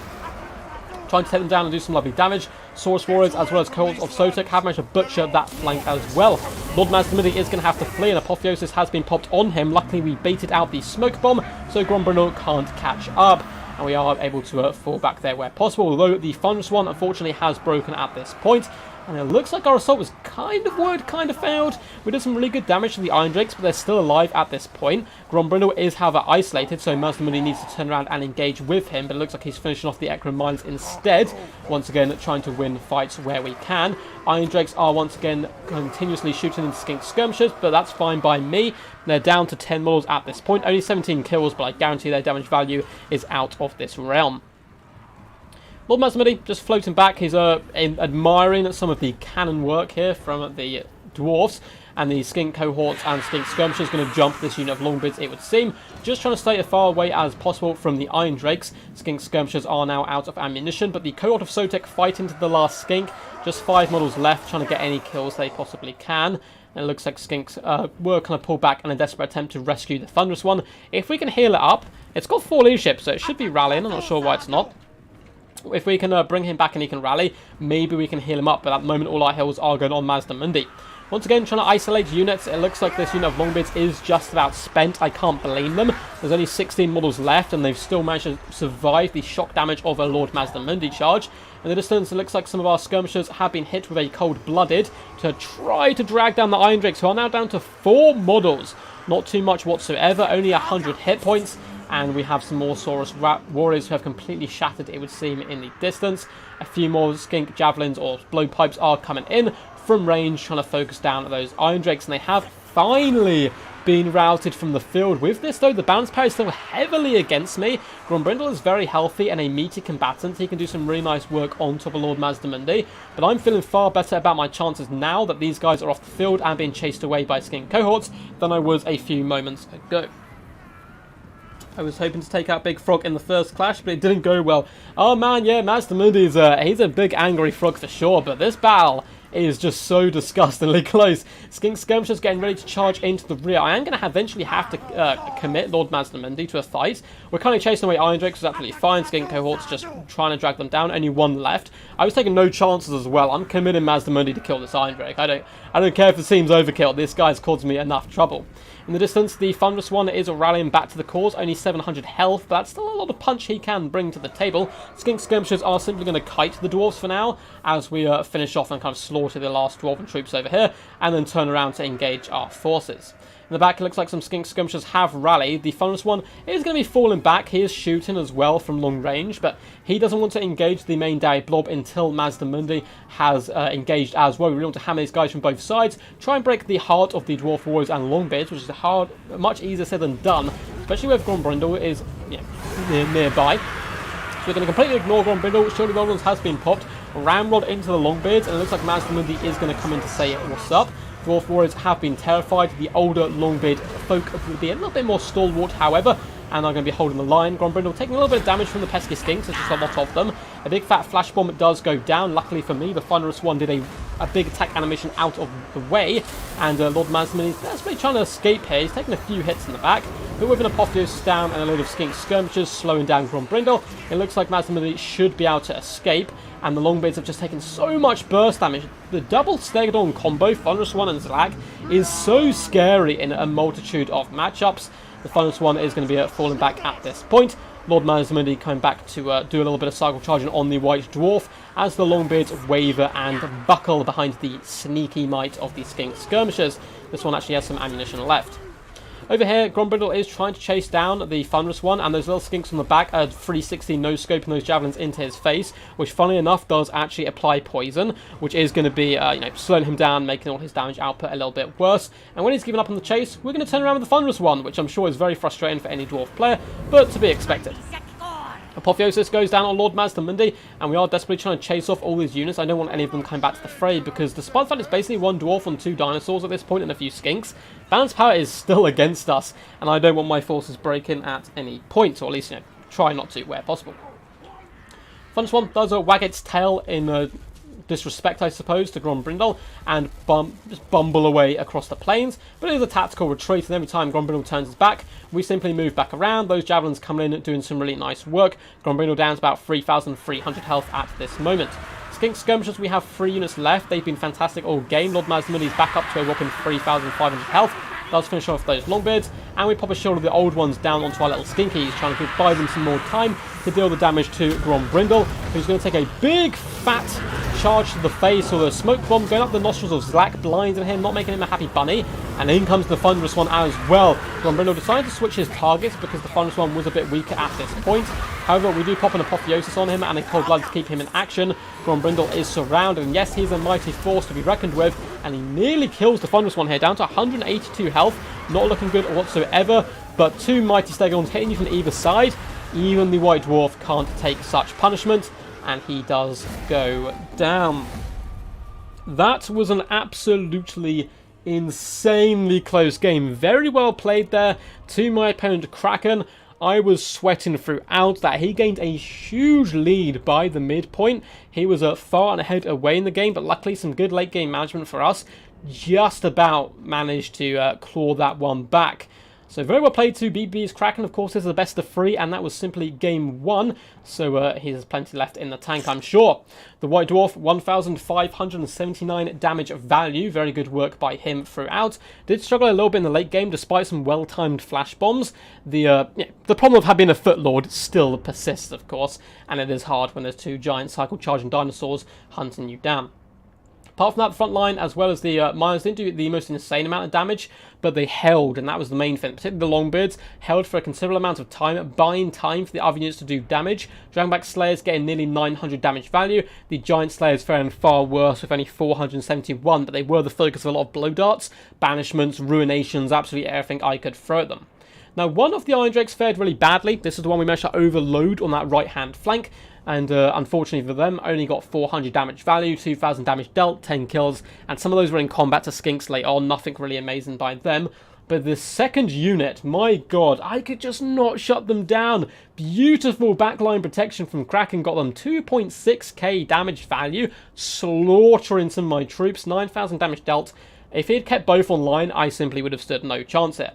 trying to take them down and do some lovely damage. Saurus Warriors as well as Cohorts of Sotek have managed to butcher that flank as well. Lord Mastermidi is going to have to flee, and Apotheosis has been popped on him. Luckily we baited out the smoke bomb, so Grombrindle can't catch up, and we are able to fall back there where possible, although the Thunderous one unfortunately has broken at this point. And it looks like our assault was kind of worked, kind of failed. We did some really good damage to the Iron Drakes, but they're still alive at this point. Grombrindle is, however, isolated, so Mastermoney needs to turn around and engage with him, but it looks like he's finishing off the Ecran Mines instead. Once again, trying to win fights where we can. Iron Drakes are once again continuously shooting into Skink Skirmishers, but that's fine by me. They're down to 10 models at this point. Only 17 kills, but I guarantee their damage value is out of this realm. Lord Mastermidi just floating back. He's admiring some of the cannon work here from the Dwarfs, and the Skink Cohorts and Skink Skirmishers going to jump this unit of Longbeards, it would seem. Just trying to stay as far away as possible from the Iron Drakes. Skink Skirmishers are now out of ammunition, but the Cohort of Sotek fighting to the last Skink. Just 5 models left, trying to get any kills they possibly can. And it looks like Skinks were kind of pulled back in a desperate attempt to rescue the Thunderous one. If we can heal it up, it's got 4 leadership, so it should be rallying. I'm not sure why it's not. If we can bring him back and he can rally, maybe we can heal him up, but at the moment all our heals are going on Mastermundi. Once again, trying to isolate units. It looks like this unit of Longbeards is just about spent. I can't blame them. There's only 16 models left, and they've still managed to survive the shock damage of a Lord Mastermundi charge. In the distance, it looks like some of our skirmishers have been hit with a cold-blooded to try to drag down the Iron Drakes, who are now down to 4 models. Not too much whatsoever, only 100 hit points. And we have some more Saurus Warriors who have completely shattered, it would seem, in the distance. A few more Skink Javelins or Blowpipes are coming in from range, trying to focus down at those Iron Drakes. And they have finally been routed from the field. With this, though, the balance power is still heavily against me. Grombrindle is very healthy and a meaty combatant. He can do some really nice work on top of Lord Mastermundi. But I'm feeling far better about my chances now that these guys are off the field and being chased away by Skink Cohorts than I was a few moments ago. I was hoping to take out Big Frog in the first clash, but it didn't go well. Oh man, yeah, Mastermundi's he's a big angry frog for sure, but this battle is just so disgustingly close. Skink Skirmishers getting ready to charge into the rear. I am going to eventually have to commit Lord Mazdamundi to a fight. We're currently chasing away Iron Drakes, which is absolutely fine. Skink Cohort's just trying to drag them down. Only one left. I was taking no chances as well. I'm committing Mazdamundi to kill this Iron Drake. I don't care if it seems overkill. This guy's caused me enough trouble. In the distance, the Thunderous One is rallying back to the cause, only 700 health, but that's still a lot of punch he can bring to the table. Skink Skirmishers are simply going to kite the Dwarves for now, as we finish off and kind of slaughter the last Dwarven troops over here, and then turn around to engage our forces. In the back, it looks like some Skink Skirmishers have rallied. The Thunderous One is going to be falling back. He is shooting as well from long range, but he doesn't want to engage the main Day Blob until Mazdamundi has engaged as well. We really want to hammer these guys from both sides, try and break the heart of the Dwarf Warriors and Longbeards, which is much easier said than done, especially with Grombrindle is nearby. So we're going to completely ignore Grombrindle. Surely Rollins has been popped. Ramrod into the Longbeards, and it looks like Mazdamundi is going to come in to say what's up. Dwarf Warriors have been terrified. The older Longbeard folk will be a little bit more stalwart, however, and are going to be holding the line. Grombrindle taking a little bit of damage from the pesky skinks. There's just a lot of them. A big fat flash bomb does go down. Luckily for me, the Thunderous One did a big attack animation out of the way, and Lord Mazdamundi is desperately trying to escape here. He's taking a few hits in the back, but with an Apotheosis down and a load of Skink Skirmishers slowing down Grombrindle, it looks like Mazdamundi should be able to escape, and the Longbeards have just taken so much burst damage. The double Stegodon combo, Thunderous One and Zlag, is so scary in a multitude of matchups. The Thunderous One is going to be falling back at this point. Lord Mazdamundi coming back to do a little bit of cycle charging on the White Dwarf as the Longbeards waver and buckle behind the sneaky might of the Skink Skirmishers. This one actually has some ammunition left. Over here, Grombrindle is trying to chase down the Thunderous One, and those little skinks on the back are 360 no-scoping those javelins into his face, which, funnily enough, does actually apply poison, which is going to be, slowing him down, making all his damage output a little bit worse. And when he's given up on the chase, we're going to turn around with the Thunderous One, which I'm sure is very frustrating for any Dwarf player, but to be expected. Apotheosis goes down on Lord Mazdamundi, and we are desperately trying to chase off all these units. I don't want any of them coming back to the fray, because despite the fact it's basically one Dwarf on two Dinosaurs at this point and a few Skinks, balance power is still against us, and I don't want my forces breaking at any point, or at least, try not to where possible. Thunderous One does wag its tail in disrespect, I suppose, to Grombrindle, and just bumble away across the plains, but it is a tactical retreat, and every time Grombrindle turns his back, we simply move back around. Those javelins coming in doing some really nice work. Grombrindle down to about 3,300 health at this moment. Skink Skirmishers, we have 3 units left. They've been fantastic all game. Lord Mazdamundi's back up to a whopping 3,500 health. Does finish off those Longbeards, and we pop a shield of the old ones down onto our little Skinkies, trying to buy them some more time to deal the damage to Grombrindle, who's going to take a big fat charge to the face, or the smoke bomb going up the nostrils of Zlak, blinding him, not making him a happy bunny, and in comes the Thunderous One as well. Grombrindle decided to switch his targets because the Thunderous One was a bit weaker at this point. However, we do pop an Apotheosis on him and a Cold Blood to keep him in action. Grombrindle is surrounded, and yes, he's a mighty force to be reckoned with, and he nearly kills the Thunderous One here, down to 182 health. Not looking good whatsoever, but 2 mighty Stegons hitting you from either side. Even the White Dwarf can't take such punishment, and he does go down. That was an absolutely insanely close game. Very well played there to my opponent Kraken. I was sweating throughout that. He gained a huge lead by the midpoint. He was far and ahead away in the game, but luckily some good late game management for us. Just about managed to claw that one back. So very well played to BB's Kraken. Of course, this is the best of 3, and that was simply game 1. So he has plenty left in the tank, I'm sure. The White Dwarf, 1,579 damage value. Very good work by him throughout. Did struggle a little bit in the late game, despite some well-timed flash bombs. The problem of having a Footlord still persists, of course, and it is hard when there's 2 giant cycle-charging dinosaurs hunting you down. Apart from that, the front line, as well as the miners, didn't do the most insane amount of damage, but they held, and that was the main thing. Particularly the Longbeards held for a considerable amount of time, buying time for the other units to do damage. Dragonback Slayers getting nearly 900 damage value. The Giant Slayers faring far worse with only 471, but they were the focus of a lot of blow darts, banishments, ruinations, absolutely everything I could throw at them. Now, one of the Iron Drakes fared really badly. This is the one we managed to overload on that right-hand flank. And unfortunately for them, only got 400 damage value, 2,000 damage dealt, 10 kills. And some of those were in combat to Skinks late on. Nothing really amazing by them. But the second unit, my god, I could just not shut them down. Beautiful backline protection from Kraken, got them 2.6k damage value, slaughtering some of my troops, 9,000 damage dealt. If he had kept both online, I simply would have stood no chance here.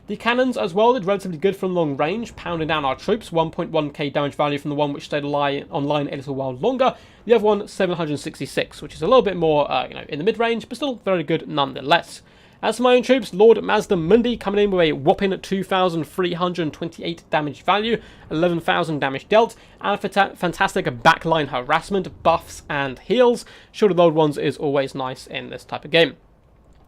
The cannons as well did relatively good from long range, pounding down our troops, 1.1k damage value from the one which stayed online a little while longer. The other one, 766, which is a little bit more, in the mid-range, but still very good nonetheless. As for my own troops, Lord Mazda Mundi coming in with a whopping 2,328 damage value, 11,000 damage dealt, and a fantastic backline harassment, buffs, and heals. Shorter load ones is always nice in this type of game.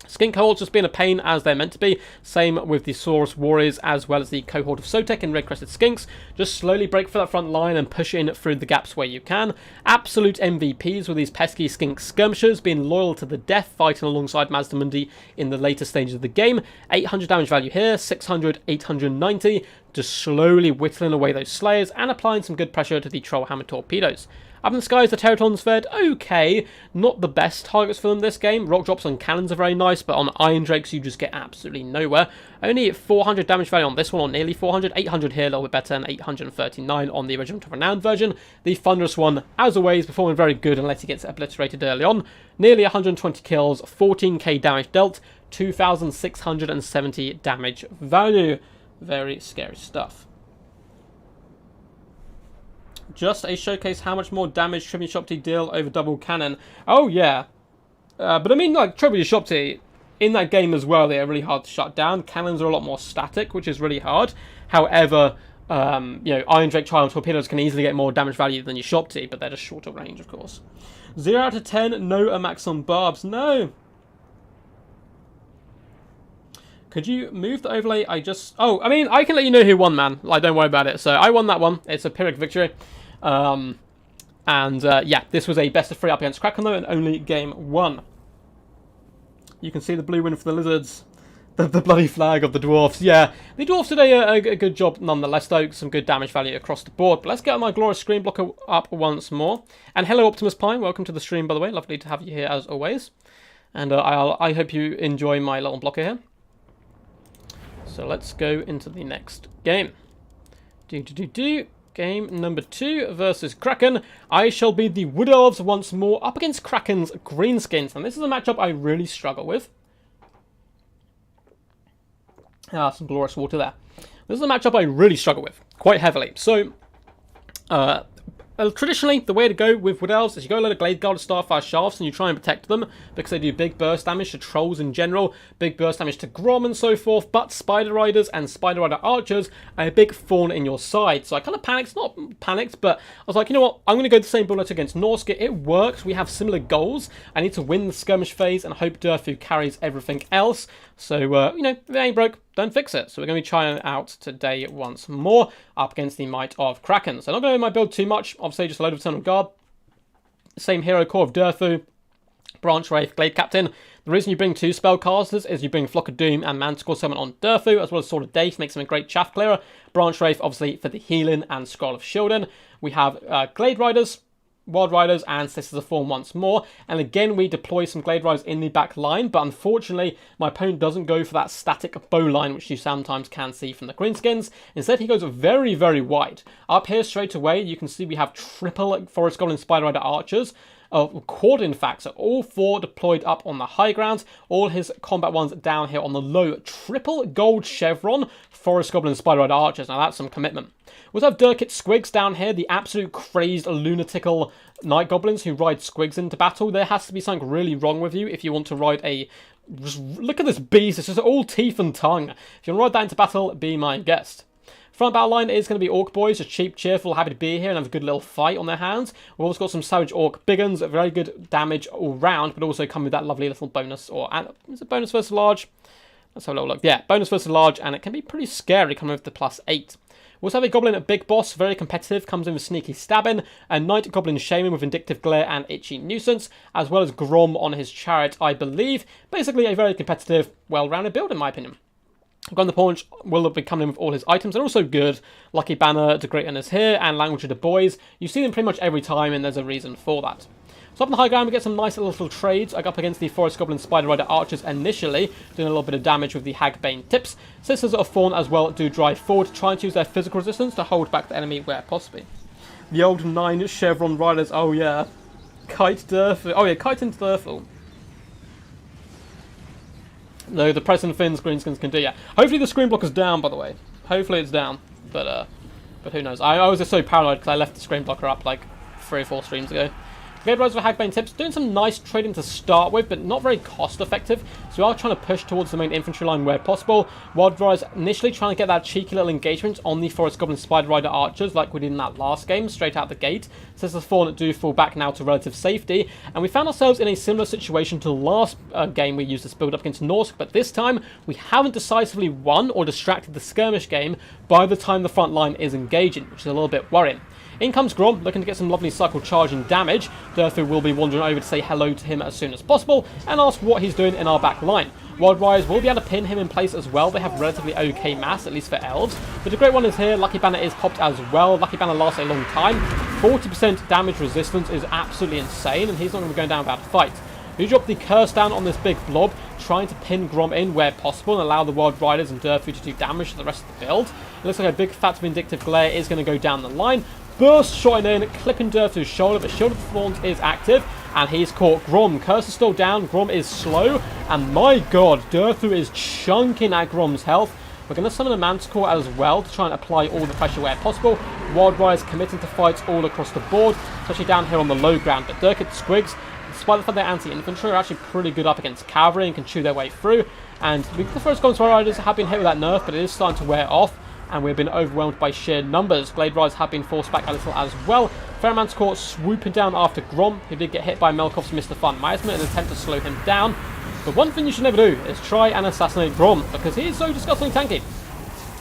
Skink cohorts just being a pain as they're meant to be. Same with the Saurus Warriors as well as the cohort of Sotek and Red Crested Skinks. Just slowly break for that front line and push in through the gaps where you can. Absolute MVPs with these pesky Skink skirmishers being loyal to the death, fighting alongside Mazda Mundi in the later stages of the game. 800 damage value here, 600, 890. Just slowly whittling away those Slayers and applying some good pressure to the Trollhammer torpedoes. Up in the skies, the Teratons fared okay. Not the best targets for them this game. Rock drops on cannons are very nice, but on Iron Drakes, you just get absolutely nowhere. Only 400 damage value on this one, or nearly 400. 800 here, a little bit better, and 839 on the Regiment of Renown version. The Thunderous one, as always, performing very good unless he gets obliterated early on. Nearly 120 kills, 14k damage dealt, 2,670 damage value. Very scary stuff. Just a showcase how much more damage Tribute Shopti deal over double cannon. Oh, yeah. But I mean, like, Tribute Shopti, in that game as well, they are really hard to shut down. Cannons are a lot more static, which is really hard. However, Iron Drake Trial torpedoes can easily get more damage value than your Shopti, but they're just shorter range, of course. 0 out of 10, no Amaxon Barbs. No. Could you move the overlay? Oh, I mean, I can let you know who won, man. Like, don't worry about it. So, I won that one. It's a Pyrrhic victory. Yeah, this was a best of 3 up against Kraken, though, and only game 1. You can see the blue win for the Lizards. The bloody flag of the Dwarfs. Yeah, the Dwarfs did a good job nonetheless, though. Some good damage value across the board. But let's get my glorious screen blocker up once more. And hello, Optimus Prime. Welcome to the stream, by the way. Lovely to have you here, as always. And I hope you enjoy my little blocker here. So let's go into the next game. Game number 2 versus Kraken. I shall be the Wood Elves once more up against Kraken's Greenskins. And this is a matchup I really struggle with. Some glorious water there. This is a matchup I really struggle with quite heavily. So, traditionally, the way to go with Wood Elves is you go a load of Glade Guard Starfire Shafts and you try and protect them because they do big burst damage to trolls in general, big burst damage to Grom and so forth, but Spider Riders and Spider Rider Archers are a big thorn in your side. So I kind of panicked, not panicked, but I was like, you know what, I'm going to go the same bullet against Norsca. It works, we have similar goals. I need to win the skirmish phase and hope Durfu carries everything else. So, if it ain't broke, don't fix it. So we're going to be trying it out today once more up against the might of Kraken. So I'm not going to do my build too much. Obviously, just a load of Eternal Guard. Same hero core of Durfu, Branch Wraith, Glade Captain. The reason you bring 2 spellcasters is you bring Flock of Doom and Manticore Summon on Durfu, as well as Sword of Day, makes him a great chaff clearer. Branch Wraith, obviously, for the healing and Scroll of Shielding. We have Glade Riders, Wild Riders, and Sisters of Form once more. And again, we deploy some Glade Riders in the back line, but unfortunately, my opponent doesn't go for that static bow line, which you sometimes can see from the Greenskins. Instead, he goes very, very wide. Up here, straight away, you can see we have triple Forest Goblin Spider Rider Archers. Quad, in fact, so all 4 deployed up on the high ground, all his combat ones down here on the low. Triple gold chevron, Forest Goblin Spider Rider Archers. Now that's some commitment. We also have Durkit Squigs down here, the absolute crazed lunatical Night Goblins who ride Squigs into battle. There has to be something really wrong with you if you want to ride a... Just look at this beast, it's just all teeth and tongue. If you want to ride that into battle, be my guest. Front battle line is going to be Orc Boys, just cheap, cheerful, happy to be here and have a good little fight on their hands. We've also got some Savage Orc Big Uns, very good damage all round, but also come with that lovely little bonus, or is it bonus versus large? Let's have a little look. Yeah, bonus versus large, and it can be pretty scary coming with the +8. We also have a Goblin at Big Boss, very competitive, comes in with Sneaky Stabbing, a Night Goblin Shaman with Vindictive Glare and Itchy Nuisance, as well as Grom on his Chariot, I believe. Basically a very competitive, well-rounded build in my opinion. Gun the Paunch will be coming in with all his items. They're also good. Lucky Banner, De Great is here, and Language of the Boys. You see them pretty much every time, and there's a reason for that. So up on the high ground, we get some nice little trades. I go up against the Forest Goblin Spider Rider Archers initially, doing a little bit of damage with the Hagbane tips. Sisters of Thorn as well do drive forward, trying to use their physical resistance to hold back the enemy where possible. The old 9 Chevron Riders, oh yeah. Kite Durful, oh yeah, Kite and Durful. No, the Press and Fins Greenskins can do, yeah. Hopefully the screen blocker's down, by the way. Hopefully it's down, but who knows. I was just so paranoid because I left the screen blocker up like 3 or 4 streams ago. Glade Riders for Hagbane tips, doing some nice trading to start with, but not very cost effective. So we are trying to push towards the main infantry line where possible. Wild Riders initially trying to get that cheeky little engagement on the Forest Goblin Spider Rider Archers like we did in that last game, straight out the gate. Sisters of Thorn do fall back now to relative safety, and we found ourselves in a similar situation to the last game we used this build up against Norsca, but this time we haven't decisively won or distracted the skirmish game by the time the front line is engaging, which is a little bit worrying. In comes Grom, looking to get some lovely cycle charging damage. Durfu will be wandering over to say hello to him as soon as possible and ask what he's doing in our back line. Wild Riders will be able to pin him in place as well. They have relatively okay mass, at least for Elves. But the great one is here, Lucky Banner is popped as well. Lucky Banner lasts a long time. 40% damage resistance is absolutely insane, and he's not going to be going down without a fight. We drop the curse down on this big blob, trying to pin Grom in where possible and allow the Wild Riders and Durfu to do damage to the rest of the build. It looks like a big fat vindictive glare is going to go down the line. Burst shot in, clipping Durfu's shoulder, but Shield of Thorns is active, and he's caught Grom. Curse is still down, Grom is slow, and my god, Durfu is chunking at Grom's health. We're going to summon a Manticore as well to try and apply all the pressure where possible. Wild Riders committing to fights all across the board, especially down here on the low ground, but Durkit Squigs, despite the fact they're anti-infantry, are actually pretty good up against cavalry and can chew their way through, and the Forest Goblin Riders have been hit with that nerf, but it is starting to wear off, and we've been overwhelmed by sheer numbers. Glade Riders have been forced back a little as well. Manticore swooping down after Grom, who did get hit by Melkov's Mr. Fun Miasma in an attempt to slow him down. But one thing you should never do is try and assassinate Grom, because he is so disgustingly tanky.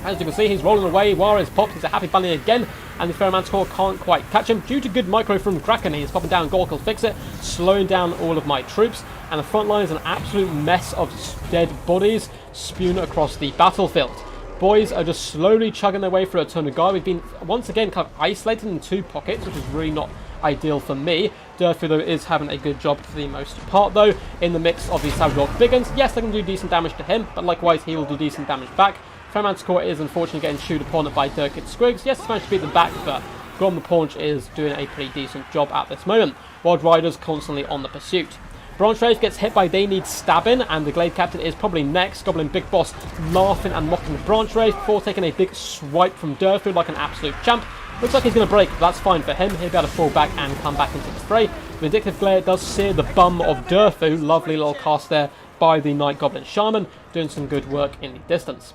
As you can see, he's rolling away, Wara is popped, he's a happy bunny again, and the Manticore can't quite catch him due to good micro from Kraken. He's popping down, Gork will fix it, slowing down all of my troops, and the front line is an absolute mess of dead bodies spewing across the battlefield. Boys are just slowly chugging their way through a ton of guard. We've been once again kind of isolated in 2 pockets, which is really not ideal for me. Durfu though is having a good job for the most part though, in the mix of the Savage Rock Big Guns. Yes, they can do decent damage to him, but likewise he will do decent damage back. Manticore is unfortunately getting chewed upon by Durkit Squigs. Yes, he's managed to beat them back, but Grom the Paunch is doing a pretty decent job at this moment. Wild Riders constantly on the pursuit. Branch Wraith gets hit by They Need Stabbing, and the Glade Captain is probably next. Goblin Big Boss laughing and mocking the Branch Wraith before taking a big swipe from Durfu like an absolute champ. Looks like he's going to break, but that's fine for him. He'll be able to fall back and come back into the fray. Vindictive Glare does sear the bum of Durfu. Lovely little cast there by the Night Goblin Shaman, doing some good work in the distance.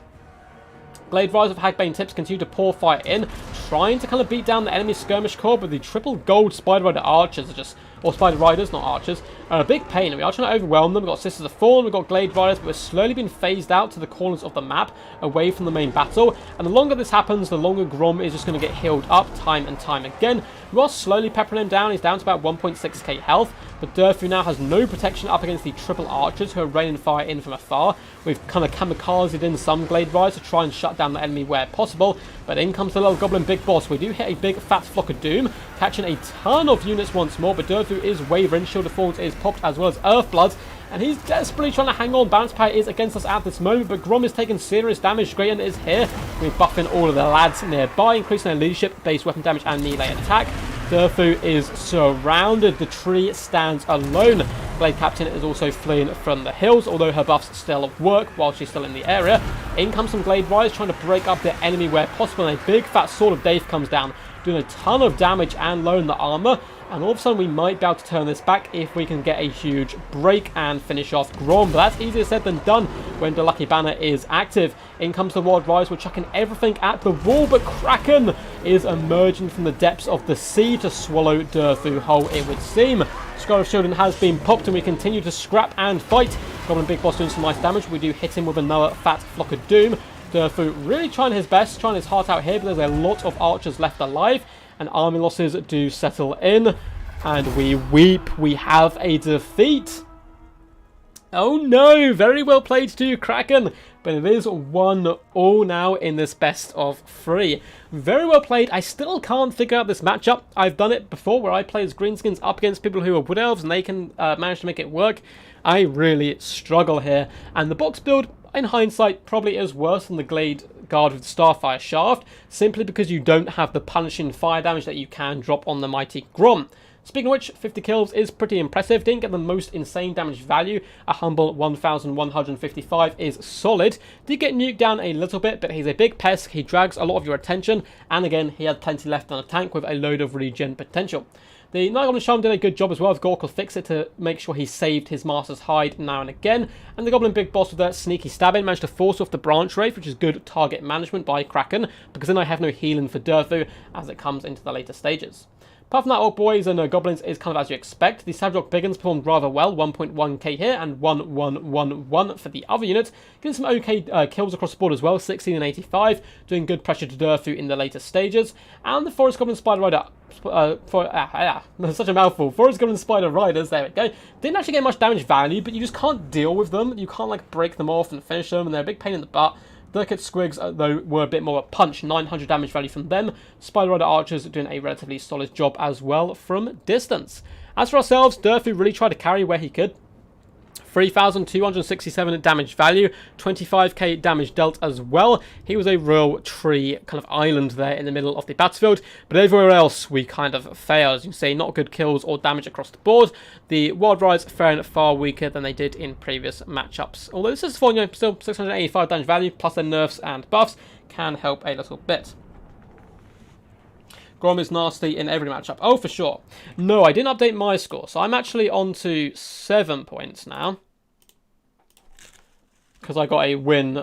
Glade Riders of Hagbane tips continue to pour fire in, trying to kind of beat down the enemy skirmish corps, but the triple gold Spider Rider Archers are just, or Spider Riders, not Archers, are a big pain, and we are trying to overwhelm them. We've got Sisters of Thorn, we've got Glade Riders, but we're slowly being phased out to the corners of the map, away from the main battle, and the longer this happens, the longer Grom is just going to get healed up time and time again. We are slowly peppering him down. He's down to about 1.6k health, but Durfu now has no protection up against the triple archers who are raining fire in from afar. We've kind of kamikazed in some Glade Riders to try and shut down the enemy where possible, but in comes the little Goblin Big Boss. We do hit a big fat flock of doom, catching a ton of units once more, but Durfu is wavering. Shield of Thorns is popped as well as Earthbloods, and he's desperately trying to hang on. Balance Power is against us at this moment, but Grom is taking serious damage. Great is here. We're buffing all of the lads nearby, increasing their leadership, base weapon damage, and melee attack. Durfu is surrounded. The tree stands alone. Glade Captain is also fleeing from the hills, although her buffs still work while she's still in the area. In comes some Glade Riders trying to break up the enemy where possible, and a big fat Sword of Dave comes down, doing a ton of damage and lowering the armor. And all of a sudden we might be able to turn this back if we can get a huge break and finish off Grom. But that's easier said than done when the Lucky Banner is active. In comes the Wild Riders. We're chucking everything at the wall, but Kraken is emerging from the depths of the sea to swallow Durfu whole, it would seem. Scar of Shielding has been popped, and we continue to scrap and fight. Goblin Big Boss doing some nice damage. We do hit him with another fat flock of doom. Durfu really trying his best, trying his heart out here, but there's a lot of archers left alive, and army losses do settle in, and we weep. We have a defeat. Oh no, very well played to Kraken, but it is 1-1 now in this best of 3. Very well played. I still can't figure out this matchup. I've done it before where I play as Greenskins up against people who are Wood Elves and they can manage to make it work. I really struggle here, and the box build, in hindsight, probably is worse than the Glade Guard with Starfire Shaft, simply because you don't have the punishing fire damage that you can drop on the Mighty Grom. Speaking of which, 50 kills is pretty impressive. Didn't get the most insane damage value. A humble 1,155 is solid. Did get nuked down a little bit, but he's a big pest. He drags a lot of your attention. And again, he had plenty left on a tank with a load of regen potential. The Night Goblin Charm did a good job as well. Gork will fix it to make sure he saved his Master's Hide now and again. And the Goblin Big Boss with that sneaky stabbing managed to force off the Branch Wraith, which is good target management by Kraken, because then I have no healing for Durthu as it comes into the later stages. Apart from that, Orc Boys and Goblins is kind of as you expect. The Savage Orc Biggins performed rather well, 1.1k here and 1111 for the other unit. Getting some okay kills across the board as well, 16 and 85, doing good pressure to Durthu in the later stages. And the Forest Goblin Spider Rider, such a mouthful. Forest Goblin Spider Riders, there we go. Didn't actually get much damage value, but you just can't deal with them. You can't like break them off and finish them, and they're a big pain in the butt. Delicate Squigs, though, were a bit more of a punch, 900 damage value from them. Spider Rider Archers doing a relatively solid job as well from distance. As for ourselves, Durthu really tried to carry where he could. 3,267 damage value, 25k damage dealt as well. He was a real tree kind of island there in the middle of the battlefield, but everywhere else we kind of failed. As you can see, not good kills or damage across the board. The Wild Rides faring far weaker than they did in previous matchups. Although this is for, still 685 damage value, plus their nerfs and buffs can help a little bit. Grom is nasty in every matchup. Oh, for sure. No, I didn't update my score, so I'm actually on to 7 points now. Because I got a win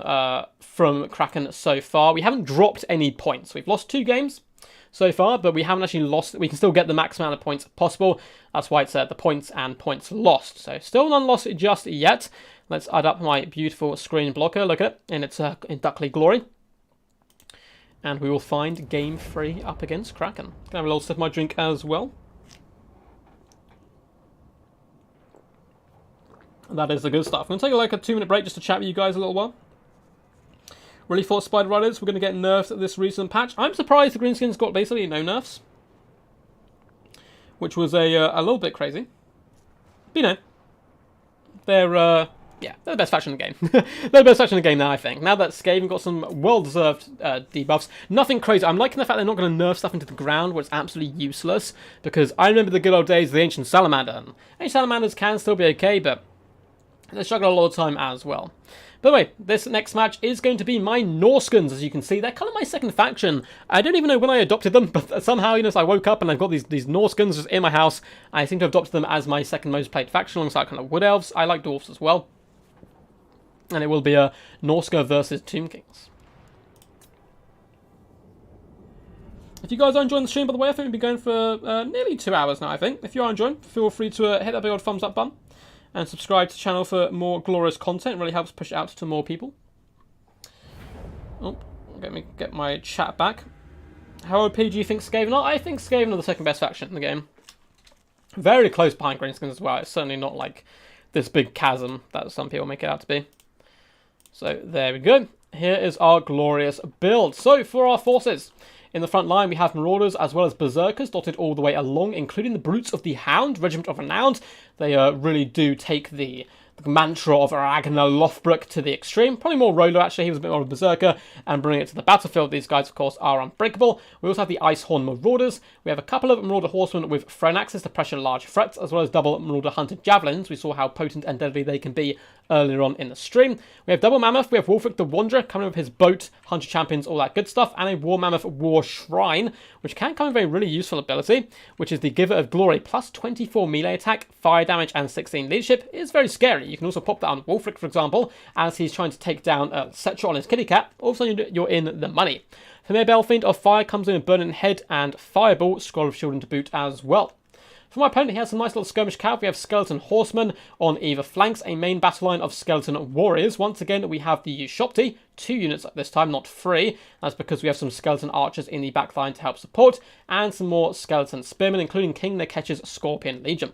from Kraken so far. We haven't dropped any points. We've lost 2 games so far, but we haven't actually lost. We can still get the max amount of points possible. That's why it's the points and points lost. So still none lost just yet. Let's add up my beautiful screen blocker. Look at it in its inductly glory. And we will find game 3 up against Kraken. Gonna have a little sip of my drink as well. That is the good stuff. I'm going to take like a 2-minute break just to chat with you guys a little while. Really thought Spider Riders were going to get nerfed this recent patch. I'm surprised the Greenskins got basically no nerfs. Which was a little bit crazy. But you know, they're the best faction in the game. They're the best faction in the game now, I think. Now that Skaven got some well-deserved debuffs. Nothing crazy. I'm liking the fact they're not going to nerf stuff into the ground where it's absolutely useless. Because I remember the good old days of the Ancient Salamander. And Ancient Salamanders can still be okay, but they struggle a lot of time as well. By the way, this next match is going to be my Norskins, as you can see. They're kind of my second faction. I don't even know when I adopted them, but somehow, you know, so I woke up and I've got these Norskins just in my house. I seem to have adopted them as my second most played faction, alongside kind of Wood Elves. I like Dwarfs as well. And it will be a Norsca versus Tomb Kings. If you guys are enjoying the stream, by the way, I think we've been going for nearly 2 hours now, I think. If you are enjoying, feel free to hit that big old thumbs up button. And subscribe to the channel for more glorious content. It really helps push it out to more people. Oh, let me get my chat back. How OP do you think Skaven are? I think Skaven are the second best faction in the game. Very close behind Greenskins as well. It's certainly not like this big chasm that some people make it out to be. So there we go. Here is our glorious build. So for our forces, in the front line we have Marauders as well as Berserkers dotted all the way along, including the Brutes of the Hound, Regiment of Renowned. They really do take the mantra of Ragnar Lothbrok to the extreme. Probably more Rolo, actually. He was a bit more of a Berserker, and bring it to the battlefield. These guys, of course, are unbreakable. We also have the Icehorn Marauders. We have a couple of Marauder Horsemen with thrown axes to pressure large threats, as well as double Marauder Hunter Javelins. We saw how potent and deadly they can be earlier on in the stream. We have Double Mammoth. We have Wulfric the Wanderer coming with his boat, Hunter Champions, all that good stuff, and a War Mammoth War Shrine, which can come with a really useful ability, which is the Giver of Glory, plus 24 melee attack, fire damage, and 16 leadership. It is very scary. You can also pop that on Wulfric, for example, as he's trying to take down Setcher on his kitty cat. Also, you're in the money. Familiar Belfiend of Fire comes in with Burning Head and Fireball, Scroll of Shielding to boot as well. For my opponent, he has some nice little skirmish cav. We have Skeleton Horsemen on either flanks, a main battle line of Skeleton Warriors. Once again, we have the Ushopti, 2 units at this time, not 3. That's because we have some Skeleton Archers in the back line to help support, and some more Skeleton Spearmen, including King Neketch's Scorpion Legion.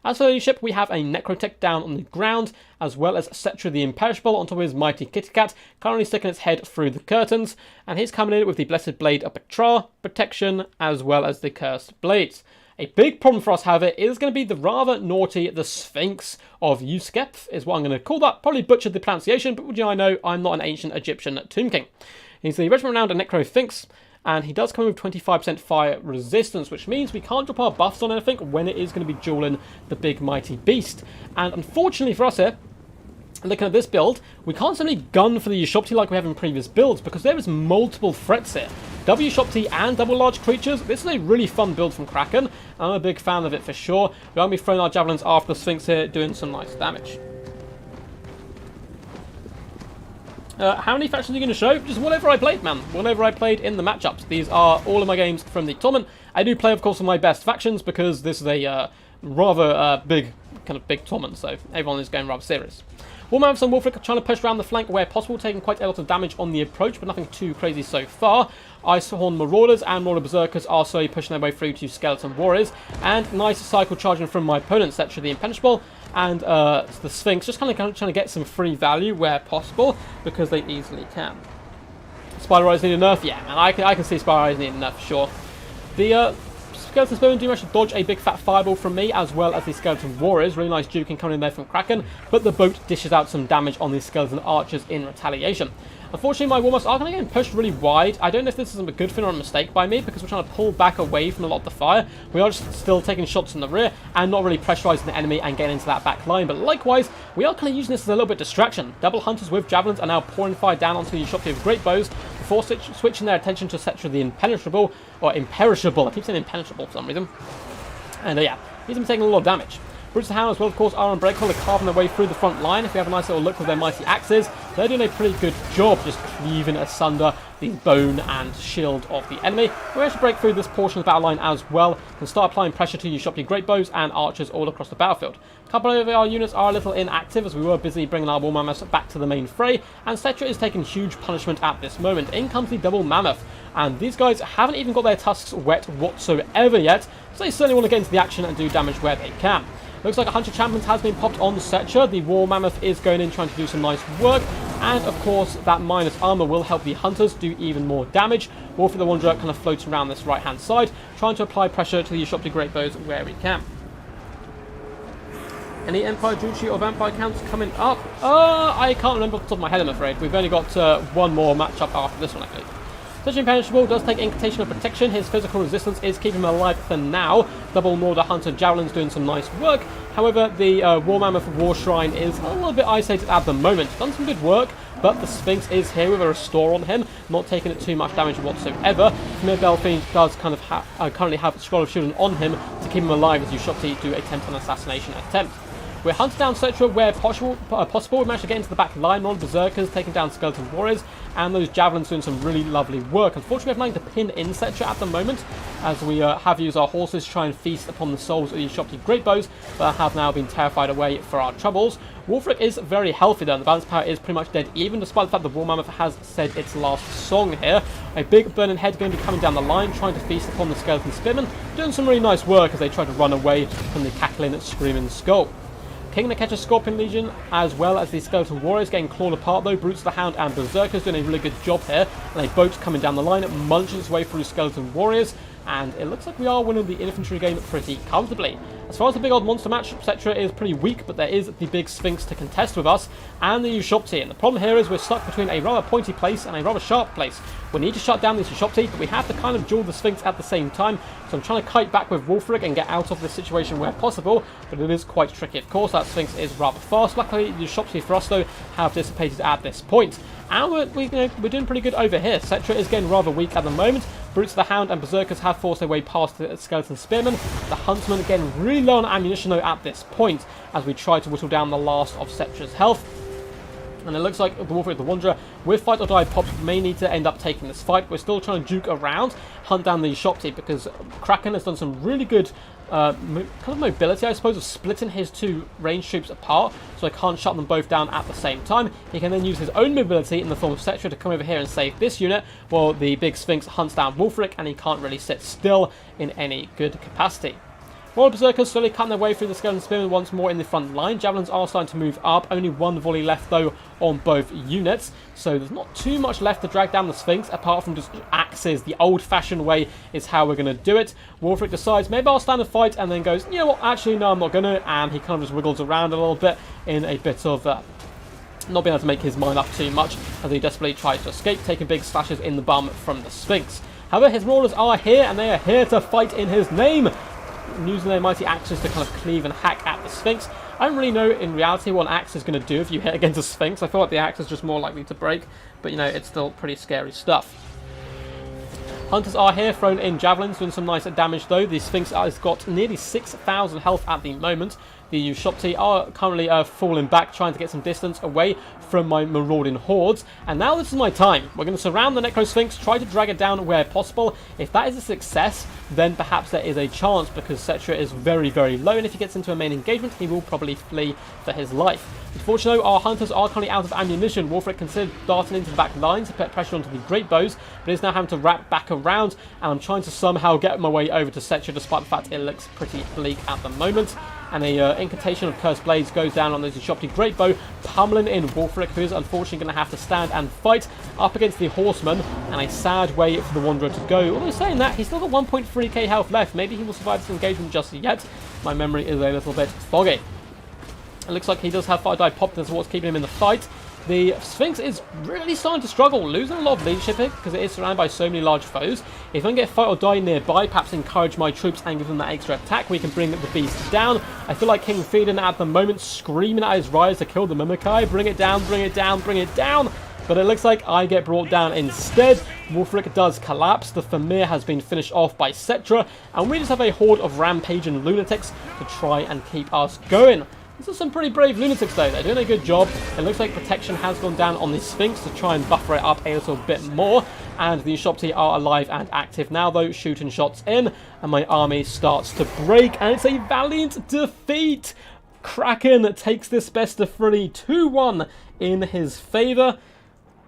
As for the ship, we have a Necrotech down on the ground, as well as Cetra the Imperishable on top of his mighty Kitty Cat, currently sticking its head through the curtains, and he's coming in with the Blessed Blade of Petra, Protection, as well as the Cursed Blades. A big problem for us, however, is going to be the rather naughty the Sphinx of Uskep, is what I'm going to call that. Probably butchered the pronunciation, but I know I'm not an ancient Egyptian Tomb King. He's the regiment renowned Necrosphinx, and he does come with 25% fire resistance, which means we can't drop our buffs on anything when it is going to be dueling the big mighty beast. And unfortunately for us here, looking at this build, we can't simply gun for the Ushopti like we have in previous builds, because there is multiple threats here. Double Ushopti and double large creatures. This is a really fun build from Kraken. I'm a big fan of it for sure. We're going to be throwing our javelins after the Sphinx here, doing some nice damage. How many factions are you going to show? Just whatever I played, man. Whatever I played in the matchups. These are all of my games from the tournament. I do play, of course, with my best factions, because this is a rather big tournament, so everyone is going rather serious. Warhammer and Wolfric are trying to push around the flank where possible, taking quite a lot of damage on the approach, but nothing too crazy so far. Icehorn Marauders and Marauder Berserkers are slowly pushing their way through to Skeleton Warriors, and nice cycle charging from my opponent, Cetra the Impenetrable, and the Sphinx, just kind of trying to get some free value where possible, because they easily can. Spider Eyes need a nerf, yeah, and I can see Spider Eyes need a nerf for sure. The Skeleton Spearmen do manage to dodge a big fat fireball from me, as well as the Skeleton Warriors. Really nice juking coming in there from Kraken, but the boat dishes out some damage on the Skeleton Archers in retaliation. Unfortunately, my Warmers are going to get pushed really wide. I don't know if this is a good thing or a mistake by me, because we're trying to pull back away from a lot of the fire. We are just still taking shots in the rear and not really pressurizing the enemy and getting into that back line. But likewise, we are kind of using this as a little bit of distraction. Double Hunters with Javelins are now pouring fire down onto the Ushopti with Great Bows before switching their attention to Cetra the Impenetrable, or Imperishable. I keep saying Impenetrable for some reason. And yeah, he's been taking a lot of damage. Brutes the Hound as well, of course, are on Bretonnia, carving their way through the front line. If we have a nice little look with their mighty axes, they're doing a pretty good job just cleaving asunder the bone and shield of the enemy. We actually break through this portion of the battle line as well and start applying pressure to Ushopti Great Bows and Archers all across the battlefield. A couple of our units are a little inactive, as we were busy bringing our War Mammoths back to the main fray, and Cetra is taking huge punishment at this moment. In comes the Double Mammoth, and these guys haven't even got their tusks wet whatsoever yet, so they certainly want to get into the action and do damage where they can. Looks like 100 champions has been popped on Cetra. The War Mammoth is going in trying to do some nice work. And of course, that minus armor will help the Hunters do even more damage. Wolf the Wanderer kind of floats around this right-hand side, trying to apply pressure to the Ushopti Great Bows where he can. Any Empire Duchy or Vampire counts coming up? I can't remember off the top of my head, I'm afraid. We've only got one more matchup after this one, I believe. Such Impenetrable does take Incantation of Protection. His physical resistance is keeping him alive for now. Double Marauder Hunter Javelins doing some nice work. However, the War Mammoth War Shrine is a little bit isolated at the moment. Done some good work, but the Sphinx is here with a Restore on him, not taking it too much damage whatsoever. Khmer Belfiend does kind of currently have Scroll of Shielding on him to keep him alive as Ushopti do attempt an assassination attempt. We're hunting down Cetra where possible. We managed to get into the back line on Berserkers, taking down Skeleton Warriors, and those Javelins doing some really lovely work. Unfortunately, we're having to pin in Cetra at the moment, as we have used our horses to try and feast upon the souls of the Ushopti Great Bows, but have now been terrified away for our troubles. Wolfric is very healthy though, and the balance power is pretty much dead even, despite the fact the War Mammoth has said its last song here. A big burning head going to be coming down the line, trying to feast upon the Skeleton Spearmen, doing some really nice work as they try to run away from the cackling, screaming skull. King Naketcha Scorpion Legion, as well as the Skeleton Warriors, getting clawed apart though. Brutes the Hound and Berserkers doing a really good job here. And a boat coming down the line, munches its way through Skeleton Warriors. And it looks like we are winning the infantry game pretty comfortably. As far as the big old monster match, Cetra is pretty weak, but there is the big Sphinx to contest with us, and the Ushopti. And the problem here is we're stuck between a rather pointy place and a rather sharp place. We need to shut down this Ushopti, but we have to kind of duel the Sphinx at the same time. So I'm trying to kite back with Wolfric and get out of this situation where possible, but it is quite tricky. Of course, that Sphinx is rather fast. Luckily, the Ushopti for us, though, have dissipated at this point. And we're doing pretty good over here. Cetra is getting rather weak at the moment. Brutes the Hound and Berserkers have forced their way past the Skeleton Spearmen. The Huntsmen getting really low on ammunition though at this point, as we try to whittle down the last of Cetra's health. And it looks like the Wolfric the Wanderer, with Fight or Die pops, may need to end up taking this fight. We're still trying to juke around, hunt down the Ushopti, because Kraken has done some really good kind of mobility, I suppose, of splitting his two ranged troops apart, so I can't shut them both down at the same time. He can then use his own mobility in the form of Cetra to come over here and save this unit, while the big Sphinx hunts down Wolfric, and he can't really sit still in any good capacity. Royal Berserkers slowly cutting their way through the Skeleton Spearmen once more in the front line. Javelins are starting to move up. Only one volley left, though, on both units. So there's not too much left to drag down the Sphinx, apart from just axes. The old-fashioned way is how we're going to do it. Warfric decides, maybe I'll stand and fight, and then goes, you know what, actually, no, I'm not going to. And he kind of just wiggles around a little bit in a bit of not being able to make his mind up too much as he desperately tries to escape, taking big slashes in the bum from the Sphinx. However, his Marauders are here, and they are here to fight in his name, using their mighty axes to kind of cleave and hack at the Sphinx. I don't really know in reality what an axe is going to do if you hit against a Sphinx. I feel like the axe is just more likely to break, but you know, it's still pretty scary stuff. Hunters are here, thrown in javelins, doing some nice damage though. The Sphinx has got nearly 6,000 health at the moment. The Ushopti are currently falling back, trying to get some distance away from my marauding hordes. And now this is my time. We're going to surround the Necro Sphinx, try to drag it down where possible. If that is a success, then perhaps there is a chance, because Cetra is very, very low, and if he gets into a main engagement, he will probably flee for his life. Unfortunately, our Hunters are currently out of ammunition. Warfric considered darting into the back line to put pressure onto the Great Bows, but is now having to wrap back around, and I'm trying to somehow get my way over to Cetra, despite the fact it looks pretty bleak at the moment. And a incantation of Cursed Blades goes down on the Ushopti Great Bow, pummeling in Warfric, who is unfortunately going to have to stand and fight up against the Horseman, and a sad way for the Wanderer to go. Although saying that, he's still got 1.3k health left. Maybe he will survive this engagement just yet. My memory is a little bit foggy. It looks like he does have Fire Die popped, as what's keeping him in the fight. The Sphinx is really starting to struggle, losing a lot of leadership here because it is surrounded by so many large foes. If I can get Fight or Die nearby, perhaps encourage my troops and give them that extra attack, we can bring the beast down. I feel like King Theoden at the moment screaming at his riders to kill the Mimikai. Bring it down, bring it down, bring it down. But it looks like I get brought down instead. Wolfric does collapse. The Famir has been finished off by Cetra. And we just have a horde of rampaging lunatics to try and keep us going. These are some pretty brave lunatics though. They're doing a good job. It looks like protection has gone down on the Sphinx to try and buffer it up a little bit more. And the Ushopti are alive and active now though, shooting shots in. And my army starts to break. And it's a valiant defeat. Kraken takes this best of 3, 2-1 in his favour.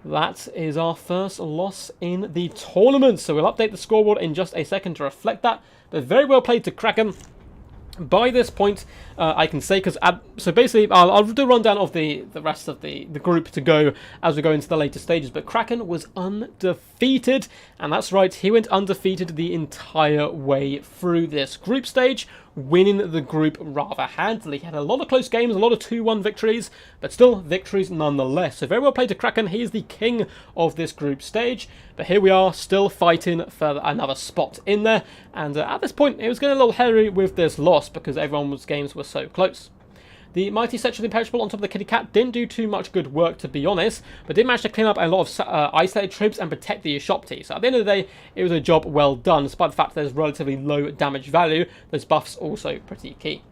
That is our first loss in the tournament. So we'll update the scoreboard in just a second to reflect that. But very well played to Kraken. By this point, I can say, because so basically, I'll do a rundown of the rest of the group to go as we go into the later stages. But Kraken was undefeated, and that's right, he went undefeated the entire way through this group stage, winning the group rather handily. He had a lot of close games, a lot of 2-1 victories, but still victories nonetheless. So very well played to Kraken. He is the king of this group stage. But here we are, still fighting for another spot in there. And at this point, it was getting a little hairy with this loss because everyone's games were so close. The mighty Cetra the Imperishable on top of the Kitty Cat didn't do too much good work, to be honest, but did manage to clean up a lot of isolated troops and protect the Ushopti. So at the end of the day, it was a job well done, despite the fact that there's relatively low damage value. Those buffs also pretty key.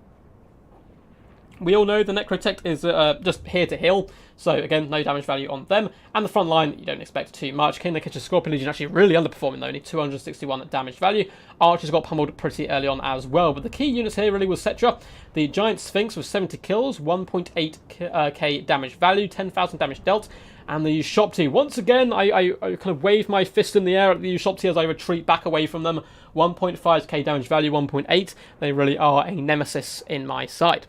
We all know the Necrotect is just here to heal, so again, no damage value on them. And the front line, you don't expect too much. King of the Kitchen Scorpion Legion actually really underperforming though, only 261 damage value. Archers got pummeled pretty early on as well, but the key units here really was Cetra. The Giant Sphinx with 70 kills, 1.8k damage value, 10,000 damage dealt. And the Ushopti, once again, I kind of wave my fist in the air at the Ushopti as I retreat back away from them. 1.5k damage value, 1.8. They really are a nemesis in my side.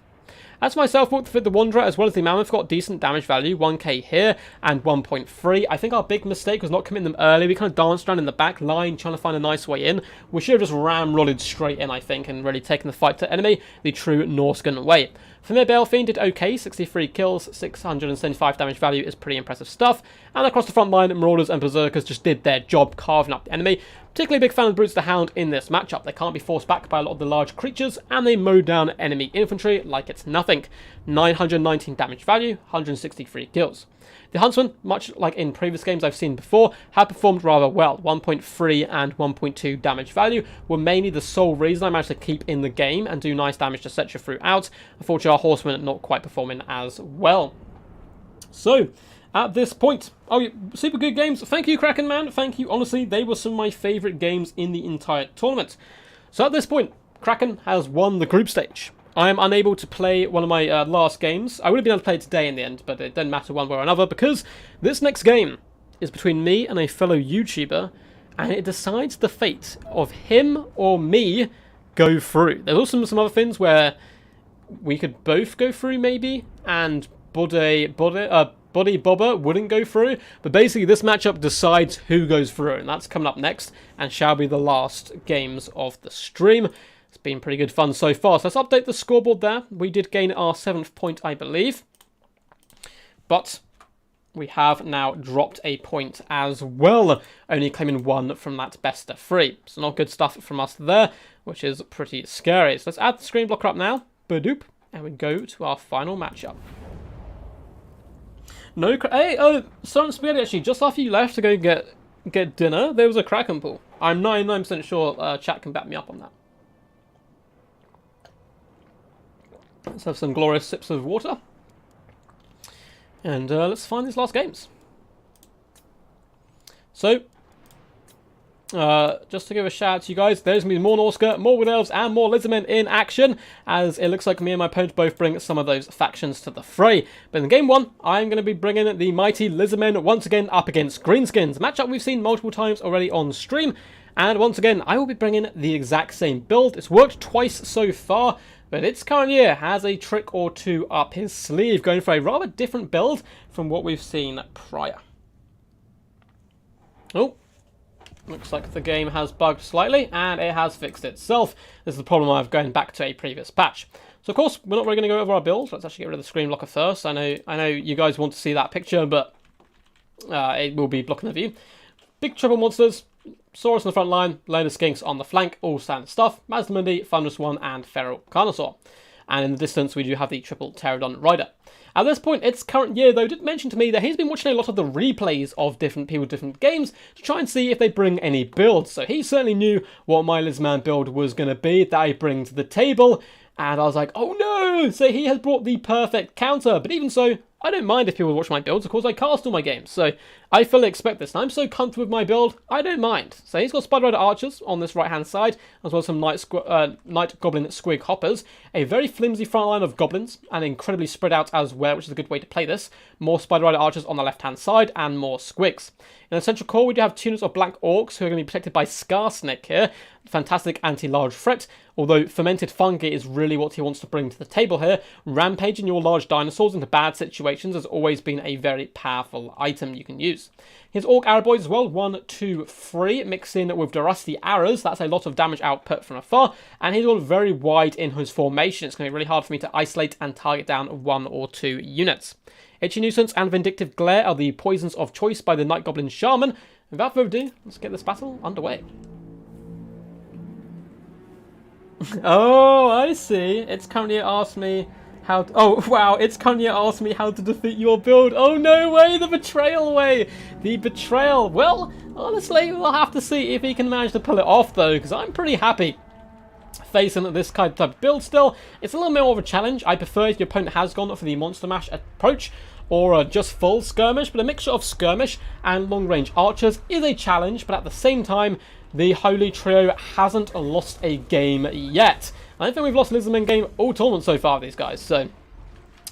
As myself, the Wanderer as well as the Mammoth got decent damage value, 1k here and 1.3. I think our big mistake was not committing them early. We kind of danced around in the back line trying to find a nice way in. We should have just ramrodded straight in, I think, and really taken the fight to enemy the true Norscan way. Famir Balefiend did okay, 63 kills, 675 damage value is pretty impressive stuff. And across the front line, Marauders and Berserkers just did their job carving up the enemy. Particularly big fan of Brutes the Hound in this matchup. They can't be forced back by a lot of the large creatures, and they mow down enemy infantry like it's nothing. 919 damage value, 163 kills. The Huntsmen, much like in previous games I've seen before, have performed rather well. 1.3 and 1.2 damage value were mainly the sole reason I managed to keep in the game and do nice damage to Cetra throughout. Unfortunately, our Horsemen not quite performing as well. So, at this point, oh, yeah, super good games. Thank you, Kraken, man. Thank you. Honestly, they were some of my favourite games in the entire tournament. So at this point, Kraken has won the group stage. I am unable to play one of my last games. I would have been able to play it today in the end, but it doesn't matter one way or another because this next game is between me and a fellow YouTuber, and it decides the fate of him or me go through. There's also some other things where we could both go through maybe, and Body Bobber wouldn't go through. But basically this matchup decides who goes through, and that's coming up next and shall be the last games of the stream. It's been pretty good fun so far. So let's update the scoreboard there. We did gain our 7th point, I believe. But we have now dropped a point as well, only claiming 1 from that best of 3. So not good stuff from us there, which is pretty scary. So let's add the screen blocker up now. Badoop. And we go to our final matchup. No, hey, Silent Spaghetti, actually, just after you left to go get dinner, there was a Kraken pool. I'm 99% sure chat can back me up on that. Let's have some glorious sips of water. And let's find these last games. So, just to give a shout out to you guys, there's going to be more Norsca, more Wood Elves, and more Lizardmen in action, as it looks like me and my opponent both bring some of those factions to the fray. But in game 1, I'm going to be bringing the mighty Lizardmen once again up against Greenskins, a matchup we've seen multiple times already on stream. And once again, I will be bringing the exact same build. It's worked twice so far, but its current year has a trick or two up his sleeve, going for a rather different build from what we've seen prior. Oh, looks like the game has bugged slightly, and it has fixed itself. This is the problem of going back to a previous patch. So of course, we're not really going to go over our build. Let's actually get rid of the screen blocker first. I know you guys want to see that picture, but it will be blocking the view. Big triple monsters. Saurus on the front line, load of skinks on the flank, all standard stuff. Mazdamundi, Thunderous One, and Feral Carnosaur. And in the distance, we do have the triple Pterodon Rider. At this point, its current year, though, did mention to me that he's been watching a lot of the replays of different people, different games, to try and see if they bring any builds. So he certainly knew what my Lizardman build was going to be, that I bring to the table. And I was like, oh no! So he has brought the perfect counter. But even so, I don't mind if people watch my builds. Of course, I cast all my games, so I fully expect this. And I'm so comfortable with my build, I don't mind. So he's got Spider Rider Archers on this right-hand side, as well as some Night Goblin Squig Hoppers. A very flimsy front line of Goblins, and incredibly spread out as well, which is a good way to play this. More Spider Rider Archers on the left-hand side, and more Squigs. In the central core, we do have 2 units of Black Orcs, who are going to be protected by Scar Snake here. Fantastic anti-large threat, although Fermented Fungi is really what he wants to bring to the table here. Rampaging your large dinosaurs into bad situations has always been a very powerful item you can use. His Orc Arrow Boys as well, 1, 2, 3, mixed in with the Rusty Arrows. That's a lot of damage output from afar, and he's gone very wide in his formation. It's going to be really hard for me to isolate and target down 1 or 2 units. Itchy Nuisance and Vindictive Glare are the poisons of choice by the Night Goblin Shaman. Without further ado, let's get this battle underway. Oh, I see. It's currently asked me how to... Oh, wow. It's currently asked me how to defeat your build. Oh, no way. The betrayal way. The betrayal. Well, honestly, we'll have to see if he can manage to pull it off, though, because I'm pretty happy facing this kind of type of build still. It's a little bit more of a challenge. I prefer if your opponent has gone for the Monster Mash approach, or just full skirmish, but a mixture of skirmish and long-range archers is a challenge, but at the same time, the Holy Trio hasn't lost a game yet. I don't think we've lost a Lizardman game all tournament so far, these guys, so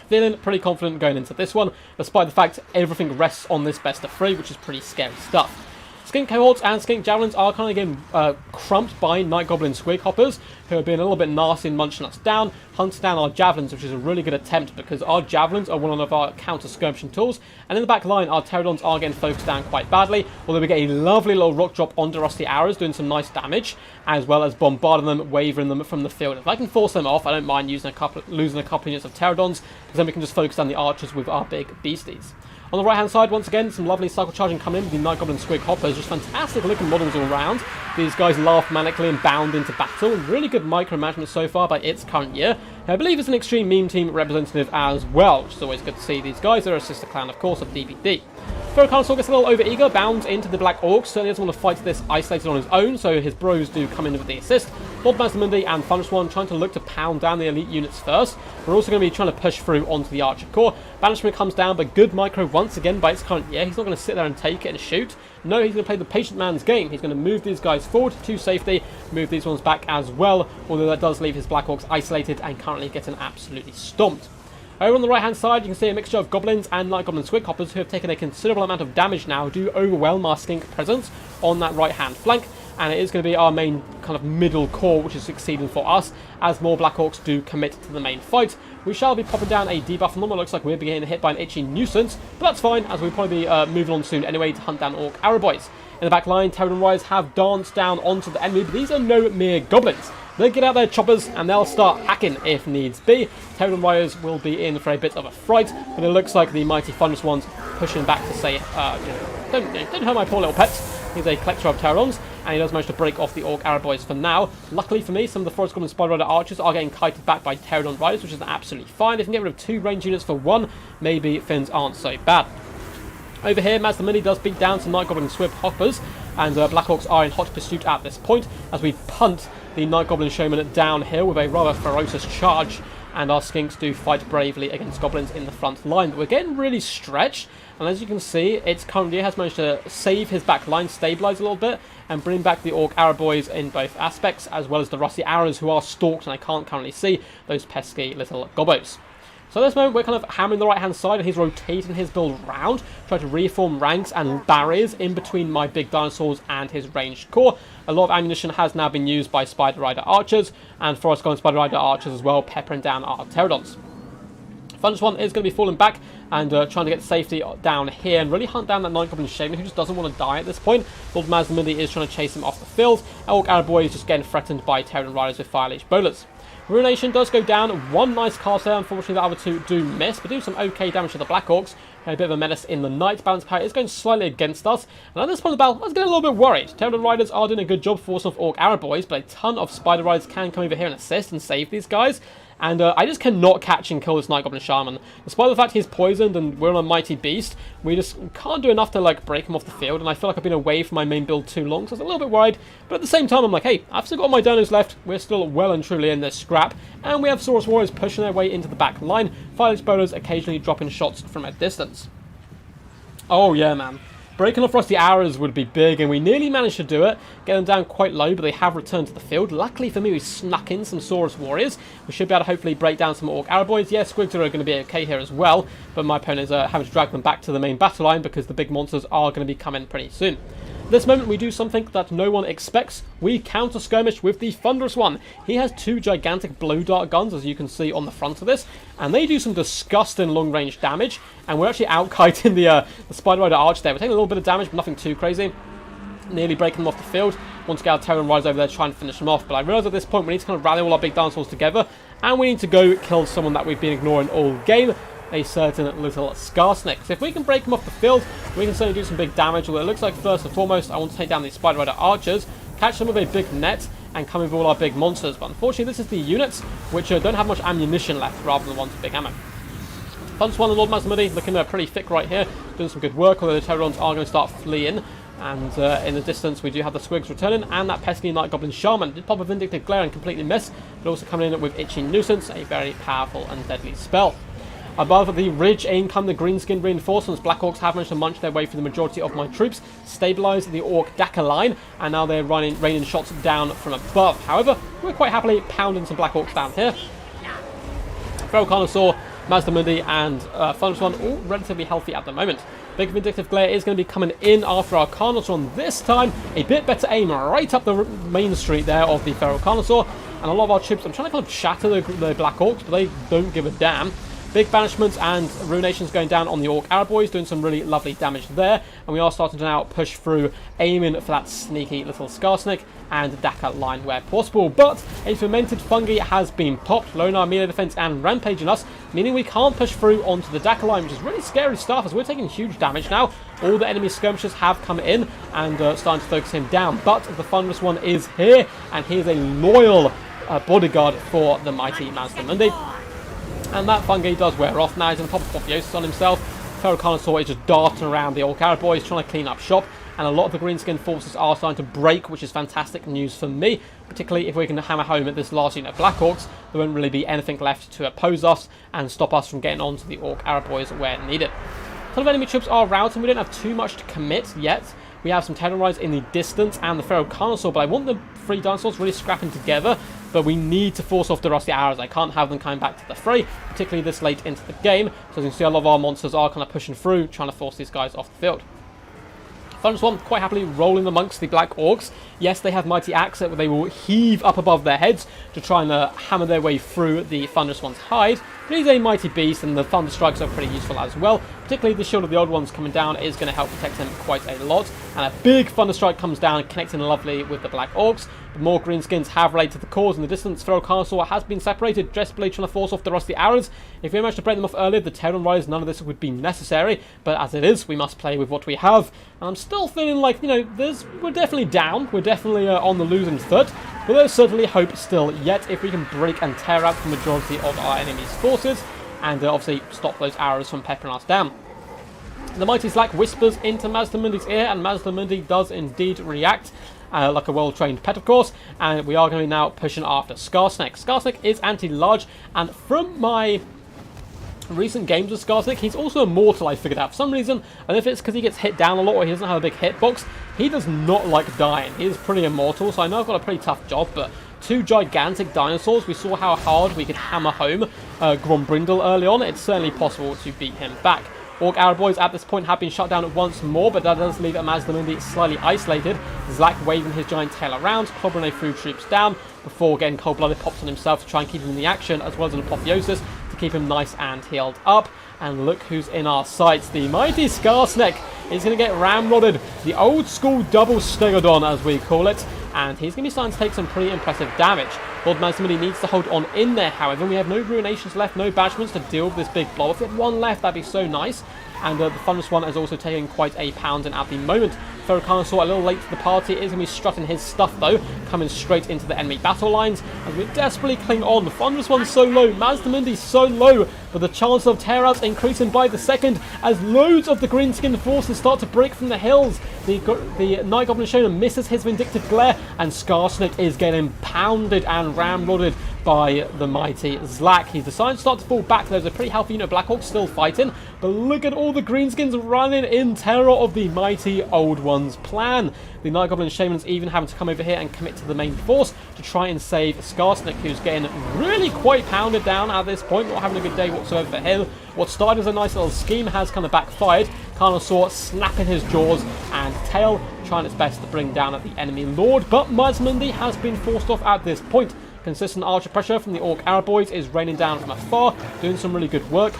feeling pretty confident going into this one, despite the fact everything rests on this best of 3, which is pretty scary stuff. Skink Cohorts and Skink Javelins are kind of getting crumped by Night Goblin Squig Hoppers, who have been a little bit nasty and munching us down, hunting down our Javelins, which is a really good attempt because our Javelins are one of our counter-skirmishing tools, and in the back line, our Pterodons are getting focused down quite badly, although we get a lovely little rock drop onto Rusty Arrows, doing some nice damage, as well as bombarding them, wavering them from the field. If I can force them off, I don't mind losing a couple units of Pterodons, because then we can just focus down the archers with our big beasties. On the right-hand side, once again, some lovely cycle charging coming in with the Night Goblin Squig Hoppers. Just fantastic looking models all around. These guys laugh manically and bound into battle. Really good micromanagement so far by its current year. I believe it's an extreme meme team representative as well, which is always good to see. These guys are a sister clan, of course, of DBD. Feral Carnosaur gets a little overeager, bounds into the Black Orcs. Certainly doesn't want to fight this isolated on his own, so his bros do come in with the assist. Lord Mazdamundi and Thunderous One trying to look to pound down the elite units first. We're also going to be trying to push through onto the Archer core. Banishment comes down, but good micro once again by its current year. He's not going to sit there and take it and shoot. No, he's going to play the patient man's game. He's going to move these guys forward to safety, move these ones back as well, although that does leave his Black Orcs isolated and currently getting absolutely stomped. Over on the right hand side, you can see a mixture of Goblins and Night Goblin Squig Hoppers who have taken a considerable amount of damage now, do overwhelm our Skink presence on that right hand flank. and it is going to be our main kind of middle core which is succeeding for us, as more Black Orcs do commit to the main fight. We shall be popping down a debuff on them. It looks like we're getting hit by an itchy nuisance, but that's fine, as we'll probably be moving on soon anyway to hunt down Orc Arrow Boys. In the back line, Terran Riders have danced down onto the enemy, but these are no mere goblins. They'll get out their choppers and they'll start hacking if needs be. Terran Riders will be in for a bit of a fright, but it looks like the mighty Thunderous ones pushing back to say, don't hurt my poor little pets. He's a collector of Terrans, and he does manage to break off the Orc Arrow Boys for now. Luckily for me, some of the Forest Goblin Spider Rider archers are getting kited back by Terran Riders, which is absolutely fine. If you can get rid of 2 range units for 1, maybe things aren't so bad. Over here, Mazda Mini does beat down some Night Goblin Swib Hoppers, and Black Orcs are in hot pursuit at this point, as we punt the Night Goblin Showman downhill with a rather ferocious charge, and our Skinks do fight bravely against Goblins in the front line. But we're getting really stretched, and as you can see, it's currently has managed to save his back line, stabilise a little bit, and bring back the Orc Arrow Boys in both aspects, as well as the Rusty Arrows who are stalked, and I can't currently see those pesky little gobbos. So at this moment, we're kind of hammering the right-hand side, and he's rotating his build round, trying to reform ranks and barriers in between my big dinosaurs and his ranged core. A lot of ammunition has now been used by Spider Rider archers, and Forest Goblin Spider Rider archers as well, peppering down our Pterodons. Thunderous one is going to be falling back and trying to get safety down here and really hunt down that Night Goblin Shaman who just doesn't want to die at this point. Lord Mazda is trying to chase him off the field. Orc Arrow Boy is just getting threatened by Terran Riders with Fire Leech Bowlers. Ruination does go down. One nice cast there. Unfortunately, the other 2 do miss, but do some okay damage to the Black Orcs. A bit of a menace in the night. Balance power is going slightly against us. And at this point of the battle, I was getting a little bit worried. Terran Riders are doing a good job forcing off Orc Arrow Boys, but a ton of Spider Riders can come over here and assist and save these guys. And I just cannot catch and kill this Night Goblin Shaman. Despite the fact he's poisoned and we're on a mighty beast, we just can't do enough to like break him off the field. And I feel like I've been away from my main build too long, so I was a little bit worried. But at the same time, I'm like, hey, I've still got my dinos left. We're still well and truly in this scrap. And we have Saurus Warriors pushing their way into the back line. Fire Leech Bowlers occasionally dropping shots from a distance. Oh yeah, man. Breaking off Rusty Arrows would be big, and we nearly managed to do it. Get them down quite low, but they have returned to the field. Luckily for me, we snuck in some Saurus Warriors. We should be able to hopefully break down some Orc Arrow Boys. Yes, Squigs are going to be okay here as well, but my opponents are having to drag them back to the main battle line because the big monsters are going to be coming pretty soon. At this moment, we do something that no one expects. We counter-skirmish with the Thunderous one. He has 2 gigantic blow dart guns, as you can see on the front of this, and they do some disgusting long-range damage, and we're actually out-kiting the Spider Rider Arch there. We're taking a little bit of damage, but nothing too crazy. Nearly breaking them off the field. Want to get our Terran Riders over there to try and finish them off, but I realise at this point we need to kind of rally all our big dinosaurs together, and we need to go kill someone that we've been ignoring all game. A certain little Skarsnik. So if we can break them off the field, we can certainly do some big damage. Although it looks like first and foremost, I want to take down these Spider Rider archers, catch them with a big net, and come with all our big monsters. But unfortunately, this is the units which don't have much ammunition left, rather than ones with big ammo. Thunderous one and Lord Mazda looking pretty thick right here, doing some good work. Although the Pterodons are going to start fleeing. And in the distance, we do have the Squigs returning, and that pesky Night Goblin Shaman did pop a Vindictive Glare and completely miss, but also coming in with Itchy Nuisance, a very powerful and deadly spell. Above the ridge, in come the Greenskin reinforcements. Black Orcs have managed to munch their way through the majority of my troops, stabilise the Orc Dakka line, and now they're raining shots down from above. However, we're quite happily pounding some Black Orcs down here. Feral Carnosaur, Mazda Mundi, and Thunderous one all relatively healthy at the moment. Big Vindictive Glare is going to be coming in after our Carnosaur this time. A bit better aim right up the main street there of the Feral Carnosaur, and a lot of our troops, I'm trying to kind of shatter the Black Orcs, but they don't give a damn. Big banishments and ruinations going down on the Orc Arrow Boys, doing some really lovely damage there. And we are starting to now push through, aiming for that sneaky little Skarsnik and Dakka line where possible. But a fermented fungi has been popped, lowering our melee defense and rampaging us, meaning we can't push through onto the Dakka line, which is really scary stuff as we're taking huge damage now. All the enemy skirmishers have come in and starting to focus him down. But the Thunderous one is here, and he is a loyal bodyguard for the mighty Mazda Mundi. And that fungi does wear off now. He's going to pop Apotheosis on himself. Feral Carnosaur is just darting around the Orc Arrow Boys, trying to clean up shop. And a lot of the Greenskin forces are starting to break, which is fantastic news for me. Particularly if we can hammer home at this last unit of Black Orcs, there won't really be anything left to oppose us and stop us from getting onto the Orc Arrow Boys where needed. A ton of enemy troops are routing. We don't have too much to commit yet. We have some Terran Riders in the distance and the Feral Carnosaur, but I want the 3 dinosaurs really scrapping together. But we need to force off the Rusty Arrows. I can't have them coming back to the fray, particularly this late into the game. So as you can see, a lot of our monsters are kind of pushing through, trying to force these guys off the field. Thunderous One quite happily rolling amongst the Black Orcs. Yes, they have Mighty Axe that they will heave up above their heads to try and hammer their way through the Thunderous One's hide. But he's a mighty beast, and the Thunder Strikes are pretty useful as well. Particularly the Shield of the Old Ones coming down is going to help protect him quite a lot. And a big Thunder Strike comes down, connecting lovely with the Black Orcs. But more Greenskins have related to the cause in the distance. Feral Carnosaur has been separated, desperately trying to force off the rusty arrows. If we managed to break them off earlier, the Terran Rise, none of this would be necessary. But as it is, we must play with what we have. And I'm still feeling like, you know, we're definitely down. We're definitely on the losing foot. But there's certainly hope still yet if we can break and tear out the majority of our enemy's forces. And obviously stop those arrows from peppering us down. The Mighty Slack whispers into Mazdamundi's ear, and Mazdamundi does indeed react. Like a well-trained pet, of course, and we are going to be now pushing after Scarsnake. Scarsnake is anti-large, and from my recent games with Scarsnake, he's also immortal, I figured out. For some reason, I don't know if it's because he gets hit down a lot or he doesn't have a big hitbox, he does not like dying. He is pretty immortal, so I know I've got a pretty tough job, but two gigantic dinosaurs, we saw how hard we could hammer home Grombrindle early on. It's certainly possible to beat him back. Orc Arrow Boys at this point have been shut down once more, but that does leave Mazdamundi slightly isolated. Zlak waving his giant tail around, clobbering a few troops down before getting cold-blooded pops on himself to try and keep him in the action, as well as an apotheosis to keep him nice and healed up. And look who's in our sights. The mighty Scarsnake is going to get ramrodded. The old-school double Stegodon, as we call it. And he's going to be starting to take some pretty impressive damage. Lord Mazdamundi needs to hold on in there, however. We have no Ruinations left, no Bashments to deal with this big blow. If we had one left, that'd be so nice. And the Thunderous One is also taking quite a pounding at the moment. Feral Carnosaur a little late to the party, is going to be strutting his stuff though, coming straight into the enemy battle lines as we desperately cling on. The Thunderous One's so low, Mazdamundi's so low, but the chance of tear-outs increasing by the second as loads of the Greenskin forces start to break from the hills. The Night Goblin Shonen misses his vindictive glare, and Scarsnake is getting pounded and ramrodded by the mighty Zlak. He's decided to start to fall back. There's a pretty healthy unit of Black Hawks still fighting, but look at all the Greenskins running in terror of the mighty Old One's plan. The Night Goblin Shaman's even having to come over here and commit to the main force to try and save Scarsnake, who's getting really quite pounded down at this point, not having a good day whatsoever for him. What started as a nice little scheme has kind of backfired. Carnosaur snapping his jaws and tail, trying its best to bring down at the enemy lord, but Mazdamundi has been forced off at this point. Consistent archer pressure from the Orc Arrow Boys is raining down from afar, doing some really good work.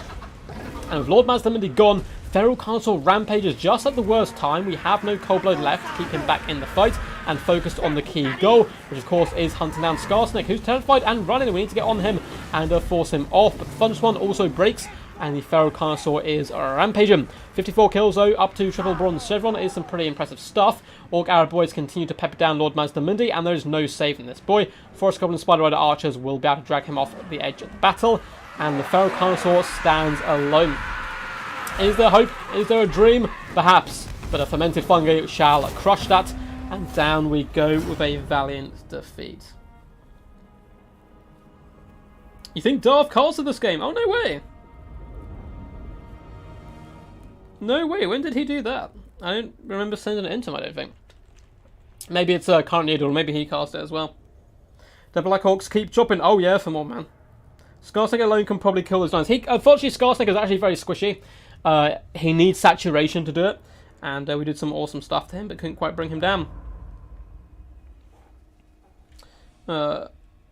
And with Lord Mazdamundi gone, Feral Carnosaur rampages just at the worst time. We have no Cold Blood left to keep him back in the fight and focused on the key goal, which of course is hunting down Scarsnake, who's terrified and running. We need to get on him and force him off, but the Thunderous One also breaks, and the Feral Carnosaur is rampaging. 54 kills though, up to triple bronze chevron is some pretty impressive stuff. Orc Arrow Boys continue to pepper down Lord Mazdamundi, and there is no saving this boy. Forest Goblin Spider Rider archers will be able to drag him off the edge of the battle, and the Feral Carnosaur stands alone. Is there hope? Is there a dream? Perhaps, but a fermented fungi shall crush that, and down we go with a valiant defeat. You think Darth casted this game? Oh, no way! No way, when did he do that? I don't remember sending it in to him, I don't think. Maybe it's Current Needle, or maybe he cast it as well. The Black Hawks keep chopping. Oh yeah, for more, man. Scarsnake alone can probably kill those giants. Unfortunately, Scarsnake is actually very squishy. He needs saturation to do it. And we did some awesome stuff to him, but couldn't quite bring him down.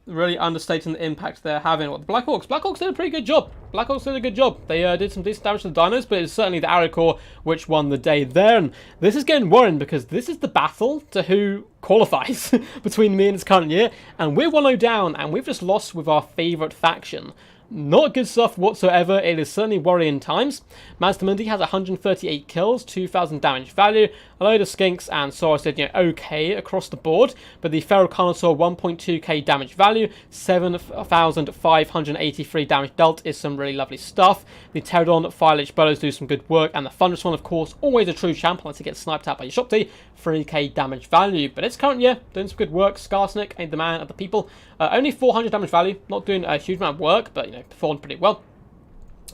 Really understating the impact they're having. Well, the Black Hawks did a pretty good job. Black Hawks did a good job. They did some decent damage to the dinos, but it's certainly the Arrow Corps which won the day there. And this is getting worrying because this is the battle to who qualifies between me and this current year. And we're 1-0 down, and we've just lost with our favourite faction. Not good stuff whatsoever. It is certainly worrying times. Mazdamundi has 138 kills, 2,000 damage value. A load of skinks and Soros did, okay across the board. But the Feral Carnosaur 1.2k damage value, 7,583 damage dealt is some really lovely stuff. The Pterodon Fire-Lich Bellows do some good work. And the Thunderous One, of course, always a true champ unless he gets sniped out by your Shopti. 3k damage value. But it's current year, doing some good work. Scarsnake ain't the man of the people. Only 400 damage value, not doing a huge amount of work, but performed pretty well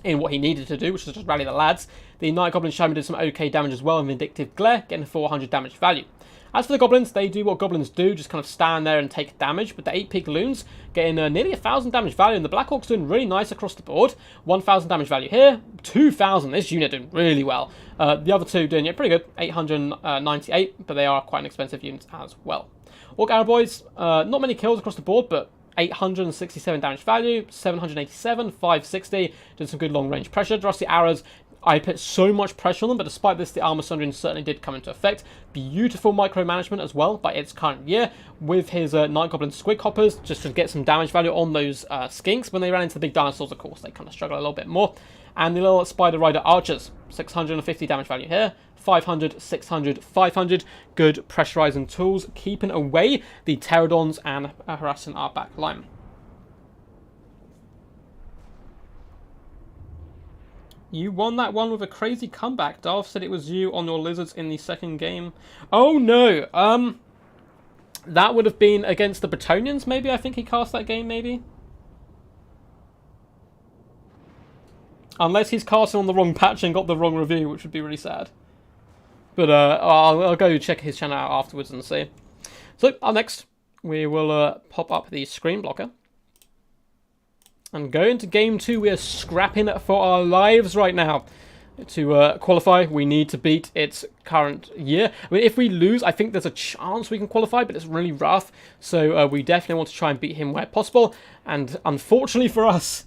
in what he needed to do, which is just rally the lads. The Night Goblin Shaman did some okay damage as well in Vindictive Glare, getting 400 damage value. As for the goblins, they do what goblins do, just kind of stand there and take damage. But the 8 Pigaloons getting nearly 1,000 damage value, and the Black Hawk's doing really nice across the board. 1,000 damage value here, 2,000. This unit doing really well. The other two doing pretty good, 898, but they are quite an expensive unit as well. Orc Arrow Boys, not many kills across the board, but 867 damage value, 787, 560, doing some good long range pressure. Rusty Arrows, I put so much pressure on them, but despite this, the armor sundering certainly did come into effect. Beautiful micromanagement as well by its current year with his Night Goblin Squig Hoppers, just to get some damage value on those skinks. When they ran into the big dinosaurs, of course, they kind of struggle a little bit more. And the little Spider Rider Archers, 650 damage value here, 500, 600, 500. Good pressurizing tools, keeping away the Pterodons and harassing our back line. You won that one with a crazy comeback. Darth said it was you on your lizards in the second game. Oh no, that would have been against the Bretonians, maybe. I think he cast that game, maybe. Unless he's casting on the wrong patch and got the wrong review, which would be really sad. But I'll go check his channel out afterwards and see. So, up next, we will pop up the screen blocker. And go into game 2, we are scrapping for our lives right now. To qualify, we need to beat its current year. I mean, if we lose, I think there's a chance we can qualify, but it's really rough. So we definitely want to try and beat him where possible. And unfortunately for us,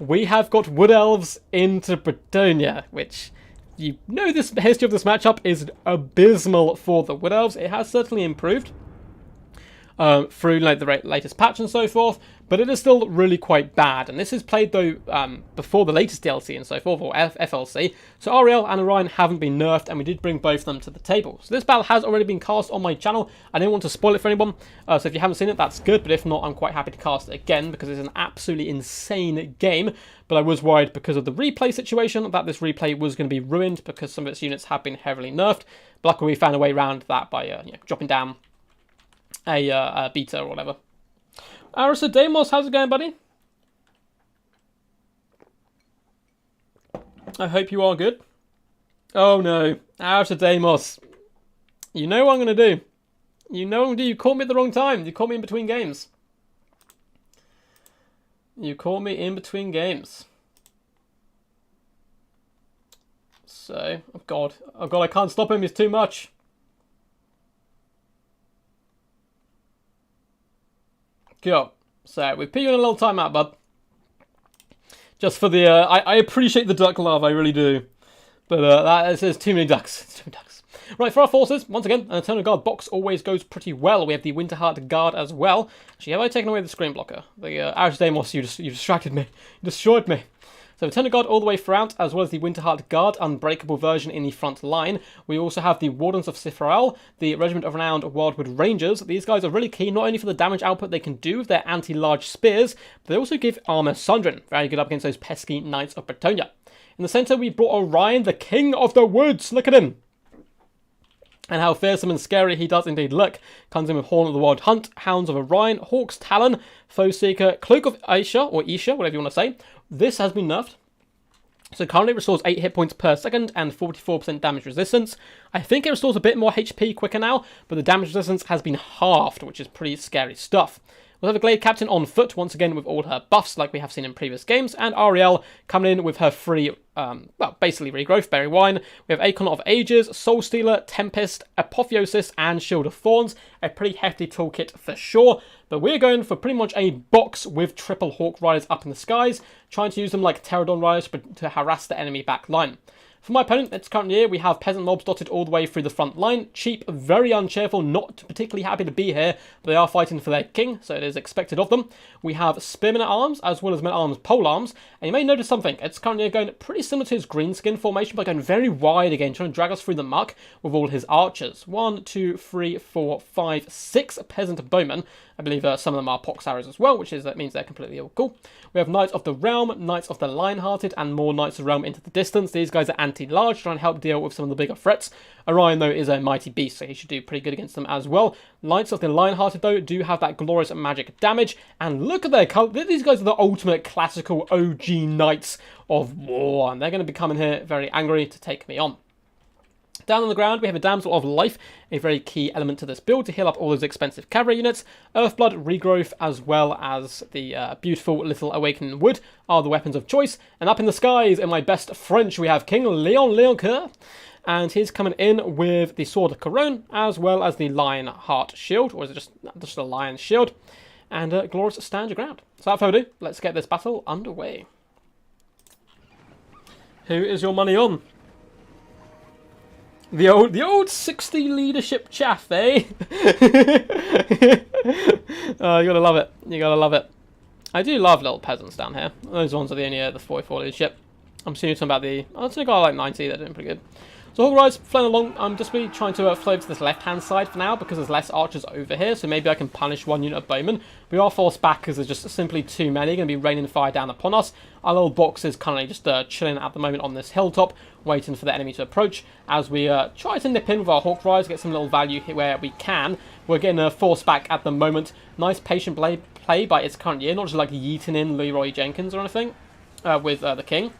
we have got Wood Elves into Bretonnia, which, you know, the history of this matchup is abysmal for the Wood Elves. It has certainly improved through like the latest patch and so forth, but it is still really quite bad. And this is played though before the latest DLC and so forth, or FLC. So Ariel and Orion haven't been nerfed, and we did bring both of them to the table. So this battle has already been cast on my channel. I didn't want to spoil it for anyone, so if you haven't seen it, that's good. But if not, I'm quite happy to cast it again because it's an absolutely insane game. But I was worried because of the replay situation that this replay was going to be ruined because some of its units have been heavily nerfed. But luckily, we found a way around that by dropping down a beta or whatever. Arisa Damos, how's it going, buddy? I hope you are good. Oh no, Arisa Damos. You know what I'm going to do. You know what I'm going to do. You caught me at the wrong time. You caught me in between games. You caught me in between games. So, oh god, I can't stop him. He's too much. Go. So, we put you in a little timeout, bud. Just for the, I appreciate the duck love, I really do. But there's too many ducks. Too many ducks. Right, for our forces, once again, an Eternal Guard box always goes pretty well. We have the Winterheart Guard as well. Actually, have I taken away the screen blocker? The Arish Damos, you distracted me. You destroyed me. So Eternal Guard all the way throughout, as well as the Winterheart Guard, unbreakable version in the front line. We also have the Wardens of Sifrael, the Regiment of Renowned Wildwood Rangers. These guys are really key, not only for the damage output they can do with their anti-large spears, but they also give armor sundering. Very good up against those pesky Knights of Bretonnia. In the center, we brought Orion, the King of the Woods. Look at him. And how fearsome and scary he does indeed look. Comes in with Horn of the Wild Hunt, Hounds of Orion, Hawk's Talon, Foe Seeker, Cloak of Aisha, or Isha, whatever you want to say. This has been nerfed. So currently it restores 8 hit points per second and 44% damage resistance. I think it restores a bit more HP quicker now, but the damage resistance has been halved, which is pretty scary stuff. We'll have a Glade Captain on foot, once again with all her buffs like we have seen in previous games, and Ariel coming in with her free, well, basically regrowth, Berry Wine. We have Acorn of Ages, Soul Stealer, Tempest, Apotheosis, and Shield of Thorns. A pretty hefty toolkit for sure, but we're going for pretty much a box with triple Hawk Riders up in the skies, trying to use them like Pterodon Riders to harass the enemy back line. For my opponent, it's current year, we have peasant mobs dotted all the way through the front line. Cheap, very uncheerful, not particularly happy to be here, but they are fighting for their king, so it is expected of them. We have spearmen at arms, as well as men at arms pole arms, and you may notice something. It's currently going pretty similar to his greenskin formation, but going very wide again, trying to drag us through the muck with all his archers. 1, 2, 3, 4, 5, 6 peasant bowmen. I believe some of them are pox arrows as well, which means they're completely all cool. We have Knights of the Realm, Knights of the Lionhearted, and more Knights of the Realm into the distance. These guys are anti-large, trying to help deal with some of the bigger threats. Orion, though, is a mighty beast, so he should do pretty good against them as well. Knights of the Lionhearted, though, do have that glorious magic damage. And look at their colour. These guys are the ultimate classical OG Knights of War, and they're going to be coming here very angry to take me on. Down on the ground, we have a Damsel of Life, a very key element to this build to heal up all those expensive cavalry units. Earthblood, Regrowth, as well as the beautiful little Awakening Wood are the weapons of choice. And up in the skies, in my best French, we have King Leon Leoncoeur. And he's coming in with the Sword of Couronne, as well as the Lion Heart Shield, or is it just a Lion Shield? And Glorious Stand Your Ground. So without further ado, let's get this battle underway. Who is your money on? The old 60 leadership chaff, eh? Oh, you gotta love it. You gotta love it. I do love little peasants down here. Those ones are the only the 44 leadership. I'm seeing some about the... I'll take got like 90. They're doing pretty good. So Hawkrise flying along. I'm just really trying to flow to this left-hand side for now because there's less archers over here. So maybe I can punish one unit of bowmen. We are forced back because there's just simply too many going to be raining fire down upon us. Our little box is currently just chilling at the moment on this hilltop, waiting for the enemy to approach. As we try to nip in with our Hawkrise, get some little value here where we can. We're getting forced back at the moment. Nice patient play by its current year, not just like yeeting in Leroy Jenkins or anything with the king.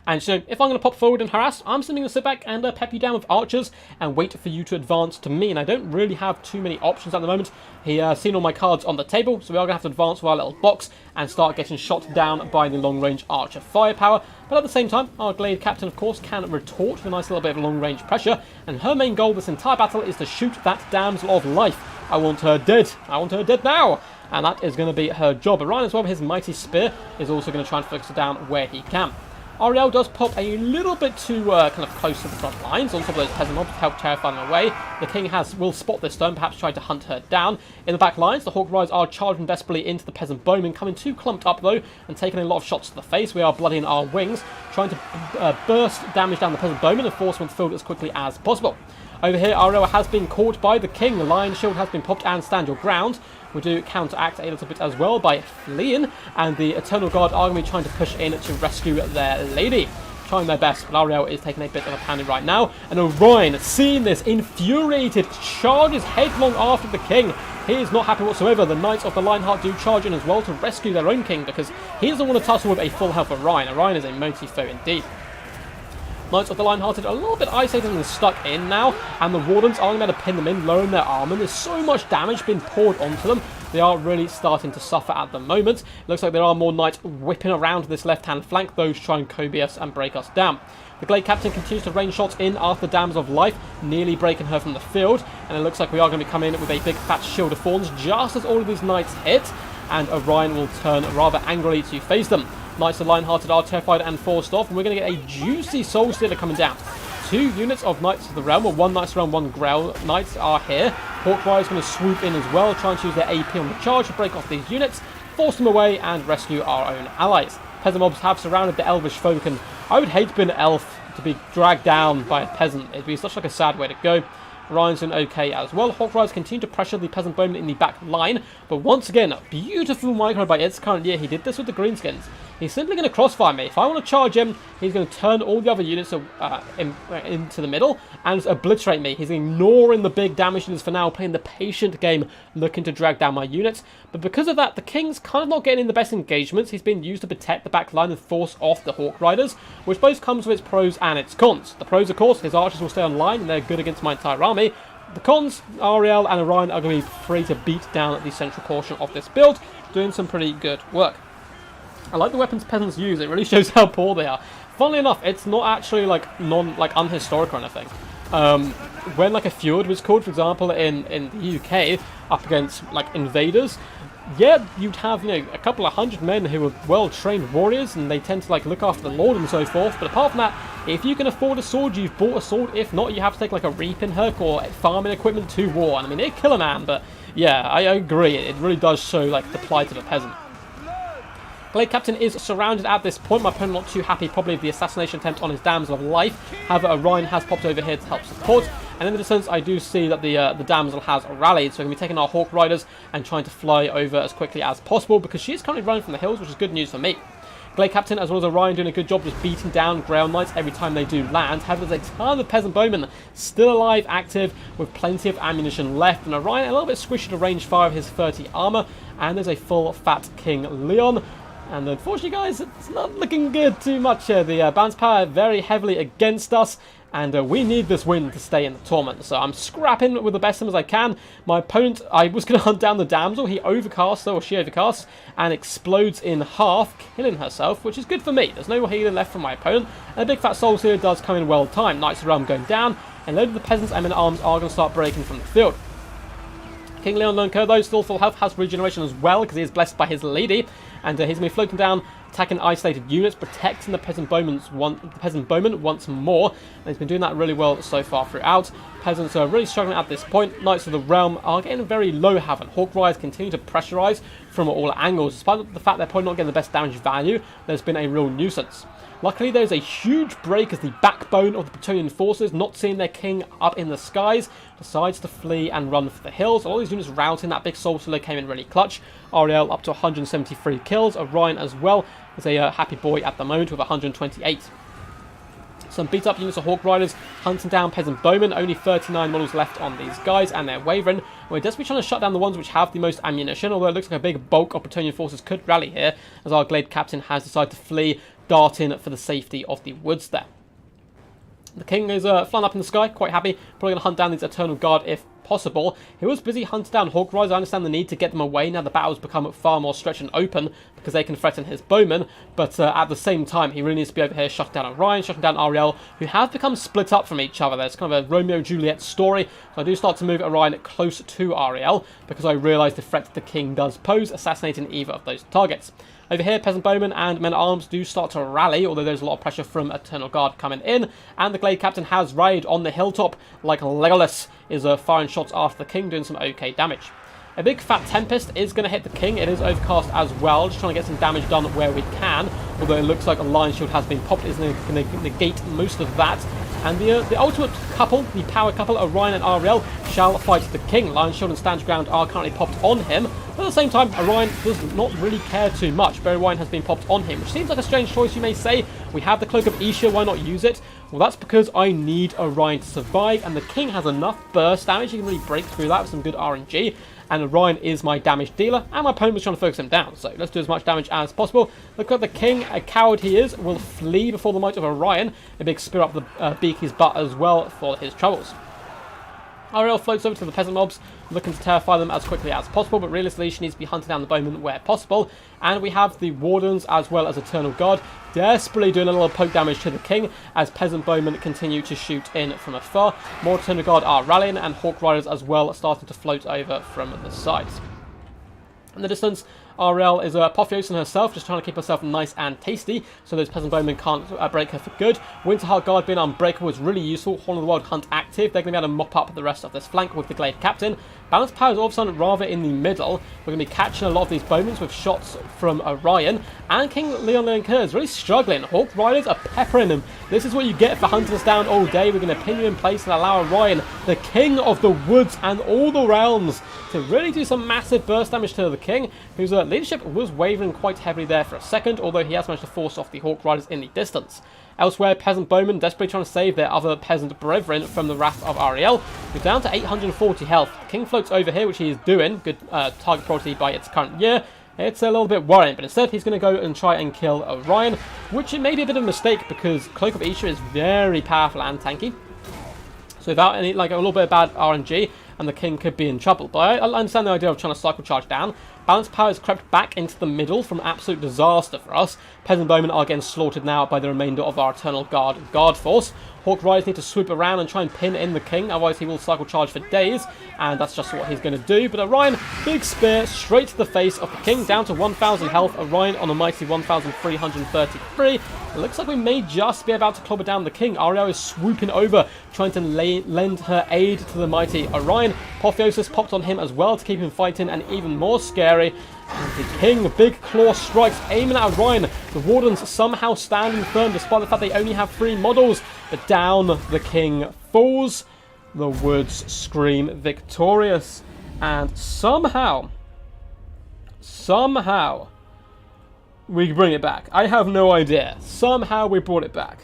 And so, if I'm going to pop forward and harass, I'm simply going to sit back and pep you down with archers and wait for you to advance to me. And I don't really have too many options at the moment. He's seen all my cards on the table, so we are going to have to advance with our little box and start getting shot down by the long-range archer firepower. But at the same time, our Glade Captain, of course, can retort with a nice little bit of long-range pressure. And her main goal this entire battle is to shoot that Damsel of Life. I want her dead. I want her dead now. And that is going to be her job. Orion, as well, with his mighty spear, is also going to try and focus her down where he can. Ariel does pop a little bit too kind of close to the front lines on top of those peasant mobs to help terrify them away. The king will spot this turn, perhaps try to hunt her down. In the back lines, the Hawkrise are charging desperately into the peasant bowmen, coming too clumped up though, and taking a lot of shots to the face. We are bloodying our wings, trying to burst damage down the peasant bowmen and force them to field as quickly as possible. Over here, Ariel has been caught by the king. The Lion Shield has been popped and stand your ground. We do counteract a little bit as well by fleeing, and the Eternal Guard are going to be trying to push in to rescue their lady. Trying their best, but Ariel is taking a bit of a pounding right now. And Orion, seeing this, infuriated, charges headlong after the king. He is not happy whatsoever. The Knights of the Lionheart do charge in as well to rescue their own king because he doesn't want to tussle with a full health Orion. Orion is a mighty foe indeed. Knights of the Lionhearted are a little bit isolated and stuck in now, and the Wardens aren't going to pin them in, lowering their armor. There's so much damage being poured onto them. They are really starting to suffer at the moment. It looks like there are more Knights whipping around this left-hand flank, those trying to Kobe us and break us down. The Glade Captain continues to rain shots in after the Damsel of Life, nearly breaking her from the field, and it looks like we are going to be coming in with a big fat shield of thorns just as all of these Knights hit, and Orion will turn rather angrily to face them. Knights of the Lionhearted are terrified and forced off, and we're going to get a juicy Soul Stealer coming down. 2 units of Knights of the Realm, or 1 Knights of the Realm, 1 Grail Knights are here. Hawkeye is going to swoop in as well, trying to use their AP on the charge to break off these units, force them away, and rescue our own allies. Peasant mobs have surrounded the Elvish folk, and I would hate to be an elf to be dragged down by a peasant. It'd be such like a sad way to go. Orion's doing okay as well. Hawkrise continue to pressure the peasant bowmen in the back line, but once again, a beautiful micro by its current year. He did this with the Greenskins. He's simply going to crossfire me. If I want to charge him, he's going to turn all the other units into the middle and obliterate me. He's ignoring the big damage units for now, playing the patient game, looking to drag down my units. But because of that, the King's kind of not getting in the best engagements. He's been used to protect the back line and force off the Hawk Riders, which both comes with its pros and its cons. The pros, of course, his archers will stay online and they're good against my entire army. The cons, Ariel and Orion are going to be free to beat down the central portion of this build, doing some pretty good work. I like the weapons peasants use. It really shows how poor they are. Funnily enough, it's not actually like unhistoric or anything. When like a feud was called, for example, in the UK up against like invaders, yeah, you'd have, you know, a couple of hundred men who were well-trained warriors, and they tend to like look after the lord and so forth. But apart from that, if you can afford a sword, you've bought a sword. If not, you have to take like a reaping hook or farming equipment to war. And I mean, they kill a man, but yeah, I agree. It really does show like the plight of a peasant. Glade Captain is surrounded at this point. My opponent not too happy probably with the assassination attempt on his Damsel of Life. However, Orion has popped over here to help support. And in the distance, I do see that the Damsel has rallied. So we're going to be taking our Hawk Riders and trying to fly over as quickly as possible, because she is currently running from the hills, which is good news for me. Glade Captain, as well as Orion, doing a good job just beating down Grail Knights every time they do land. However, there's a ton of Peasant Bowmen still alive, active, with plenty of ammunition left. And Orion a little bit squishy to range fire of his 30 armor. And there's a full fat King Leon. And unfortunately, guys, it's not looking good too much here. The balance power very heavily against us, and we need this win to stay in the tournament. So I'm scrapping with the best of them as I can. My opponent, I was going to hunt down the damsel. He overcasts, or she overcasts, and explodes in half, killing herself, which is good for me. There's no healing left from my opponent. And the big fat souls here does come in well timed. Knights of the Realm going down, and a load of the peasants and men-at-arms are going to start breaking from the field. King Leon Lernker, though, still full health, has regeneration as well, because he is blessed by his lady, and he's going to be floating down, attacking isolated units, protecting the peasant bowmen once more, and he's been doing that really well so far throughout. Peasants are really struggling at this point. Knights of the Realm are getting very low health, and Hawk Riders continue to pressurize from all angles. Despite the fact they're probably not getting the best damage value, there's been a real nuisance. Luckily, there's a huge break as the backbone of the Bretonnian forces, not seeing their king up in the skies, decides to flee and run for the hills. All these units routing that big soul killer came in really clutch. Ariel up to 173 kills. Orion as well is a happy boy at the moment with 128. Some beat up units of Hawk Riders hunting down peasant bowmen. Only 39 models left on these guys, and they're wavering. We're desperately trying to shut down the ones which have the most ammunition, although it looks like a big bulk of Bretonnian forces could rally here, as our Glade Captain has decided to flee, darting for the safety of the woods there. The king is flying up in the sky, quite happy. Probably going to hunt down these Eternal Guard if possible. He was busy hunting down Hawk Riders. I understand the need to get them away now the battle's become far more stretched and open because they can threaten his bowmen. But at the same time, he really needs to be over here shutting down Orion, shutting down Ariel, who have become split up from each other. There's kind of a Romeo-Juliet story. So I do start to move Orion close to Ariel because I realise the threat the king does pose, assassinating either of those targets. Over here, peasant bowmen and men-at-arms do start to rally, although there's a lot of pressure from Eternal Guard coming in, and the Glade Captain has rallied on the hilltop like Legolas, is firing shots after the king, doing some okay damage. A big fat Tempest is going to hit the king. It is overcast as well, just trying to get some damage done where we can, although it looks like a Lion Shield has been popped. It's going to negate most of that. And the ultimate couple, the power couple, Orion and Ariel, shall fight the king. Lion Shield and Stand Ground are currently popped on him. But at the same time, Orion does not really care too much. Berry Wine has been popped on him, which seems like a strange choice, you may say. We have the Cloak of Isha, why not use it? Well, that's because I need Orion to survive, and the king has enough burst damage. He can really break through that with some good RNG. And Orion is my damage dealer, and my opponent was trying to focus him down, so let's do as much damage as possible. Look at the king, a coward he is, will flee before the might of Orion. A big spear up the beaky's butt as well for his troubles. Ariel floats over to the peasant mobs, looking to terrify them as quickly as possible, but realistically she needs to be hunting down the bowmen where possible. And we have the wardens as well as Eternal Guard desperately doing a little poke damage to the king as peasant bowmen continue to shoot in from afar. More Eternal Guard are rallying, and Hawk Riders as well starting to float over from the sides. In the distance, Ariel is apotheosing herself, just trying to keep herself nice and tasty, so those peasant bowmen can't break her for good. Winterheart Guard being unbreakable is really useful. Horn of the Wild Hunt active. They're going to be able to mop up the rest of this flank with the Glade Captain. Balance power is all of a sudden rather in the middle. We're going to be catching a lot of these bowmen with shots from Orion. And King Leon Lernker is really struggling. Hawk Riders are peppering him. This is what you get for hunting us down all day. We're going to pin you in place and allow Orion, the king of the woods and all the realms, to really do some massive burst damage to the king, whose leadership was wavering quite heavily there for a second, although he has managed to force off the Hawk Riders in the distance. Elsewhere, peasant bowmen desperately trying to save their other peasant brethren from the wrath of Ariel, who's down to 840 health. The king floats over here, which he is doing. Good target priority by its current year. It's a little bit worrying, but instead he's going to go and try and kill Orion, which it may be a bit of a mistake because Cloak of Isha is very powerful and tanky. So without any, like a little bit of bad RNG, and the king could be in trouble. But I understand the idea of trying to cycle charge down. Balance power has crept back into the middle from absolute disaster for us. Peasant bowmen are getting slaughtered now by the remainder of our Eternal Guard force. Hawk Riders need to swoop around and try and pin in the king, otherwise he will cycle charge for days, and that's just what he's going to do. But Orion, big spear straight to the face of the king, down to 1,000 health. Orion on a mighty 1,333. It looks like we may just be about to clobber down the king. Ariel is swooping over, trying to lend her aid to the mighty Orion. Apotheosis popped on him as well to keep him fighting, and even more scary, and the king, big claw strikes, aiming at Orion. The wardens somehow standing firm despite the fact they only have 3 models. But down the king falls. The woods scream victorious. And somehow, we bring it back. I have no idea. Somehow we brought it back.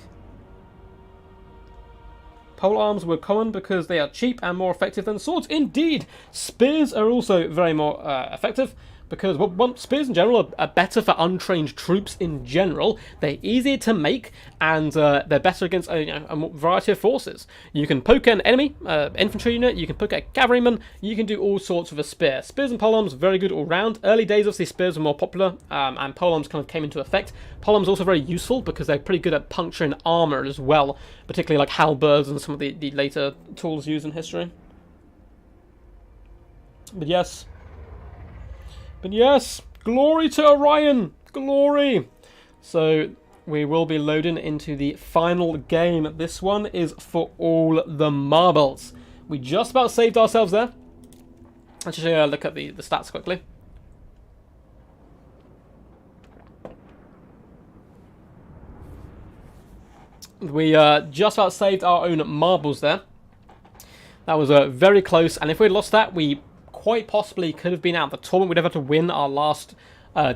Pole arms were common because they are cheap and more effective than swords. Indeed, spears are also very more effective. because well, spears in general are better for untrained troops in general. They're easier to make, and they're better against a variety of forces. You can poke an enemy, infantry unit, you can poke a cavalryman, you can do all sorts with a spear. Spears and polearms, very good all round. Early days, obviously, spears were more popular, and polearms kind of came into effect. Polearms also very useful because they're pretty good at puncturing armor as well, particularly like halberds and some of the later tools used in history. But yes, glory to Orion, glory. So we will be loading into the final game. This one is for all the marbles. We just about saved ourselves there. Let's just look at the stats quickly. We just about saved our own marbles there. That was very close, and if we had lost that, we quite possibly could have been out of the tournament. We'd have had to win our last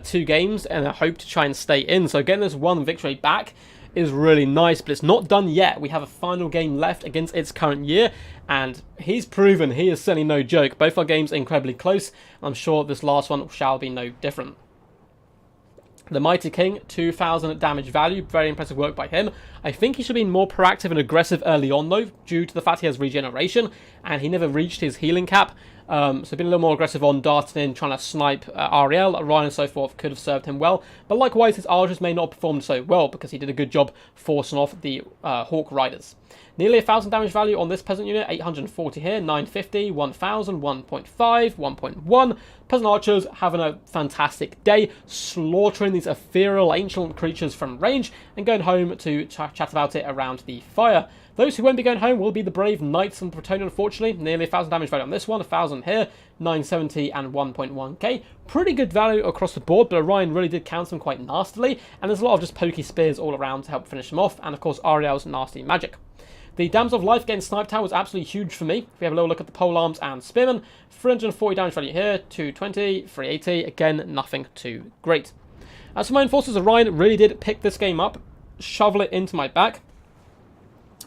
2 games and I hope to try and stay in. So getting this 1 victory back is really nice, but it's not done yet. We have a final game left against its current year, and he's proven he is certainly no joke. Both our games are incredibly close. I'm sure this last one shall be no different. The Mighty King, 2,000 damage value. Very impressive work by him. I think he should have been more proactive and aggressive early on, though, due to the fact he has regeneration, and he never reached his healing cap. So been a little more aggressive on darting in, trying to snipe Ariel, Ryan and so forth could have served him well. But likewise, his archers may not have performed so well because he did a good job forcing off the Hawk Riders. Nearly 1,000 damage value on this peasant unit, 840 here, 950, 1,000, 1.5, 1.1. Peasant archers having a fantastic day, slaughtering these ethereal ancient creatures from range and going home to chat about it around the fire. Those who won't be going home will be the brave knights and Bretonnia, unfortunately. Nearly 1,000 damage value on this one, 1,000 here, 970 and 1.1k. Pretty good value across the board, but Orion really did counter them quite nastily, and there's a lot of just pokey spears all around to help finish them off, and of course Ariel's nasty magic. The Damsel of Life getting sniped out was absolutely huge for me. If we have a little look at the polearms and spearmen, 340 damage value here, 220, 380, again, nothing too great. As for my own forces, Orion really did pick this game up, shovel it into my back,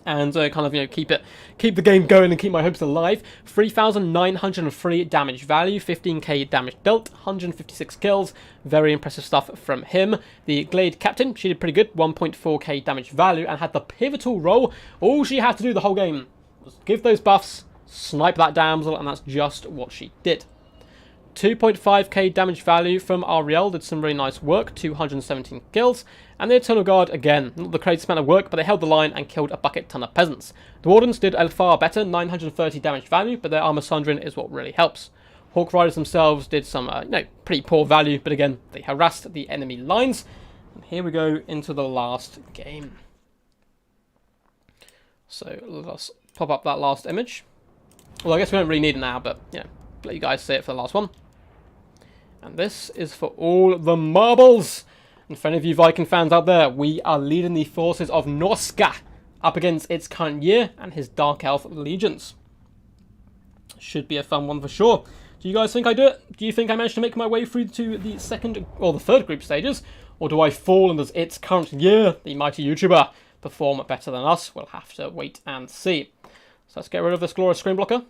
and kind of, keep the game going and keep my hopes alive. 3,903 damage value, 15k damage dealt, 156 kills. Very impressive stuff from him. The Glade Captain, she did pretty good, 1.4k damage value, and had the pivotal role. All she had to do the whole game was give those buffs, snipe that damsel, and that's just what she did. 2.5k damage value from Ariel, did some really nice work, 217 kills. And the Eternal Guard, again, not the craziest amount of work, but they held the line and killed a bucket ton of peasants. The Wardens did a far better, 930 damage value, but their armor sundering is what really helps. Hawk Riders themselves did some, pretty poor value, but again, they harassed the enemy lines. And here we go into the last game. So let's pop up that last image. Well, I guess we don't really need it now, but let you guys see it for the last one. And this is for all the marbles. And for any of you Viking fans out there, we are leading the forces of Norsca up against its current year and his Dark Elf legions. Should be a fun one for sure. Do you guys think I do it? Do you think I managed to make my way through to the second or the third group stages? Or do I fall and does its current year, the mighty YouTuber, perform better than us? We'll have to wait and see. So let's get rid of this glorious screen blocker.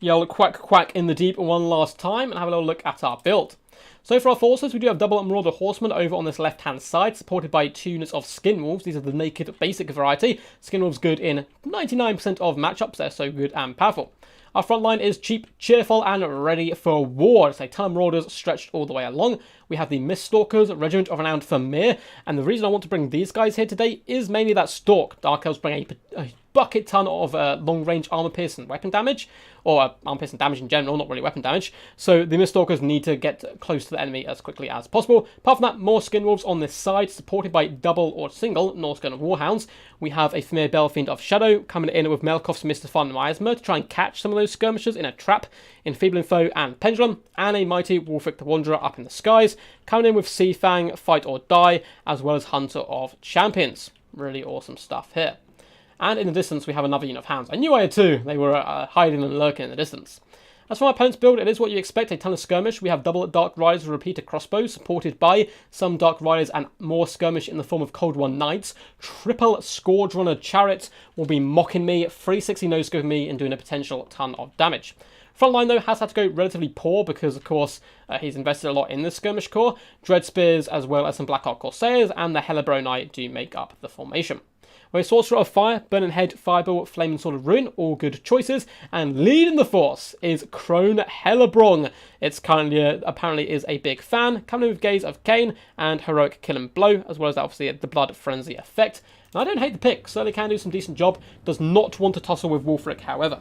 Yell quack quack in the deep one last time and have a little look at our build. So for our forces, we do have double Marauder Horsemen over on this left-hand side, supported by 2 units of Skinwolves. These are the naked basic variety. Skinwolves good in 99% of matchups. They're so good and powerful. Our front line is cheap, cheerful, and ready for war. It's a ton of Marauders stretched all the way along. We have the Miststalkers, Regiment of Renowned Vermeer, and the reason I want to bring these guys here today is mainly that Stalk. Dark Elves bring a bucket ton of long-range armor-piercing weapon damage, or armor-piercing damage in general, not really weapon damage, so the Miststalkers need to get close to the enemy as quickly as possible. Apart from that, more Skinwolves on this side, supported by double or single Norsca Warhounds. We have a Vermeer Belfiend of Shadow coming in with Melkoff's Mr. Von Miasma to try and catch some of those skirmishers in a trap, Enfeebling Foe and Pendulum, and a mighty Wolfric the Wanderer up in the skies, coming in with Seafang, Fight or Die, as well as Hunter of Champions. Really awesome stuff here. And in the distance, we have another unit of hounds. I knew I had two. They were hiding and lurking in the distance. As for my opponent's build, it is what you expect, a ton of skirmish. We have double Dark Riders with repeater crossbows, supported by some Dark Riders and more skirmish in the form of Cold One Knights. Triple Scourge Runner Chariots will be mocking me, 360 no-scoping me and doing a potential ton of damage. Front line, though, has had to go relatively poor because, of course, he's invested a lot in the Skirmish Corps. Dread Spears, as well as some Black Ark Corsairs, and the Hellebroni do make up the formation. With Sorcerer of Fire, Burning Head, Fireball, Flaming Sword of Ruin, all good choices. And leading the force is Crone Hellebrong. It's currently, apparently is a big fan, coming in with Gaze of Cain and Heroic Kill and Blow, as well as obviously the Blood Frenzy effect. And I don't hate the pick, certainly can do some decent job. Does not want to tussle with Wulfric, however.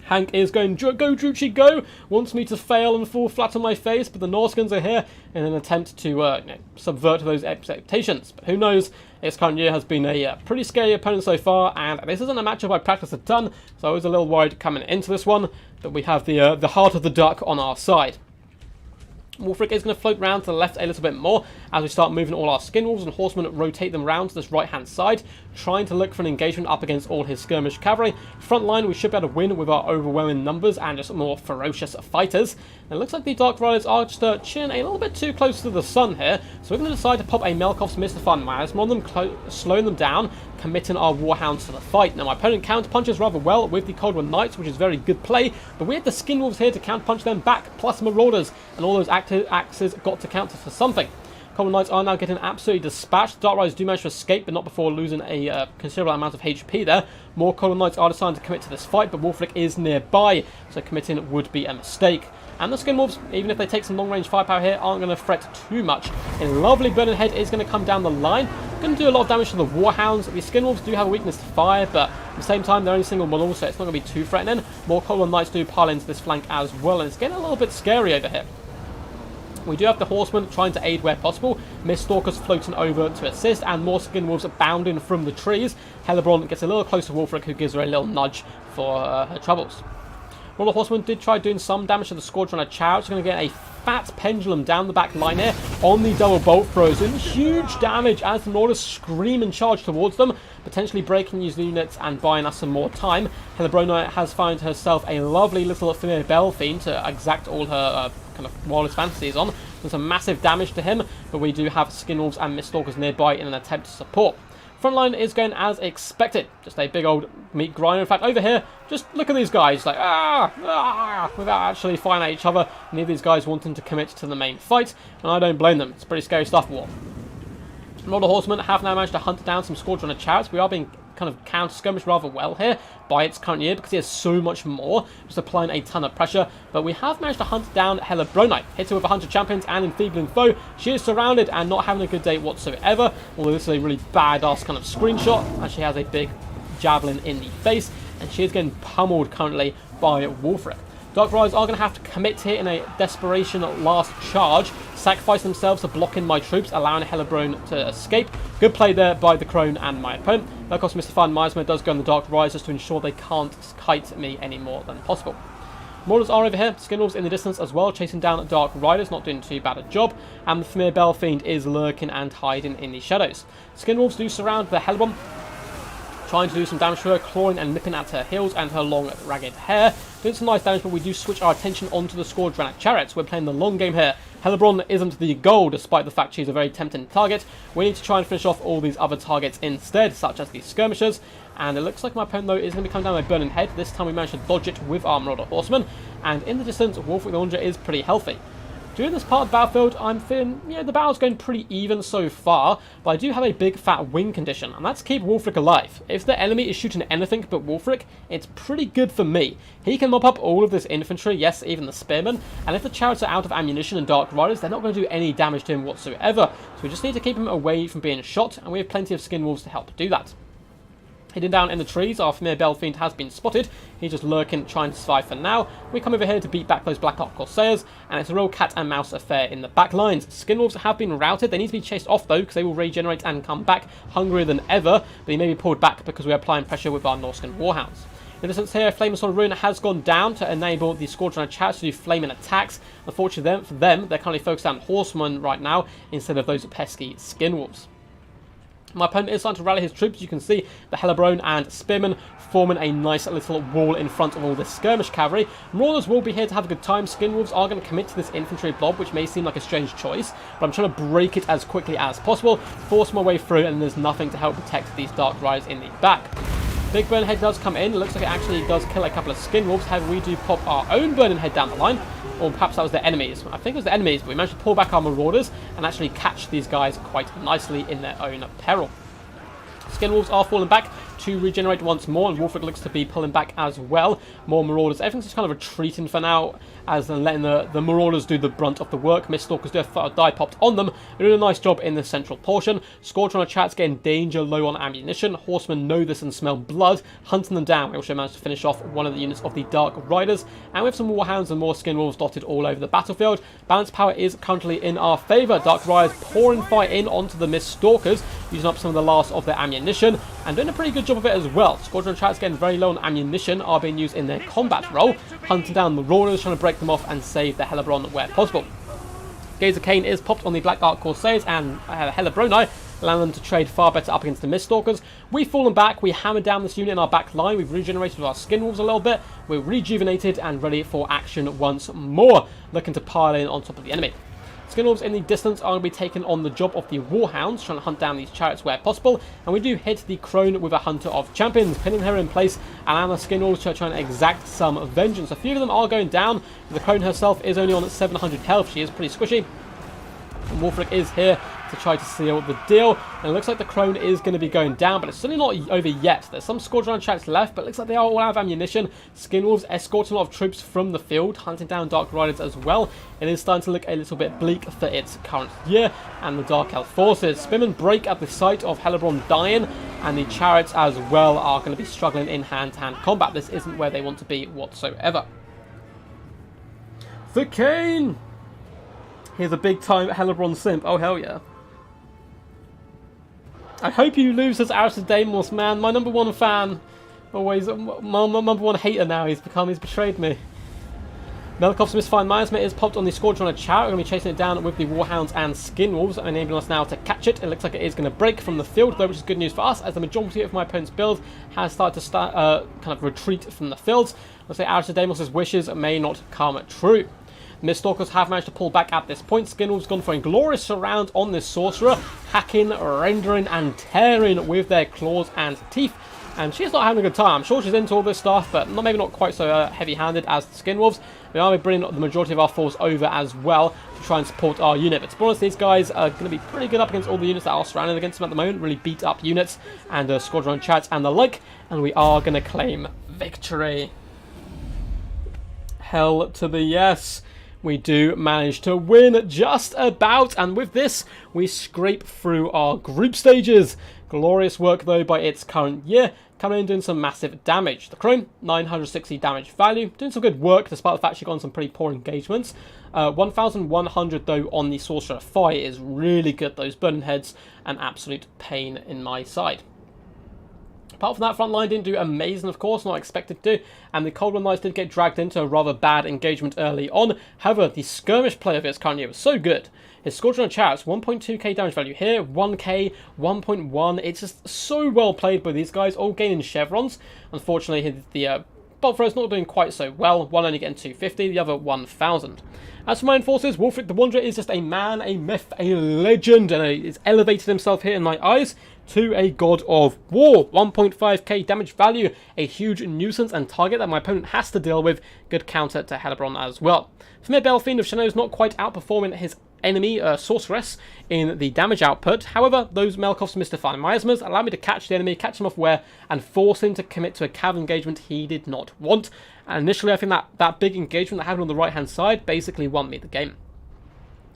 Hank is going, go Druchii, go! Wants me to fail and fall flat on my face, but the Norskins are here in an attempt to subvert those expectations. But who knows, this current year has been a pretty scary opponent so far, and this isn't a matchup I practice a ton, so I was a little worried coming into this one, but we have the heart of the duck on our side. Wulfric is going to float round to the left a little bit more as we start moving all our Skinwolves and Horsemen, rotate them round to this right-hand side, trying to look for an engagement up against all his skirmish cavalry. Front line, we should be able to win with our overwhelming numbers and just more ferocious fighters. And it looks like the Dark Riders are just chilling a little bit too close to the sun here, so we're going to decide to pop a Melkov's Mystifying Miasma on them, slowing them down, committing our Warhounds to the fight. Now, my opponent counterpunches rather well with the Cold War Knights, which is very good play, but we have the Skinwolves here to counterpunch them back, plus Marauders, and all those axes got to counter for something. Cold War Knights are now getting absolutely dispatched. Dark Riders do manage to escape, but not before losing a considerable amount of HP there. More Cold War Knights are deciding to commit to this fight, but Wulfric is nearby, so committing would be a mistake. And the Skinwolves, even if they take some long-range firepower here, aren't going to fret too much. A lovely Burning Head is going to come down the line. Going to do a lot of damage to the Warhounds. The Skinwolves do have a weakness to fire, but at the same time, they're only single models, so it's not going to be too threatening. More Cold War Knights do pile into this flank as well, and it's getting a little bit scary over here. We do have the Horsemen trying to aid where possible, Miststalkers floating over to assist, and more Skinwolves bounding from the trees. Hellebrong gets a little closer to Wulfric, who gives her a little nudge for her troubles. One of the Horsemen did try doing some damage to the Squadron of Chariots. Going to get a fat pendulum down the back line here on the double bolt throws in. Huge damage as the Marauders scream and charge towards them, potentially breaking these units and buying us some more time. Hellebroni has found herself a lovely little Familiar Belfiend to exact all her kind of wildest fantasies on. There's some massive damage to him, but we do have Skinwolves and Miststalkers nearby in an attempt to support. Frontline is going as expected. Just a big old meat grinder. In fact, over here, just look at these guys, like, without actually firing at each other. Neither of these guys wanting to commit to the main fight, and I don't blame them. It's pretty scary stuff, war. A lot of Horsemen have now managed to hunt down some Squadron of Chariots. We are being kind of counter-skirmished rather well here by its current year because he has so much more, just applying a ton of pressure. But we have managed to hunt down Hellebroni, hit her with 100 champions and enfeebling foe. She is surrounded and not having a good day whatsoever, although this is a really badass kind of screenshot, and she has a big javelin in the face, and she is getting pummeled currently by Wulfric. Dark Riders are going to have to commit here in a desperation last charge, sacrifice themselves to block in my troops, allowing Hellebroni to escape. Good play there by the Crone and my opponent. Of course, Mystifying Miasma does go on the Dark Riders just to ensure they can't kite me any more than possible. Marauders are over here, Skinwolves in the distance as well, chasing down Dark Riders, not doing too bad a job, and the Familiar Belfiend is lurking and hiding in the shadows. Skinwolves do surround the Hellebroni, trying to do some damage to her, clawing and nipping at her heels and her long, ragged hair. Doing some nice damage, but we do switch our attention onto the Squadron of Chariots. We're playing the long game here. Hellebroni isn't the goal, despite the fact she's a very tempting target. We need to try and finish off all these other targets instead, such as the Skirmishers. And it looks like my opponent, though, is going to be coming down with Burning Head. This time we managed to dodge it with our Marauder Horsemen. And in the distance, Wulfric the Launcher is pretty healthy. During this part of the battlefield, I'm feeling, the battle's going pretty even so far, but I do have a big fat win condition, and that's keep Wulfric alive. If the enemy is shooting anything but Wulfric, it's pretty good for me. He can mop up all of this infantry, yes, even the spearmen, and if the chariots are out of ammunition and Dark Riders, they're not going to do any damage to him whatsoever, so we just need to keep him away from being shot, and we have plenty of Skinwolves to help do that. Hidden down in the trees, our Familiar Belfiend has been spotted. He's just lurking, trying to survive for now. We come over here to beat back those Black Ark Corsairs, and it's a real cat and mouse affair in the back lines. Skinwolves have been routed. They need to be chased off, though, because they will regenerate and come back hungrier than ever, but he may be pulled back because we are applying pressure with our Norscan Warhounds. In the distance here, Flaming Sword of Ruin has gone down to enable the Squadron of Chariots to do flaming attacks. Unfortunately for them, they're currently focused on Horsemen right now, instead of those pesky Skinwolves. My opponent is starting to rally his troops. You can see the Hellebroni and Spearmen forming a nice little wall in front of all this skirmish cavalry. Marauders will be here to have a good time. Skinwolves are going to commit to this infantry blob, which may seem like a strange choice, but I'm trying to break it as quickly as possible, force my way through, and there's nothing to help protect these Dark Riders in the back. Big burn head does come in. It looks like it actually does kill a couple of skin wolves. However, we do pop our own burning head down the line. Or perhaps that was the enemies. I think it was the enemies, but we managed to pull back our marauders and actually catch these guys quite nicely in their own peril. Skin wolves are falling back to regenerate once more, and Wolfric looks to be pulling back as well. More marauders. Everything's just kind of retreating for now, as they're letting the marauders do the brunt of the work. Miststalkers do have die popped on them. They're doing a nice job in the central portion. Scorcher on a chat's getting danger low on ammunition. Horsemen know this and smell blood, hunting them down. We also managed to finish off one of the units of the Dark Riders, and we have some Warhounds and more Skin Wolves dotted all over the battlefield. Balance power is currently in our favour. Dark Riders pouring fire in onto the Miststalkers, using up some of the last of their ammunition, and doing a pretty good job of it as well. Squadron chats getting very low on ammunition are being used in their combat role, hunting down marauders, trying to break them off and save the Hellebrand where possible. Gaze of Cain is popped on the Black Ark Corsairs and Hellebroni, allowing them to trade far better up against the Miststalkers. We've fallen back, we hammered down this unit in our back line, we've regenerated with our Skin Wolves a little bit, we're rejuvenated and ready for action once more, looking to pile in on top of the enemy. Skin Wolves in the distance are going to be taking on the job of the Warhounds, trying to hunt down these chariots where possible, and we do hit the Crone with a Hunter of Champions, pinning her in place, and the Skin Wolves are trying to exact some vengeance. A few of them are going down. The Crone herself is only on 700 health, she is pretty squishy, and Wolfric is here to try to seal the deal, and it looks like the Crone is going to be going down, but it's certainly not over yet. There's some Squadron tracks left, but it looks like they are all out of ammunition. Skin Wolves escorting a lot of troops from the field, hunting down Dark Riders as well. It is starting to look a little bit bleak for its current year, and the Dark Elf forces. Spearmen break at the sight of Hellebrand dying, and the chariots as well are going to be struggling in hand-to-hand combat. This isn't where they want to be whatsoever. For Cain! Here's a big-time Hellebrand simp. Oh, hell yeah. I hope you lose as Deimos, man. My number one fan. Always, my number one hater now. He's betrayed me. Melkov's misfired Miasma is popped on the Squadron of Chariot. We're going to be chasing it down with the Warhounds and Skin Wolves, enabling us now to catch it. It looks like it is going to break from the field, though, which is good news for us, as the majority of my opponent's build has started to kind of retreat from the fields. Let's say Deimos' wishes may not come true. Miststalkers have managed to pull back at this point. Skin Wolves gone for a glorious surround on this sorcerer, hacking, rendering, and tearing with their claws and teeth. And she's not having a good time. I'm sure she's into all this stuff, but maybe not quite so heavy-handed as the Skin Wolves. We are bringing the majority of our force over as well to try and support our unit. But to be honest, these guys are going to be pretty good up against all the units that are surrounding against them at the moment. Really beat up units and Squadron chats and the like. And we are going to claim victory. Hell to the yes. We do manage to win just about, and with this we scrape through our group stages. Glorious work though by its current year, coming in doing some massive damage. The Crone, 960 damage value, doing some good work despite the fact she got on some pretty poor engagements. 1100 though on the Sorcerer Fire is really good. Those burning heads, an absolute pain in my side. Apart from that, front line didn't do amazing, of course, not expected to, and the Cold War Knights did get dragged into a rather bad engagement early on. However, the skirmish play of its current year was so good. His Squadron of Chariots, 1.2k damage value here, 1k, 1.1. It's just so well played by these guys, all gaining chevrons. Unfortunately, the bolt throw's not doing quite so well. One only getting 250, the other 1000. As for my own forces, Wolfric the Wanderer is just a man, a myth, a legend, and he's elevated himself here in my eyes to a god of war. 1.5k damage value, a huge nuisance and target that my opponent has to deal with. Good counter to Hellebrand as well. For me, Belfiend of Shannon's not quite outperforming his enemy Sorceress in the damage output. However, those Melkov's Mystifying Miasmas allow me to catch the enemy, catch him off where, and force him to commit to a cav engagement he did not want. And initially, I think that big engagement that happened on the right-hand side basically won me the game.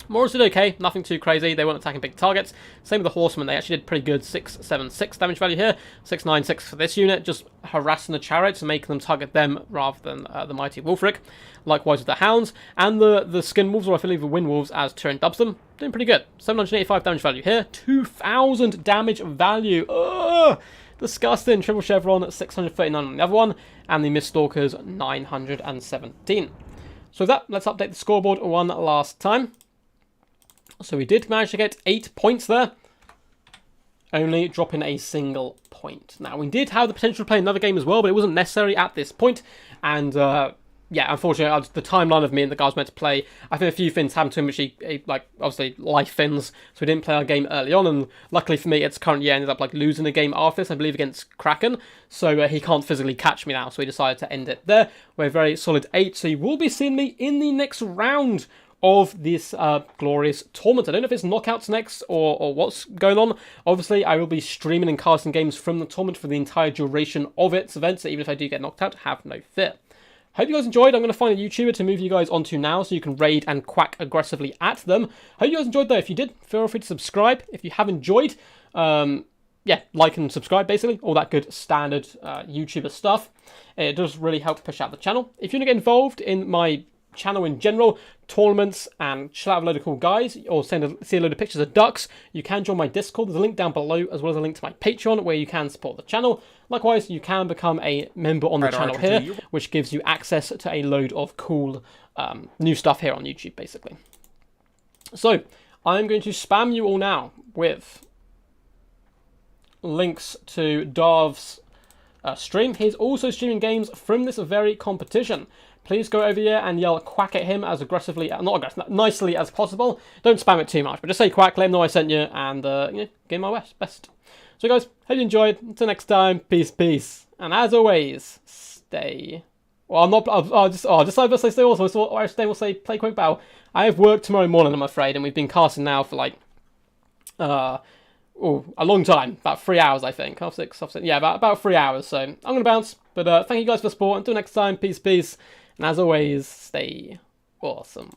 Morals did okay, nothing too crazy, they weren't attacking big targets. Same with the Horsemen, they actually did pretty good, 676 damage value here, 696 for this unit, just harassing the chariots and making them target them rather than the mighty Wolfric. Likewise with the Hounds, and the Skin Wolves, or I believe the Wind Wolves as Turin dubs them, doing pretty good. 785 damage value here, 2000 damage value, ugh! Disgusting. Triple Chevron, 639 on the other one, and the Miststalkers, 917. So with that, let's update the scoreboard one last time. So we did manage to get 8 points there, only dropping a single point. Now, we did have the potential to play another game as well, but it wasn't necessary at this point, and yeah, unfortunately, the timeline of me and the guys meant to play, I think a few things happened to him, which he like, obviously, life things, so we didn't play our game early on, and luckily for me, it's currently ended up, like, losing a game after this, I believe, against Kraken, so he can't physically catch me now, so we decided to end it there. We're very solid 8, so you will be seeing me in the next round of this glorious tournament. I don't know if it's knockouts next or what's going on. Obviously, I will be streaming and casting games from the tournament for the entire duration of its event, so even if I do get knocked out, have no fear. Hope you guys enjoyed. I'm going to find a YouTuber to move you guys onto now so you can raid and quack aggressively at them. Hope you guys enjoyed though. If you did, feel free to subscribe. If you have enjoyed, yeah, like and subscribe basically. All that good standard YouTuber stuff. It does really help push out the channel. If you want to get involved in my channel in general, tournaments, and chill out with a load of cool guys, or see a load of pictures of ducks, you can join my Discord. There's a link down below, as well as a link to my Patreon, where you can support the channel. Likewise, you can become a member on the channel here, which gives you access to a load of cool new stuff here on YouTube, basically. So, I'm going to spam you all now with links to Dwarfs' stream. He's also streaming games from this very competition. Please go over here and yell quack at him as aggressively, not aggressively, nicely as possible. Don't spam it too much, but just say quack, let him know I sent you, and you know, give my best. So guys, hope you enjoyed. Until next time, peace, peace. And as always, stay. Well, I'm not. Just like I say also. So I will say play quick battle. I have work tomorrow morning, I'm afraid, and we've been casting now for like a long time, about 3 hours, I think. Half six, yeah, about 3 hours. So I'm gonna bounce. But thank you guys for the support. Until next time, peace, peace. And as always, stay awesome.